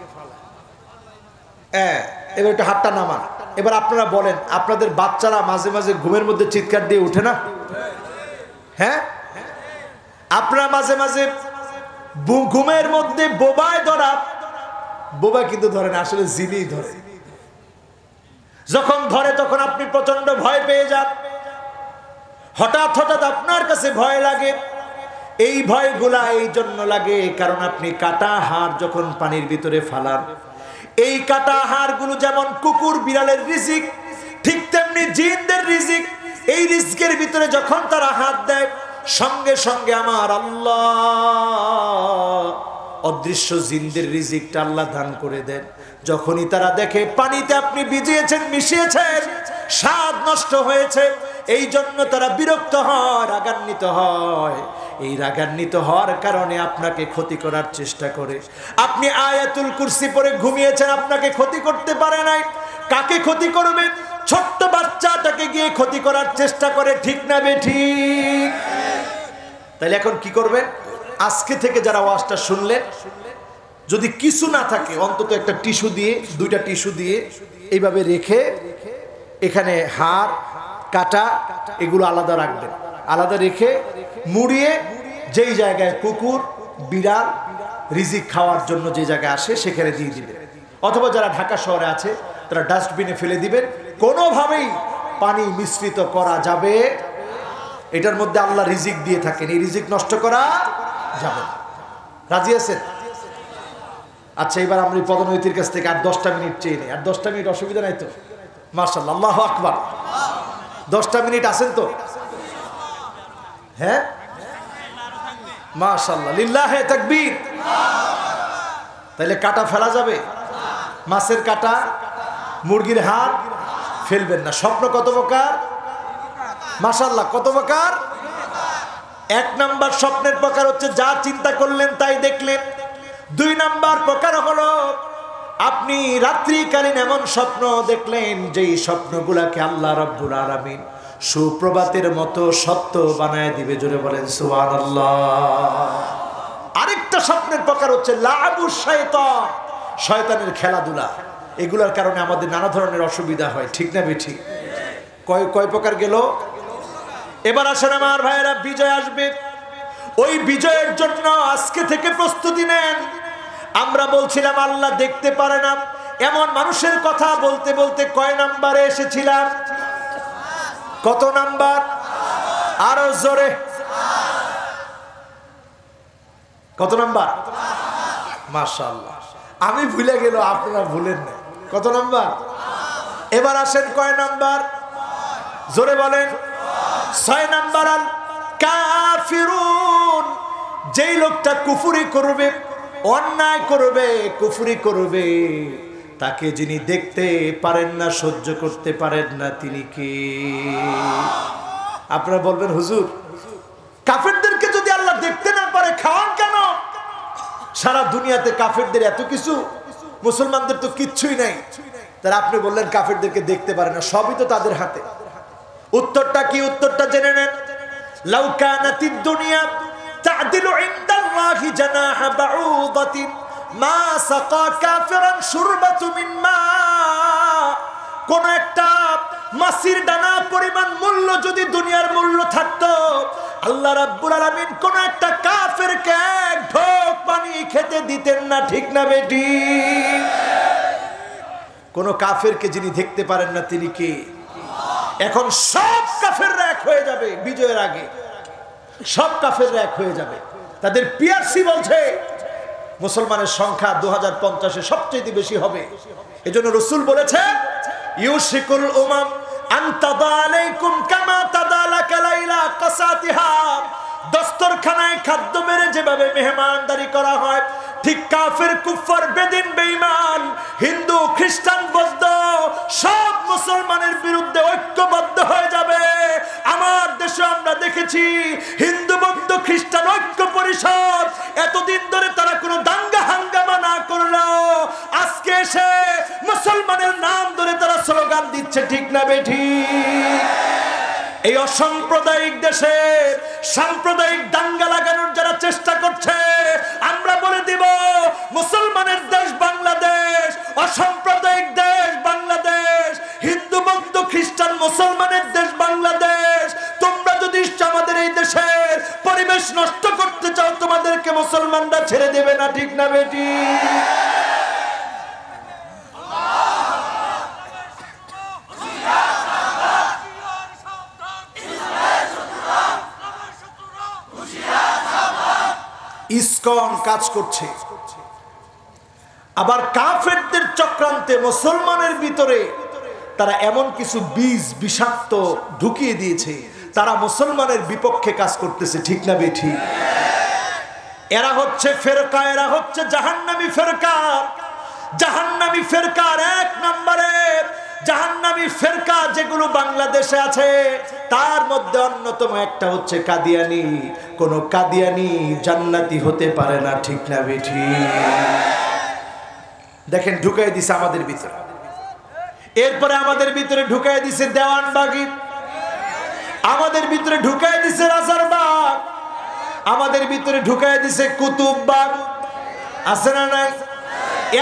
এবার একটু হাতটা নামান। এবার আপনারা বলেন, আপনাদের বাচ্চারা মাঝে মাঝে ঘুমের মধ্যে চিৎকার দিয়ে উঠে না? হ্যাঁ, আপনারা মাঝে মাঝে ঘুমের মধ্যে বোবায় ধরা, বোবা কিন্তু ধরে না, আসলে জিনই ধরে। যখন ধরে তখন আপনি প্রচন্ড ভয় পেয়ে যান, হঠাৎ হঠাৎ আপনার কাছে ভয় লাগে। এই ভয়গুলা এই জন্য লাগে কারণ আপনি কাটা হাড় যখন পানির ভিতরে ফালান, এই কাটা হাড়গুলো যেমন কুকুর বিড়ালের রিজিক, ঠিক তেমনি জিনদের রিজিক। এই রিজিকের ভিতরে যখন তারা হাত দেয়, সঙ্গে সঙ্গে আমার আল্লাহ অদৃশ্য জিনদের রিজিকটা আল্লাহ দান করে দেন। যখনই তারা দেখে পানিতে আপনি ভিজিয়েছেন, মিশিয়েছেন, স্বাদ নষ্ট হয়েছে, এই জন্য তারা বিরক্ত হয়, রাগান্বিত হয়। এই রাগান্বিত হওয়ার কারণে আপনাকে ক্ষতি করার চেষ্টা করে। আপনি আয়াতুল কুরসি পড়ে ঘুমিয়েছেন, আপনাকে ক্ষতি করতে পারে নাই। কাকে ক্ষতি করবে? ছোট্ট বাচ্চাটাকে গিয়ে ক্ষতি করার চেষ্টা করে, ঠিক না বেঠিক? তাহলে এখন কি করবেন? আজকে থেকে যারা ওয়াজটা শুনলেন, যদি কিছু না থাকে অন্তত একটা টিস্যু দিয়ে, দুইটা টিস্যু দিয়ে এইভাবে রেখে এখানে হাড় কাটা এগুলো আলাদা রাখবেন। আলাদা রেখে মুড়িয়ে যেই জায়গায় কুকুর বিড়াল রিজিক খাওয়ার জন্য যে জায়গায় আসে সেখানে দিয়ে দিবেন। অথবা যারা ঢাকা শহরে আছে তারা ডাস্টবিনে ফেলে দিবেন। কোনোভাবেই পানি মিশ্রিত করা যাবে, এটার মধ্যে আল্লাহ রিজিক দিয়ে থাকেন, এই রিজিক নষ্ট করা যাবে না। রাজি আছেন? আচ্ছা, এবার আমরা পদনৈতির কাছ থেকে আর 10টা মিনিট চেয়ে নেই। আর 10টা মিনিট অসুবিধা নাই তো? মাশাআল্লাহ, আল্লাহু আকবার। 10টা মিনিট আছেন তো? হ্যাঁ, মাশাআল্লাহ, লিল্লাহে তাকবীর। তাহলে কাটা ফেলা যাবে? মাছের কাটা, মুরগির হাড় ফেলবেন না। স্বপ্ন কত প্রকার? মাশাআল্লাহ, কত প্রকার? 1 নাম্বার স্বপ্নের প্রকার হচ্ছে যা চিন্তা করলেন তাই দেখলেন। 2 নাম্বার প্রকার হলো আপনি রাত্রিকালীন এমন স্বপ্ন দেখলেন যেই স্বপ্নগুলাকে আল্লাহ রাব্বুল আলামিন সুপ্রভাতের মতো সত্য বানায় দিবে। জোরে বলেন সুবহানাল্লাহ। আরেকটা স্বপ্নের প্রকার হচ্ছে লাআবুশ শাইতান, শয়তানের খেলাধুলা। এগুলার কারণে আমাদের নানা ধরনের অসুবিধা হয়, ঠিক না বেঠিক? কয় প্রকার গেল? এবার আসেন আমার ভাইয়েরা, বিজয় আসবে। ওই বিজয়ের জন্য আজকে থেকে প্রস্তুতি নেন। আমরা বলছিলাম আল্লাহ দেখতে পারে না, এমন মানুষের কথা বলতে বলতে কয় নাম্বারে এসেছিলাম? কত নাম্বার? আরো জোরে। কত নাম্বার? মাশাআল্লাহ, আমি ভুলে গেল, আপনারা ভুলেন না। কত নাম্বার? এবার আসেন কয় নাম্বার? জোরে বলেন। 6 নাম্বার। আল কাফিরুন, যেই লোকটা কুফরি করবে, অন্যায় করবে, কুফরি করবে, তাকে যিনি দেখতে পারেন না, সহ্য করতে পারেন না, তিনি কে? আপনারা বলবেন হুজুর, কাফেরদেরকে যদি আল্লাহ দেখতে না পারে খাওয়ান কেন? সারা দুনিয়াতে কাফেরদের এত কিছু, মুসলমানদের তো কিচ্ছুই নাই। তারা আপনি বললেন কাফেরদেরকে দেখতে পারে না, সবই তো তাদের হাতে। উত্তরটা কি? উত্তরটা জেনে নেন। লাউ কানাতিদ দুনিয়া তা'দিলু ইনদাল্লাহি জানাহা বাউদাতিন মা সাকা কাফিরান শুরবাতু মিন মা। কোন একটা মাছির দানা পরিমাণ মূল্য যদি দুনিয়ার মূল্য থাকতো, আল্লাহ রাব্বুল আলামিন কোন একটা কাফেরকে এক ঢোক পানি খেতে দিতেন না, ঠিক না বেটি? কোন কাফেরকে যিনি দেখতে পারেন না, তিনি কে? এখন সব কাফেররা এক হয়ে যাবে বিজয়ের আগে, সব কাফেররা এক হয়ে যাবে। তাদের পিআরসি বলছে মুসলমানের সংখ্যা 2050-এ সবচেয়ে বেশি হবে। এজন্য রাসূল বলেছে ইউশিকুল উমাম আন তাদা আলাইকুম কামা তাদালাকা লাইলা কাসাতিহা। দস্তরখানায় খাদ্য বেড়ে যেভাবে মেহমানদারি করা হয়, ঠিক কাফের, কুফার, বেদিন, বেঈমান, হিন্দু, খ্রিস্টান, বৌদ্ধ সব মুসলমানের বিরুদ্ধে ঐক্যবদ্ধ হয়ে যাবে। আমার দেশে আমরা দেখেছি হিন্দু, বৌদ্ধ, খ্রিস্টান ঐক্য পরিষদ, এতদিন ধরে তারা কোনো দাঙ্গা হাঙ্গামা না করলেও আজকে এসে মুসলমানের নাম ধরে তারা স্লোগান দিচ্ছে, ঠিক না বেঠিক? এই অসাম্প্রদায়িক দেশে সাম্প্রদায়িক দাঙ্গা লাগানোর যারা চেষ্টা করছে, আমরা বলে দিব মুসলমানের দেশ বাংলাদেশ, অসাম্প্রদায়িক দেশ বাংলাদেশ, হিন্দু, বৌদ্ধ, খ্রিস্টান মুসলমানের দেশ বাংলাদেশ। তোমরা যদি আমাদের এই দেশের পরিবেশ নষ্ট করতে চাও, তোমাদেরকে মুসলমানরা ছেড়ে দেবে না, ঠিক না বেটি? ইসকন কাজ করছে। আবার কাফেরদের চক্রান্তে মুসলমানের ভিতরে তারা এমন কিছু বীজ বিষাক্ত ঢুকিয়ে দিয়েছে, তারা মুসলমানের বিপক্ষে কাজ করতেছে। ঠিক না বেঠিক? এরা হচ্ছে ফেরকা, এরা হচ্ছে জাহান্নামী ফেরকা। জাহান্নামী ফেরকার এক নম্বরে জাহান্নামী ফেরকা যেগুলো বাংলাদেশে আছে তার মধ্যে অন্যতম একটা হচ্ছে কাদিয়ানি। কোন কাদিয়ানি জান্নাতি হতে পারে না। ঠিক না বেঠিক? দেখেন ঢুকাই দিছে আমাদের ভিতরে। এরপরে আমাদের ভিতরে ঢুকাই দিছে দেওয়ানবাগি, আমাদের ভিতরে ঢুকাই দিছে রাজারবাগ, আমাদের ভিতরে ঢুকাই দিছে কুতুববাগ। আছে না নাই?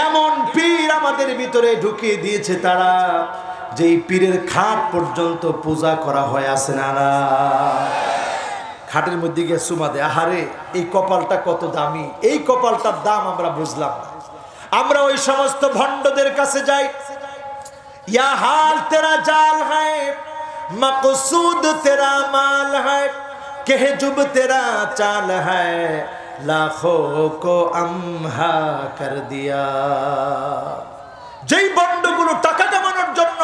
এমন পীর আমাদের ভিতরে ঢুকিয়ে দিয়েছে তারা, যেই পীরের খাট পর্যন্ত পূজা করা হয়। আছে না না? খাটের মধ্যে গিয়ে চুমা দেয়। আহারে এই কপালটা কত দামি, এই কপালটার দাম আমরা বুঝলাম না। আমরা ওই সমস্ত ভণ্ডদের কাছে যাই, ইয়া হাল তেরা জাল হ্যায়, মকসুদ তেরা মাল হ্যায়, কেহজুব তেরা চাল হ্যায়, লাখো কো আমহা কর দিয়া। যেই ভণ্ডগুলো টাকা কামানোর জন্য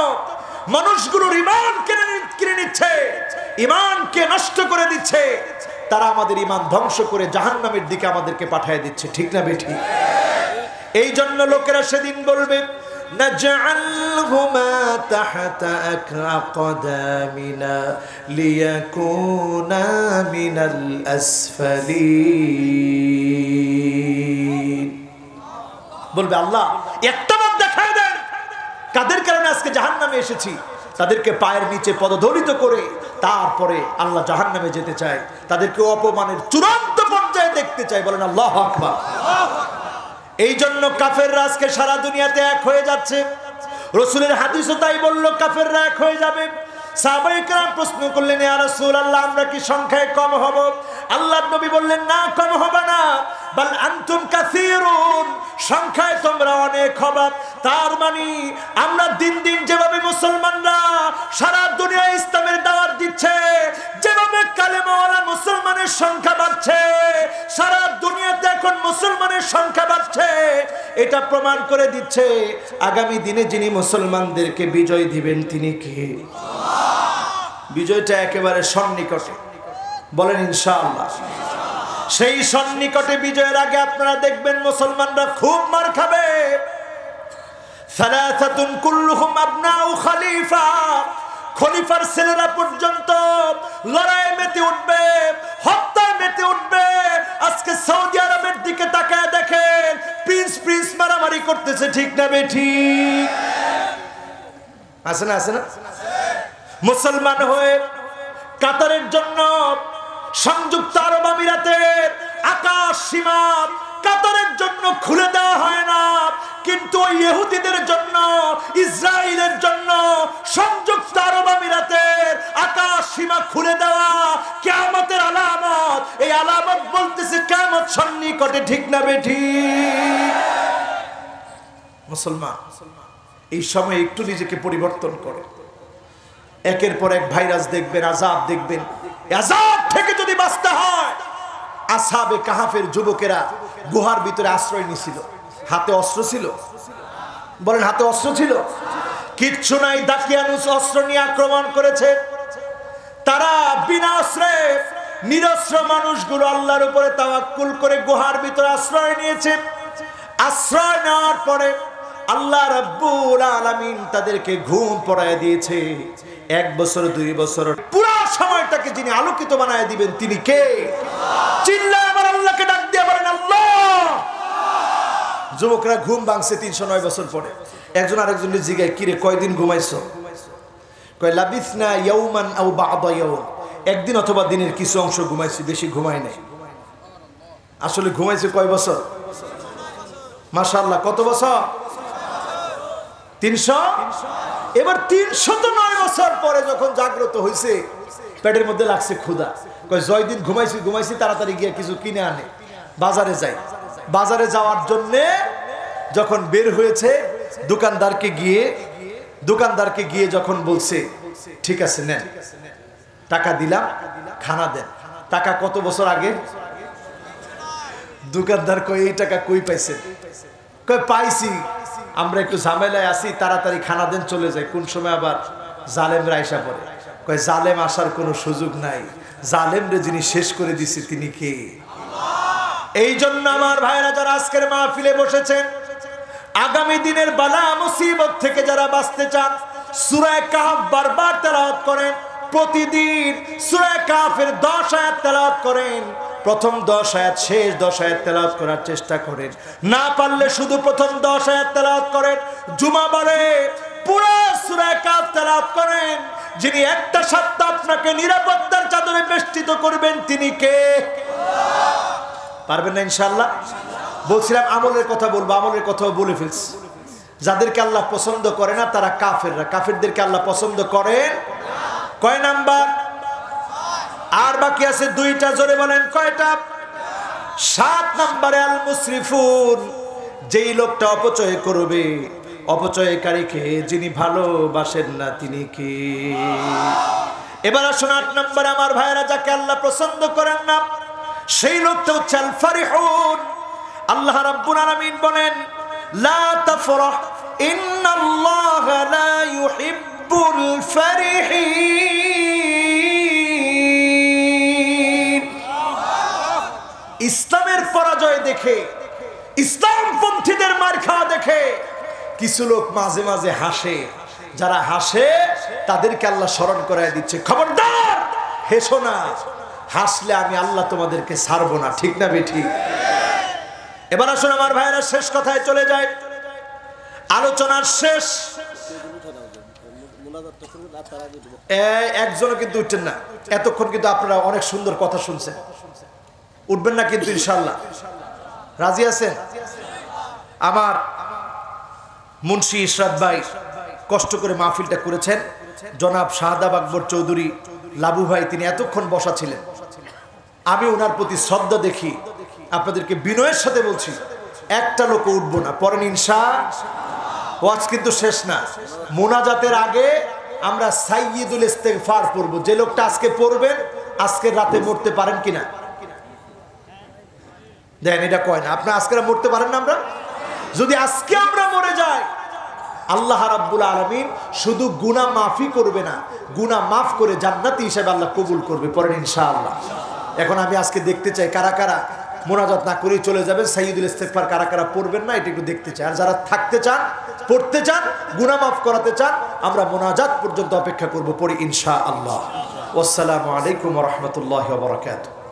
মানুষগুলোর ঈমান কিনে নিচ্ছে, ঈমানকে নষ্ট করে দিচ্ছে, তারা আমাদের ঈমান ধ্বংস করে জাহান্নামের দিকে আমাদেরকে পাঠিয়ে দিচ্ছে। ঠিক না বেঠিক? এই জন্য লোকেরা সেদিন বলবে নাজআলহুমা তাহতা আকদামিনা লিয়াকুনা মিনাল আসফালিন। বলবে আল্লাহ একটাবার দেখায় দেন কাদের কারণে আজকে জাহান্নামে এসেছি, তাদেরকে পায়ের নিচে পদদলিত করে তারপরে আল্লাহ জাহান্নামে যেতে চায়, তাদেরকে অপমানের চূড়ান্ত পর্যায়ে দেখতে চায়। বলেন আল্লাহু আকবার। এই জন্য কাফেররা আজকে সারা দুনিয়াতে এক হয়ে যাচ্ছে। রাসূলের হাদিসও তাই বলল, কাফেররা এক হয়ে যাবে। সাহাবায়ে কেরাম প্রশ্ন করলেন, ইয়া রাসূলুল্লাহ আমরা কি সংখ্যায় কম হব? আল্লাহর নবী বললেন, না কম হবে না, বাল আনতুম কাসীরুন, সংখ্যায় তোমরা অনেক হবে। তার মানে আমরা দিন দিন যেভাবে মুসলমানরা সারা দুনিয়ায় ইসলামের দাওয়াত দিচ্ছে, যেভাবে কালেমাওয়ালা মুসলমানের সংখ্যা বাড়ছে, সারা দুনিয়াতে এখন মুসলমানের সংখ্যা বাড়ছে, এটা প্রমাণ করে দিচ্ছে আগামী দিনে যিনি মুসলমানদেরকে বিজয় দিবেন তিনি কে? বিজয়টা একেবারে সন্নিকটে। বলেন ইনশাআল্লাহ। সেই সন্নিকটে বিজয়ের আগে আপনারা দেখবেন মুসলমানরা খুব মার খাবে। সালাসাতুন কুল্লুহুম আবনাউ খলিফা, খলিফার ছেলেরা পর্যন্ত লড়াই মেতে উঠবে, হত্যায় মেতে উঠবে। আজকে সৌদি আরবের দিকে তাকায় দেখেন, প্রিন্স মারামারি করতেছে। ঠিক না বেঠিক? আছে না? আছে না? মুসলমান হয়ে কাতারের জন্য সংযুক্ত আরব আমিরাতের আকাশ সীমা কাতারের জন্য খুলে দেওয়া হয় না, কিন্তু ওই ইহুদিদের জন্য, ইসরায়েলের জন্য সংযুক্ত আরব আমিরাতের আকাশ সীমা খুলে দেওয়া কিয়ামতের আলামত। এই আলামত বলতেছে কিয়ামত সন্নিকটে। ঠিক না বেঠিক? মুসলমান এই সময় একটু নিজেকে পরিবর্তন করো। একের পর এক ভাইরাস দেখবেন, আযাব দেখবেন। আযাব থেকে যদি বাঁচতে হয়, আসহাবে কাহাফের যুবকেরা গুহার ভিতরে আশ্রয় নিছিল। হাতে অস্ত্র ছিল? বলেন হাতে অস্ত্র ছিল? কিচ্ছু নাই। দাকিয়ানুস অস্ত্র নিয়ে আক্রমণ করেছে। তারা বিনা অস্ত্রে নিরস্ত্র মানুষগুলো আল্লাহর উপরে তাওয়াক্কুল করে গুহার ভিতরে আশ্রয় নিয়েছে। আশ্রয় নেওয়ার পরে আল্লাহ রাব্বুল আলামিন তাদেরকে ঘুম পড়ায় দিয়েছে। 1 বছর 2 বছর পুরো সময়টাকে যিনি আলোকিত বানায় দিবেন তিনি কে? চিল্লায় আমার আল্লাহকে ডাক দিয়ে বলেন আল্লাহ। যুবকরা ঘুম ভাঙছে 309 বছর পরে। একজন আরেকজনের জিজ্ঞাসা, কিরে কয়দিন ঘুমাইছো? কয় লাবিসনা ইয়াওমান আও বা'দা ইয়াওম, একদিন অথবা দিনের কিছু অংশ ঘুমাইছি, বেশি ঘুমাই নাই। আসলে ঘুমাইছে কয় বছর? মাশাআল্লাহ। কত বছর? 300। এবার 309 বছর পরে যখন জাগ্রত হয়েছে, পেটের মধ্যে লাগছে ক্ষুধা। কয় জয়দিন ঘুমাইছি তাড়াতাড়ি গিয়ে কিছু কিনে আনে, বাজারে যাই। বাজারে যাওয়ার জন্যে যখন বের হয়েছে, দোকানদারকে গিয়ে যখন বলছে ঠিক আছে নেন, টাকা দিলাম, খানা দেন। টাকা কত বছর আগে? দোকানদার কই এই টাকা কই পাইছেন? কই পাইছি, আমরা একটু ঝামেলায় আছি, তাড়াতাড়ি খানা দেন চলে যায়। কোন সময় আবার জালেমরা আইসা পড়ে। কয় জালেম আসার কোনো সুযোগ নাই, জালেমরে যিনি শেষ করে দিছে তিনি কে? এই জন্য আমার ভাইরা যারা আজকের মাহফিলে বসেছেন, আগামী দিনের বালা মুসিবত থেকে যারা বাঁচতে চান, সূরা কাহফ বারবার তেলাওয়াত করেন। প্রতিদিন সূরা কাহফের 10 আয়াত তেলাওয়াত করেন। প্রথম 10 আয়াত, শেষ 10 আয়াত তেলাওয়াত করার চেষ্টা করেন। না পারলে শুধু প্রথম 10 আয়াত তেলাওয়াত করেন। জুমাবারে পুরো সূরা কাহফ তেলাওয়াত করেন। যিনি একটা সপ্তাহ আপনাকে নিরাপত্তার চাদরে বেষ্টিত করবেন তিনি কে? পারবেন না ইনশাআল্লাহ? বলছিলাম আমলের কথা বলবো, আমলের কথাও বলে ফেলছি। যাদেরকে আল্লাহ পছন্দ করে না তারা কাফেররা। কাফেরদেরকে আল্লাহ পছন্দ করেন কয় নাম্বার? আর বাকি আছে 2টা, জোরে বলেন কয়টা? 7 নম্বরে আল মুসরিফুন, যেই লোকটা অপচয় করবে, অপচয়কারীকে যিনি ভালোবাসেন না তিনি কে? এবার আসুন 8 নম্বরে আমার ভাইরা, যাকে আল্লাহ পছন্দ করেন না সেই লোকটা হচ্ছে আল ফারিহুন। আল্লাহ রাব্বুল আলামিন বলেন লা তাফরাহ ইন্নাল্লাহা লা ইউহিব্বুল ফারিহিন। ইসলামের পরাজয় দেখে, ইসলামপন্থীদের মার খাওয়া দেখে কিছু লোক মাঝে মাঝে হাসে। যারা হাসে তাদেরকে আল্লাহ স্মরণ করায় দিচ্ছে, খবরদার হেসো না, হাসলে আমি আল্লাহ তোমাদেরকে ছাড়বো না। ঠিক না বেঠিক? এবার আসুন আমার ভাইয়েরা শেষ কথায় চলে যায়, আলোচনার শেষ। একজনও কিন্তু উঠছেন না এতক্ষণ, কিন্তু আপনারা অনেক সুন্দর কথা শুনছেন। উঠবেন না কিন্তু ইনশাআল্লাহ? রাজি আছেন? আমার মুন্সি ইশরাত ভাই কষ্ট করে মাহফিলটা করেছেন। জনাব শাহাদাব আকবর চৌধুরী লাবু ভাই তিনি এতক্ষণ বসা ছিলেন। আমি ওনার প্রতি শ্রদ্ধা দেখি, আপনাদেরকে বিনয়ের সাথে বলছি একটা লোক উঠবো না। পরেন ইনশাআল্লাহ। ওয়াজ কিন্তু শেষ না। মোনাজাতের আগে আমরা সাইয়্যিদুল ইস্তিগফার পড়বো। যে লোকটা আজকে পড়বেন আজকের রাতে মরতে পারেন কিনা? দেন এটা কয় না, আপনি আজকে মরতে পারেন না? আমরা যদি আজকে আমরা মরে যাই, আল্লাহ রাব্বুল আলামিন শুধু গুনাহ মাফই করবে না, গুনাহ মাফ করে জান্নাতি হিসেবে আল্লাহ কবুল করবে। পরেন ইনশাআল্লাহ। এখন আমি আজকে দেখতে চাই কারা কারা মোনাজাত না করেই চলে যাবেন, সাইয়্যিদুল ইস্তিগফার কারা কারা পড়বেন না এটা একটু দেখতে চাই। আর যারা থাকতে চান, পড়তে চান, গুনাহ মাফ করাতে চান, আমরা মোনাজাত পর্যন্ত অপেক্ষা করব। পড়ি ইনশাআল্লাহ। আসসালামু আলাইকুম ওয়া রাহমাতুল্লাহি ওয়া বারাকাতুহু।